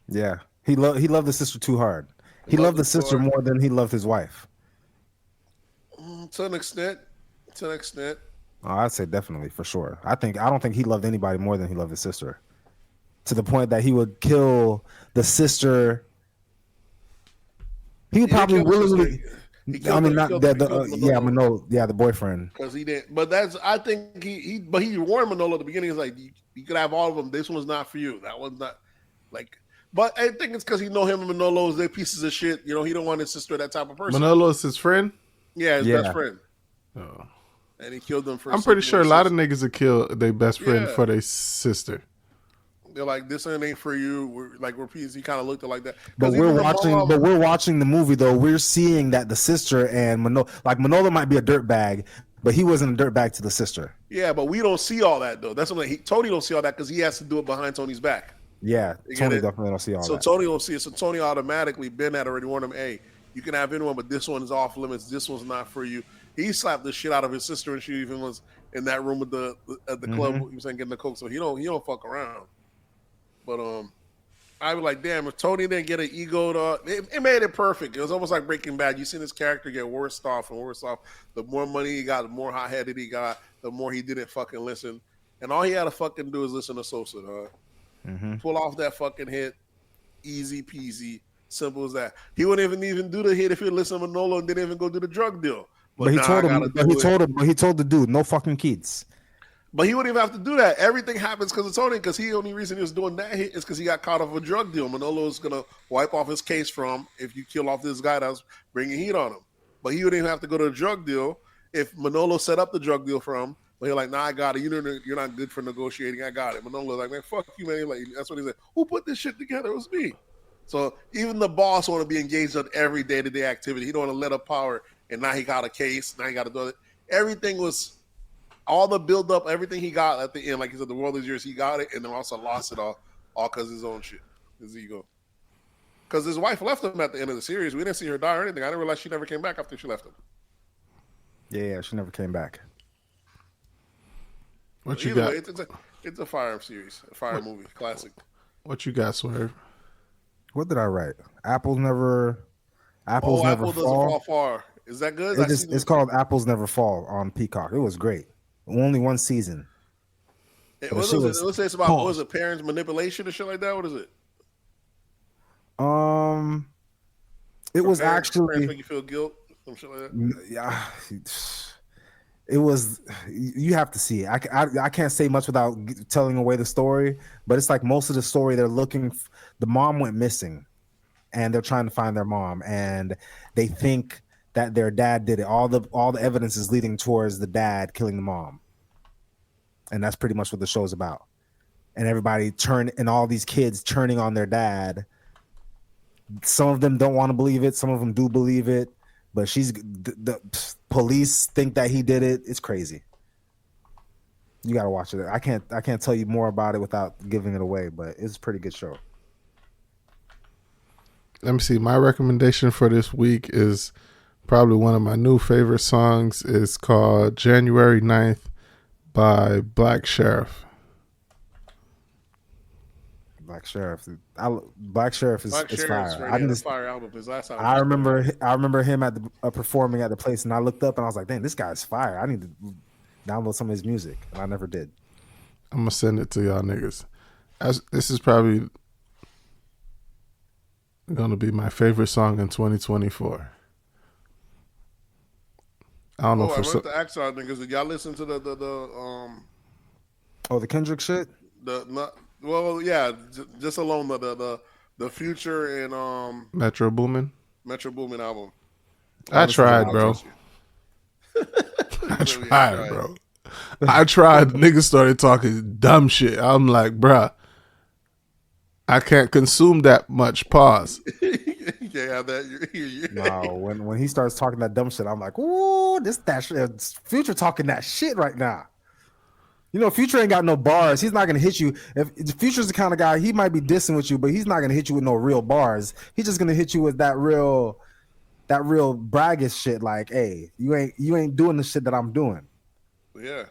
Yeah, he loved the sister too hard. He loved the sister more than he loved his wife. To an extent. Oh, I'd say definitely, for sure. I don't think he loved anybody more than he loved his sister. To the point that he would kill the sister. He would probably willingly. The boyfriend. Because he didn't. But I think he warned Manolo at the beginning. He's like, you could have all of them. This one's not for you. That one's not like. But I think it's because he know him and Manolo. They're pieces of shit. He don't want his sister that type of person. Manolo is his friend? Yeah, his best friend. Oh. And he killed them for. I'm pretty sure a lot of niggas would kill their best friend for their sister. They're like, this ain't for you. We're pieces. He kind of looked at like that. But we're watching the movie though. We're seeing that the sister and Manolo might be a dirtbag, but he wasn't a dirtbag to the sister. Yeah, but we don't see all that though. That's what Tony don't see all that because he has to do it behind Tony's back. Yeah, Tony definitely don't see all that. So Tony don't see it. So Tony automatically been had already warned him, hey, you can have anyone, but this one is off limits. This one's not for you. He slapped the shit out of his sister, and she even was in that room at the club. He was saying getting the coke, so he don't fuck around. But I was like, damn, if Tony didn't get an ego, it made it perfect. It was almost like Breaking Bad. You seen his character get worse off and worse off. The more money he got, the more hot-headed he got, the more he didn't fucking listen. And all he had to fucking do is listen to Sosa, dog. Pull off that fucking hit, easy peasy, simple as that. He wouldn't even do the hit if he listened to Manolo and didn't even go do the drug deal. But he told the dude, no fucking kids. But he wouldn't even have to do that. Everything happens because of Tony, because the only reason he was doing that hit is because he got caught off a drug deal. Manolo's going to wipe off his case from if you kill off this guy that's bringing heat on him. But he wouldn't even have to go to a drug deal if Manolo set up the drug deal for him. But he's like, nah, I got it. You're not good for negotiating. I got it. Manolo's like, man, fuck you, man. Like, that's what he said. Who put this shit together? It was me. So even the boss want to be engaged on every day-to-day activity. He don't want to let up power, and now he got a case. Now he got to do it. Everything was... all the build up, everything he got at the end, like he said, the world is yours. He got it, and then also lost it all because of his own shit, his ego. Because his wife left him at the end of the series. We didn't see her die or anything. I didn't realize she never came back after she left him. Yeah, she never came back. What you got? Way, it's a fire series, a fire movie, classic. What you got, Swerve? What did I write? Apples never Apple fall. doesn't fall far. Is that good? It's called Apples Never Fall on Peacock. It was great. Only one season. Let's say it's about what was it, parents manipulation or shit like that? What is it? It was actually make you feel guilt, some shit like that. Yeah, it was. You have to see it. I can't say much without telling away the story, but it's like most of the story they're looking. The mom went missing, and they're trying to find their mom, and they think that their dad did it. All the evidence is leading towards the dad killing the mom. And that's pretty much what the show's about. And all these kids turning on their dad. Some of them don't want to believe it. Some of them do believe it. But the police think that he did it. It's crazy. You got to watch it. I can't tell you more about it without giving it away, but it's a pretty good show. Let me see. My recommendation for this week is probably one of my new favorite songs. It's called January 9th by Black Sheriff. Black Sheriff is fire. Fire album. His last album. I remember him at the performing at the place, and I looked up and I was like, "Dang, this guy's fire! I need to download some of his music," and I never did. I'm gonna send it to y'all niggas. This is probably gonna be my favorite song in 2024. I don't know. I wrote the ask y'all niggas. Did y'all listen to the Kendrick shit? Just alone the Future and Metro Boomin album. I tried, bro. I tried, bro. I tried. Niggas started talking dumb shit. I'm like, bruh, I can't consume that much. Pause. You can't have that. No, when he starts talking that dumb shit, I'm like, ooh, that shit. Future talking that shit right now. You know, Future ain't got no bars. He's not gonna hit you. If Future's the kind of guy, he might be dissing with you, but he's not gonna hit you with no real bars. He's just gonna hit you with that real braggish shit. Like, hey, you ain't doing the shit that I'm doing. Yeah.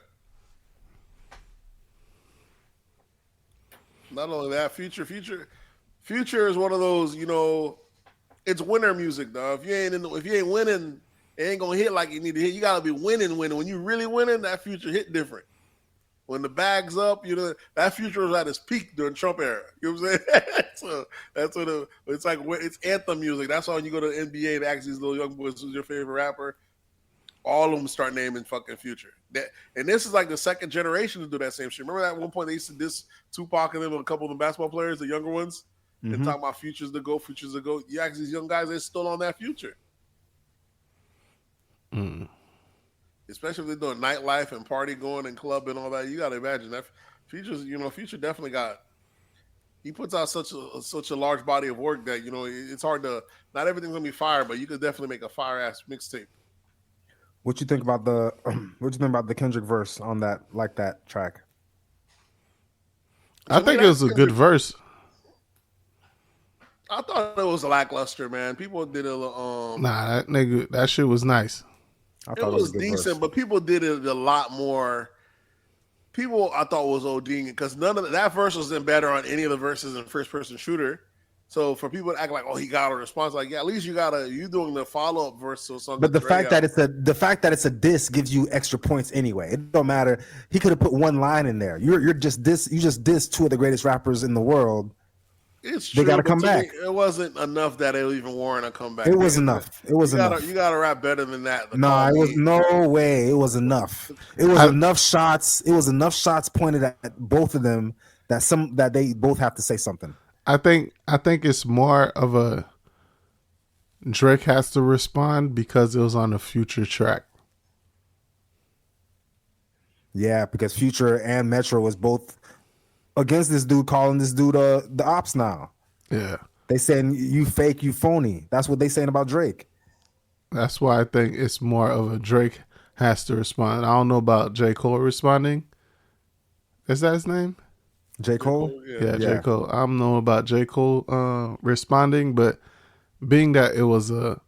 Not only that, Future is one of those, you know, it's winner music, though. If you ain't winning, it ain't gonna hit like you need to hit. You gotta be winning. When you really winning, that Future hit different. When the bag's up, you know, that Future was at its peak during Trump era. You know what I'm saying? So that's what it's like. It's anthem music. That's why when you go to the NBA, they ask these little young boys, who's your favorite rapper? All of them start naming fucking Future. And this is like the second generation to do that same shit. Remember that at one point they used to diss Tupac and them and a couple of the basketball players, the younger ones, and talk about Futures to go. You ask these young guys, they're still on that Future. Especially if they're doing nightlife and party going and club and all that. You got to imagine that Future definitely he puts out such a large body of work that, you know, it's hard to, not everything's going to be fire, but you could definitely make a fire ass mixtape. What you think about the Kendrick verse on that track? I think it was a good verse. I thought it was lackluster, man. People did a little Nah, that shit was nice. I thought it was decent, but people did it a lot more. people I thought was ODing because none of that verse wasn't better on any of the verses in first person shooter. So for people to act like, oh, he got a response, like, yeah, at least you doing the follow up verse or something. But the fact that it's a diss gives you extra points anyway. It don't matter. He could have put one line in there. You just diss two of the greatest rappers in the world. It's true. They got to come back. It wasn't enough that it would even warrant a comeback. It was enough. It was enough. You got to rap better than that. No, it was no way. It was enough. It was enough shots. It was enough shots pointed at both of them that they both have to say something. I think it's more of a Drake has to respond because it was on a Future track. Yeah, because Future and Metro was both against this dude, calling this dude the ops now. Yeah. They saying you fake, you phony. That's what they saying about Drake. That's why I think it's more of a Drake has to respond. I don't know about J. Cole responding. Is that his name? J. Cole? Yeah, J. Cole. I don't know about J. Cole responding, but being that it was a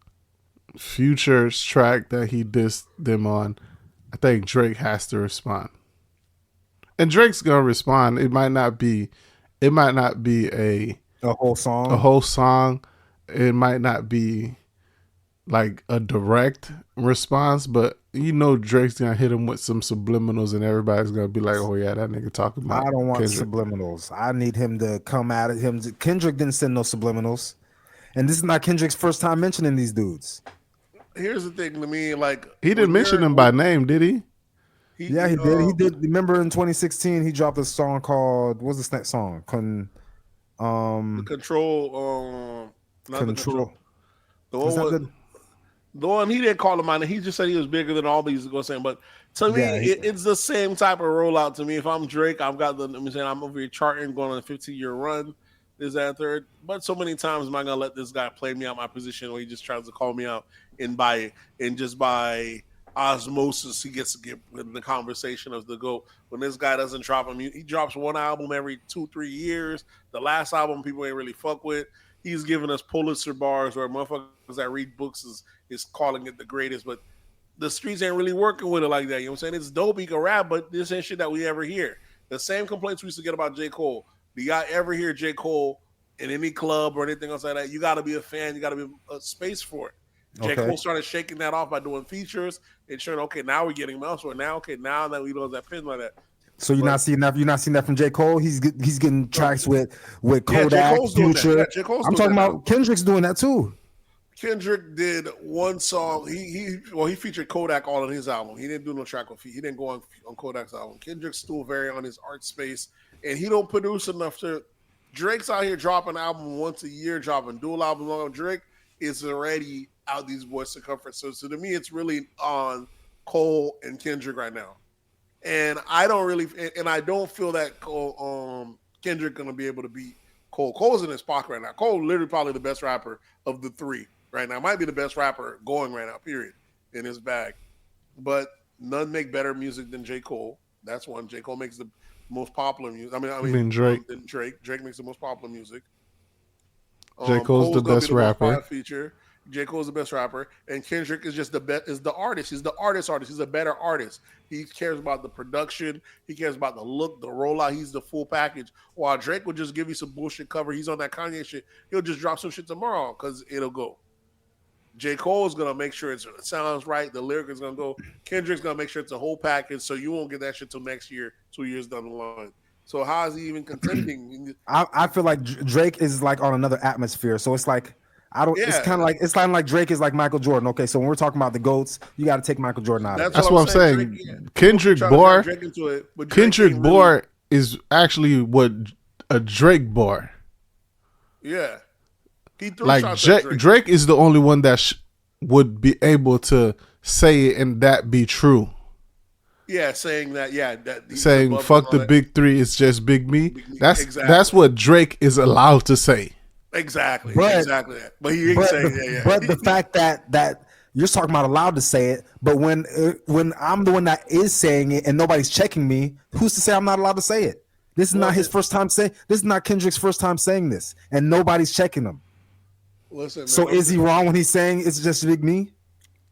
Future's track that he dissed them on, I think Drake has to respond. And Drake's gonna respond. It might not be a whole song. It might not be like a direct response, but Drake's gonna hit him with some subliminals, and everybody's gonna be like, "Oh yeah, that nigga talking about." I don't want Kendrick. subliminals. I need him to come at him. Kendrick didn't send no subliminals, and this is not Kendrick's first time mentioning these dudes. Here's the thing to me, like he didn't mention them by name, did he? Yeah, he did. He did. Remember in 2016, he dropped a song called what's this next song? The Control. The one he didn't call him out. He just said he was bigger than all these. But to me, it's the same type of rollout to me. If I'm Drake, I'm over here charting, going on a 15-year run. This, that, and third. But so many times am I gonna let this guy play me out my position, or he just tries to call me out, and by osmosis, he gets to get in the conversation of the GOAT. When this guy doesn't drop him, he drops one album every 2-3 years. The last album people ain't really fuck with. He's giving us Pulitzer bars where motherfuckers that read books is calling it the greatest, but the streets ain't really working with it like that. You know what I'm saying? It's dope, he can rap, but this ain't shit that we ever hear. The same complaints we used to get about J. Cole. Do y'all ever hear J. Cole in any club or anything else like that? You got to be a fan. You got to be a space for it. J. Cole started shaking that off by doing features and showing, okay, now we're getting him elsewhere. Now that we don't have that pin like that. So you're not seeing that from J. Cole? He's getting tracks with Kodak, Future. I'm talking about Kendrick's doing that too. Kendrick did one song. He featured Kodak all on his album. He didn't do no track with he didn't go on Kodak's album. Kendrick's still very on his art space, and he don't produce enough to. Drake's out here dropping an album once a year, dropping dual albums on Drake is already out these boys' circumference. So to me, it's really on Cole and Kendrick right now. And I don't feel that Kendrick gonna be able to beat Cole. Cole's in his pocket right now. Cole literally probably the best rapper of the three right now. Might be the best rapper going right now, period, in his bag. But none make better music than J. Cole. That's one. J. Cole makes the most popular music. I mean Drake. Drake makes the most popular music. J. Cole's the best rapper. J. Cole's the best rapper, and Kendrick is just is the artist. He's the artist. He's a better artist. He cares about the production. He cares about the look, the rollout. He's the full package. While Drake will just give you some bullshit cover. He's on that Kanye shit. He'll just drop some shit tomorrow because it'll go. J. Cole is gonna make sure it sounds right. The lyric is gonna go. Kendrick's gonna make sure it's a whole package, so you won't get that shit till next year, 2 years down the line. So how is he even contending? I feel like Drake is like on another atmosphere. So it's like it's kind of like Drake is like Michael Jordan. Okay, so when we're talking about the GOATs, you got to take Michael Jordan out. That's what I'm saying. Kendrick bar is actually what a Drake bar. Yeah, Drake is the only one that would be able to say it and that be true. Yeah, saying that. Yeah, saying fuck the big three. It's just big me. That's what Drake is allowed to say. Exactly. But he ain't saying that. But the fact that you're talking about allowed to say it, but when I'm the one that is saying it and nobody's checking me, who's to say I'm not allowed to say it? This is not his first time saying. This is not Kendrick's first time saying this, and nobody's checking him. Listen. So is he wrong when he's saying it's just big me?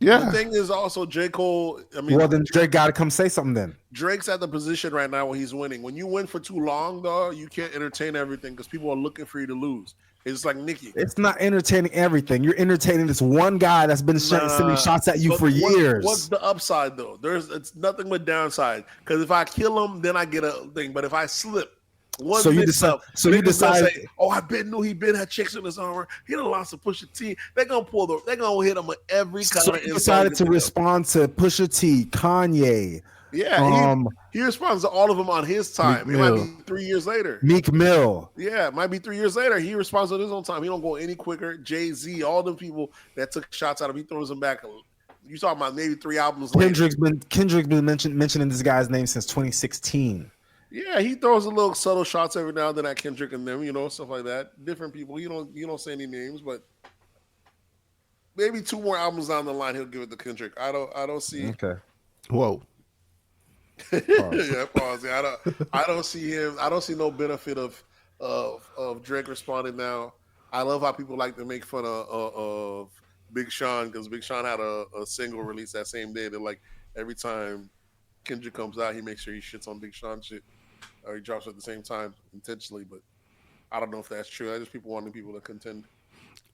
Yeah. The thing is also J. Cole. I mean, Well, then Drake got to come say something then. Drake's at the position right now where he's winning. When you win for too long, though, you can't entertain everything because people are looking for you to lose. It's like Nicki. It's not entertaining everything. You're entertaining this one guy that's been sending shots at you for years. What's the upside though? It's nothing but downside. Because if I kill him, then I get a thing. But if I slip, you decide. Say, "Oh, I knew he had chicks in his armor. He done lost to Pusha T." They're gonna hit him with every kind of. So he decided to respond to Pusha T, Kanye. Yeah, he responds to all of them on his time. It might be 3 years later. Meek Mill. Yeah, it might be 3 years later. He responds on his own time. He don't go any quicker. Jay-Z, all them people that took shots at him, he throws them back. You talking about maybe 3 albums later. Kendrick's been mentioning this guy's name since 2016. Yeah, he throws a little subtle shots every now and then at Kendrick and them, stuff like that. Different people. You don't say any names, but maybe 2 more albums down the line he'll give it to Kendrick. I don't see. Okay. Whoa. Yeah, pause. Yeah, I don't see him. I don't see no benefit of Drake responding now. I love how people like to make fun of Big Sean because Big Sean had a single release that same day. That like every time Kendrick comes out, he makes sure he shits on Big Sean shit, or he drops at the same time intentionally. But I don't know if that's true. I just people wanting people to contend.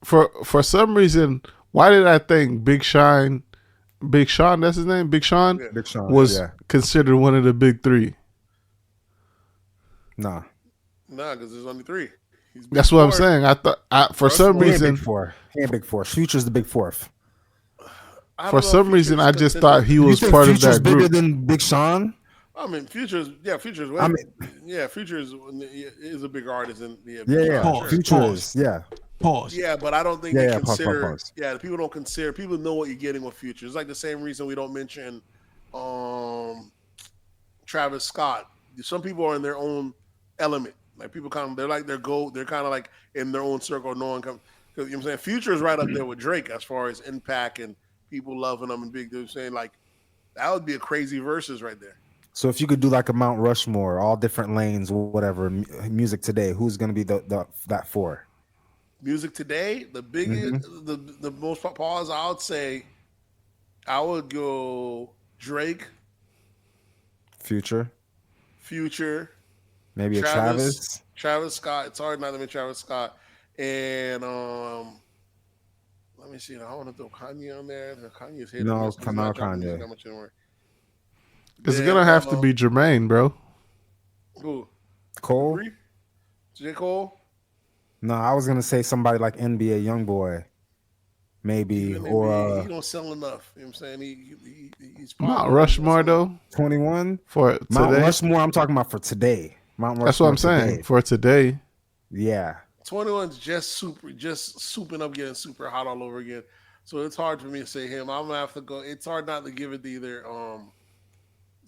For some reason, why did I think Big Sean, that's his name? Big Sean? Yeah. Big Sean was considered one of the big 3. Nah, because there's only 3. That's what I'm saying. I thought for some reason he ain't big 4. Future's the big 4th. For some reason, I just thought he was part of that group. Bigger than Big Sean? I mean, Future's. Future is a bigger artist than Future is. Yeah. Pause. Yeah, but I don't think they consider. Pause. Yeah, people don't consider. People know what you're getting with Future. It's like the same reason we don't mention Travis Scott. Some people are in their own element. Like people they're kind of like in their own circle. No one comes. You know what I'm saying? Future is right up there with Drake as far as impact and people loving them and big. They're saying like that would be a crazy versus right there. So if you could do like a Mount Rushmore, all different lanes, whatever, music today, who's going to be that 4? Music today, the biggest, the most pause. I would say, I would go Drake, Future, maybe Travis Scott. It's hard not to be Travis Scott, and let me see. I want to throw Kanye on there. Kanye's hitting. No, Kanye. That much anymore. It's gonna have to be Jermaine, bro. Who? Cole? J. Cole? No, I was gonna say somebody like NBA YoungBoy, maybe, or he don't sell enough. You know what I'm saying? He's Mount Rushmore though. 21 for today. Mount Rushmore. I'm talking about for today. Mount Rushmore. That's what I'm saying for today. Yeah. 21's just souping up, getting super hot all over again. So it's hard for me to say him. I'm gonna have to go. It's hard not to give it to either.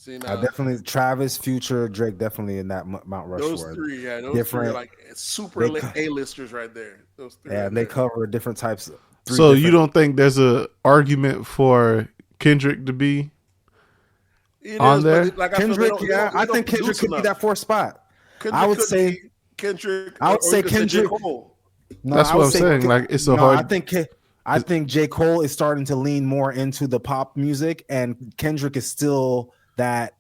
I definitely Travis, Future, Drake, definitely in that Mount Rushmore. Those 3, yeah, those 3 are like super A-listers right there. Those 3. Yeah, they cover different types. So you don't think there's a argument for Kendrick to be on there? Like Kendrick, I think Kendrick could be that 4th spot. I would say Kendrick. I would say Kendrick. No, that's what I'm saying. Like it's a hard. I think J. Cole is starting to lean more into the pop music, and Kendrick is still that.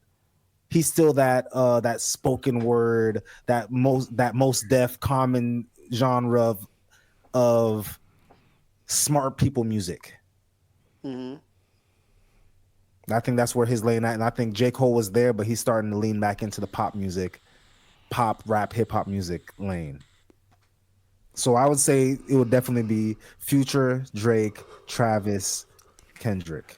He's still that spoken word, that most deaf common genre of smart people music. Mm-hmm. I think that's where his lane at, and I think J. Cole was there, but he's starting to lean back into the pop music, pop, rap, hip hop music lane. So I would say it would definitely be Future, Drake, Travis, Kendrick.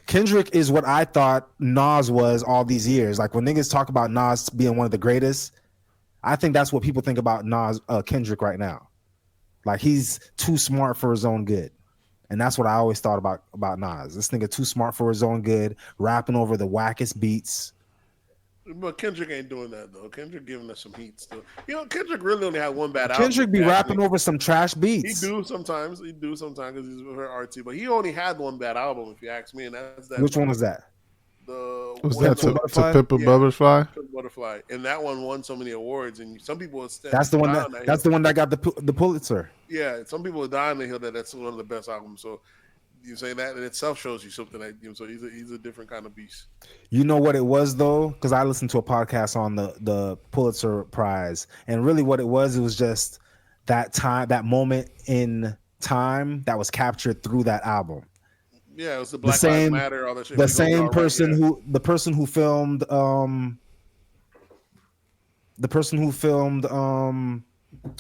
Kendrick is what I thought Nas was all these years. Like when niggas talk about Nas being one of the greatest, I think that's what people think about Kendrick right now. Like he's too smart for his own good. And that's what I always thought about Nas. This nigga too smart for his own good, rapping over the wackest beats. But Kendrick ain't doing that though. Kendrick giving us some heat still. Kendrick really only had one bad album. Kendrick be rapping over some trash beats. He do sometimes because he's very artsy. But he only had one bad album, if you ask me, and that's that. Which one was that? Was that To Pimp a Butterfly? Butterfly, and that one won so many awards. And some people that's the one that got the Pulitzer. Yeah, some people are dying to hear that that's one of the best albums. So You say that in itself shows you something that so he's a different kind of beast. You know what it was though, because I listened to a podcast on the Pulitzer Prize, and really what it was just that time, that moment in time that was captured through that album. Yeah, it was the Black Lives Matter, all that shit. The same person who filmed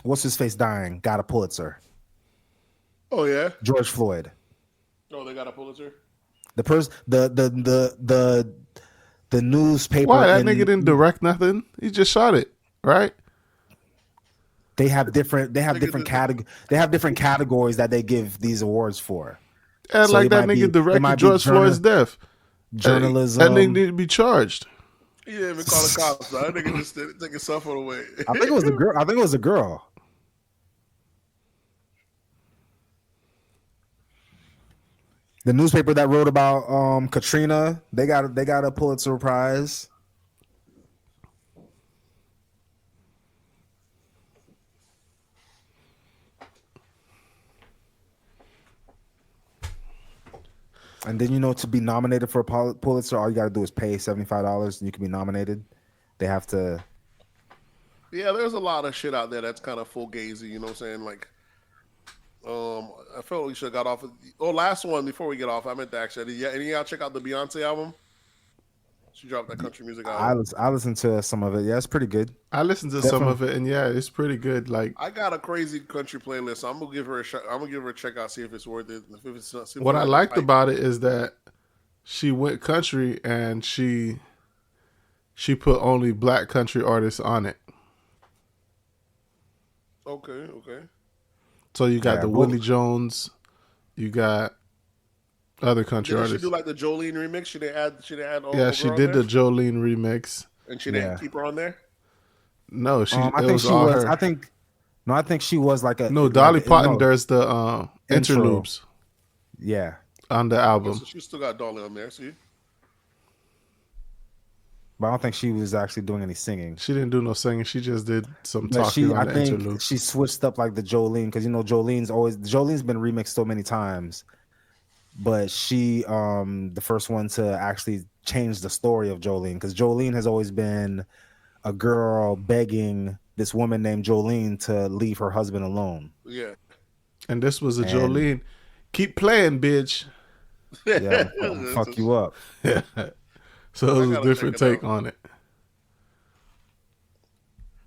what's his face dying got a Pulitzer. Oh yeah, George Floyd. Oh, they got a Pulitzer. The newspaper. Why that nigga didn't direct nothing? He just shot it, right? They have different categories that they give these awards for. And so like that nigga directed George Floyd's death. Journalism. That nigga need to be charged. He didn't even call the cops. That nigga just did take his cell phone away. I think it was a girl. The newspaper that wrote about Katrina, they got a Pulitzer Prize. And then to be nominated for a Pulitzer, all you got to do is pay $75 and you can be nominated. They have to. Yeah, there's a lot of shit out there that's kind of fugazi. You know what I'm saying? Like, I felt we should have got off. Last one before we get off. I meant to actually. Any of y'all check out the Beyonce album? She dropped that country music album. I listened to some of it. Yeah, it's pretty good. I listened to some of it, and yeah, it's pretty good. Like, I got a crazy country playlist. So I'm gonna give her a shot. I'm gonna give her a check out, see if it's worth it. If it's not, what I liked about it is that she went country and she put only black country artists on it. Okay. So you got the Willie Jones, you got other country artists. She do like the Jolene remix? She did add yeah, she did the Jolene remix. And she didn't keep her on there? No, I think she was. I think she was like a. No, Dolly Parton does the interludes. Yeah. On the album. So she still got Dolly on there, see? But I don't think she was actually doing any singing. She didn't do no singing. She just did some talking on the interlude. She switched up like the Jolene, because Jolene's been remixed so many times, but she the first one to actually change the story of Jolene, because Jolene has always been a girl begging this woman named Jolene to leave her husband alone. Yeah. And this was a Jolene. Keep playing, bitch. Yeah, fuck you up. Yeah. So it was a different take on it.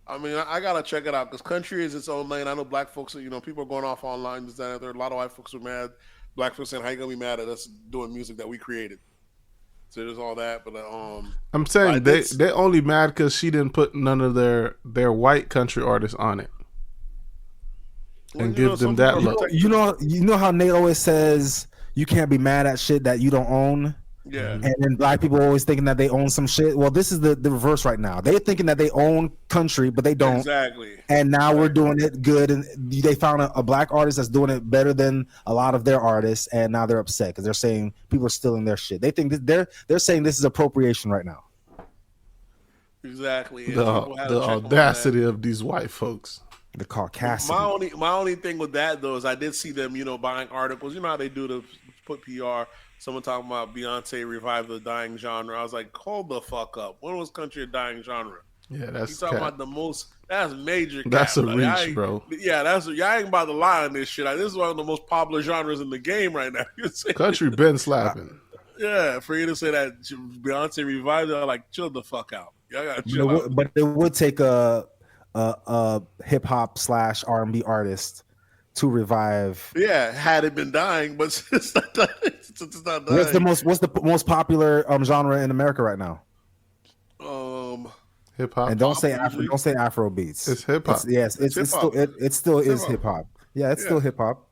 I mean, I gotta check it out because country is its own lane. I know black folks, people are going off online. There a lot of white folks are mad. Black folks saying, "How you gonna be mad at us doing music that we created?" So there's all that. But I'm saying they only mad because she didn't put none of their white country artists on it and give them that look. You know how Nate always says you can't be mad at shit that you don't own. Yeah. And then black people are always thinking that they own some shit. Well, this is the reverse right now. They're thinking that they own country, but they don't. Exactly. And now we're doing it good. And they found a black artist that's doing it better than a lot of their artists. And now they're upset because they're saying people are stealing their shit. They think they're saying this is appropriation right now. Exactly. The audacity of these white folks. The caucasity. My only thing with that though is I did see them, buying articles. You know how they do to put PR. Someone talking about Beyonce revived the dying genre. I was like, hold the fuck up. When was country a dying genre? Yeah, that's you talking about the most. That's major. That's a reach, bro. Yeah, y'all ain't about to lie on this shit. This is one of the most popular genres in the game right now. Country been slapping. Yeah, for you to say that Beyonce revived it, I'm like, chill the fuck out. Y'all gotta chill out. But it would take a hip hop / R&B artist to revive. Yeah, had it been dying, but it's not dying. It's not dying. What's the most popular genre in America right now? Hip hop. And don't say Afro beats. It's hip hop. It still is hip hop. Yeah, it's still hip hop.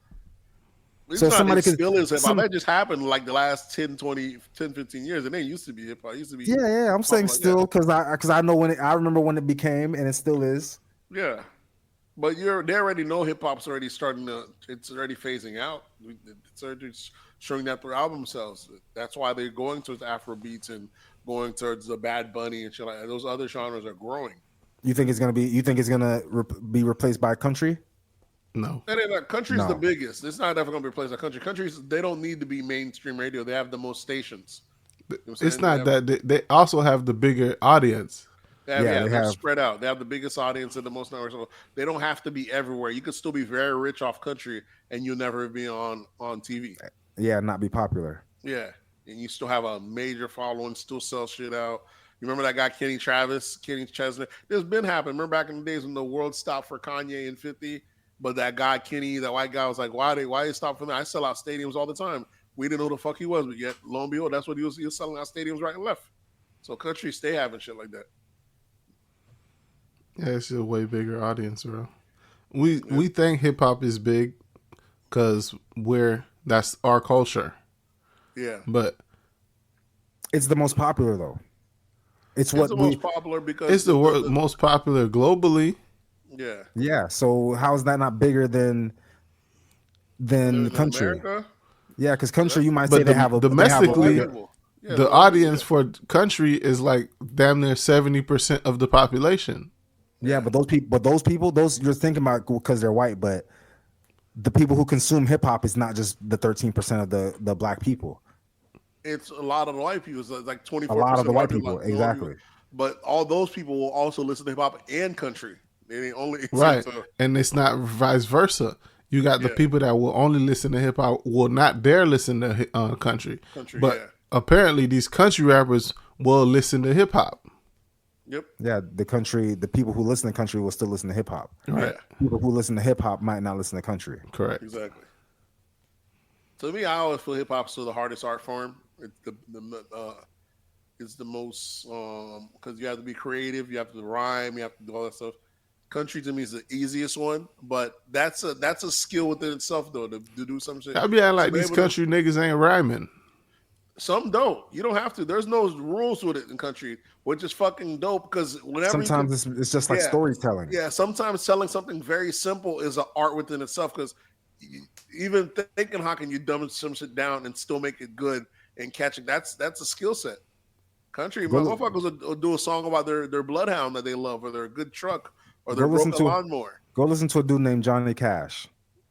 So somebody still is hip hop. That just happened like the last 10, 15 years. It ain't used to be hip hop. It used to be. Yeah. I'm saying still because I know I remember when it became, and it still is. Yeah. But they already know hip hop's already it's already phasing out. It's already showing that through album sales. That's why they're going towards Afro beats and going towards the Bad Bunny and shit like that. Those other genres are growing. You think it's gonna be replaced by country? No. That ain't like country's the No. biggest. It's not ever gonna be replaced by country. Countries, they don't need to be mainstream radio. They have the most stations. You know what I'm It's saying? not that they also have the bigger audience. They're spread out. They have the biggest audience and the most numbers. So they don't have to be everywhere. You could still be very rich off country and you'll never be on TV. Yeah, not be popular. Yeah. And you still have a major following, still sell shit out. You remember that guy Kenny Chesney? This been happening. Remember back in the days when the world stopped for Kanye and 50? But that guy, Kenny, that white guy was like, why they stop for that? I sell out stadiums all the time. We didn't know who the fuck he was, but yet, lo and behold, that's what he was selling out stadiums right and left. So countries stay having shit like that. Yeah, it's a way bigger audience, bro. We think hip hop is big because that's our culture. Yeah. But it's the most popular though. It's the most popular because it's the most popular globally. Yeah. Yeah. So how is that not bigger than country? America? Yeah, because country you might But say they have a domestically, Yeah, the audience for country is like damn near 70% of the population. Yeah, but those people, you're thinking about because they're white, but the people who consume hip hop is not just the 13% of the black people. It's a lot of the white people. It's like 24%. A lot of the white people, exactly. But all those people will also listen to hip hop and country. They only Right, and it's not vice versa. You got the people that will only listen to hip hop, will not dare listen to country. But apparently, these country rappers will listen to hip hop. Yep. Yeah, the people who listen to country will still listen to hip hop. Right. People who listen to hip hop might not listen to country. Correct. Exactly. To me, I always feel hip hop is still the hardest art form. It's the most because you have to be creative, you have to rhyme, you have to do all that stuff. Country to me is the easiest one, but that's a skill within itself though to do some shit. I be acting like these country niggas ain't rhyming. Some don't. You don't have to. There's no rules with it in country, which is fucking dope because whenever sometimes it's just like storytelling. Yeah, sometimes telling something very simple is an art within itself because even thinking how can you dumb some shit down and still make it good and catch it, that's a skill set. Country motherfuckers will do a song about their bloodhound that they love or their good truck or their broken lawnmower. Go listen to a dude named Johnny Cash.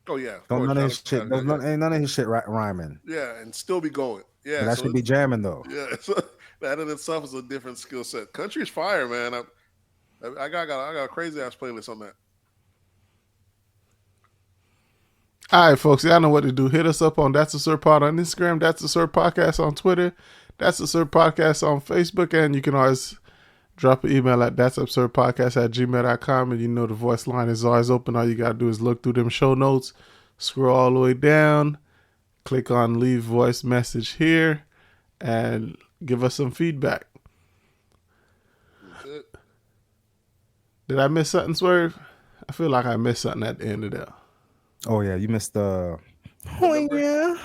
Oh yeah. None of his shit. None of his shit rhyming. Yeah, and still be going. Yeah, but that should be jamming though. Yeah, so that in itself is a different skill set. Country's fire, man. I got a crazy ass playlist on that. All right, folks, y'all know what to do. Hit us up on That's Absurd Pod on Instagram, That's Absurd Podcast on Twitter, That's Absurd Podcast on Facebook, and you can always drop an email at that'sabsurdpodcast@gmail.com, and you know the voice line is always open. All you got to do is look through them show notes, scroll all the way down, click on leave voice message here, and give us some feedback. Did I miss something, Swerve? I feel like I missed something at the end of that. Oh yeah, you missed the. Oh yeah.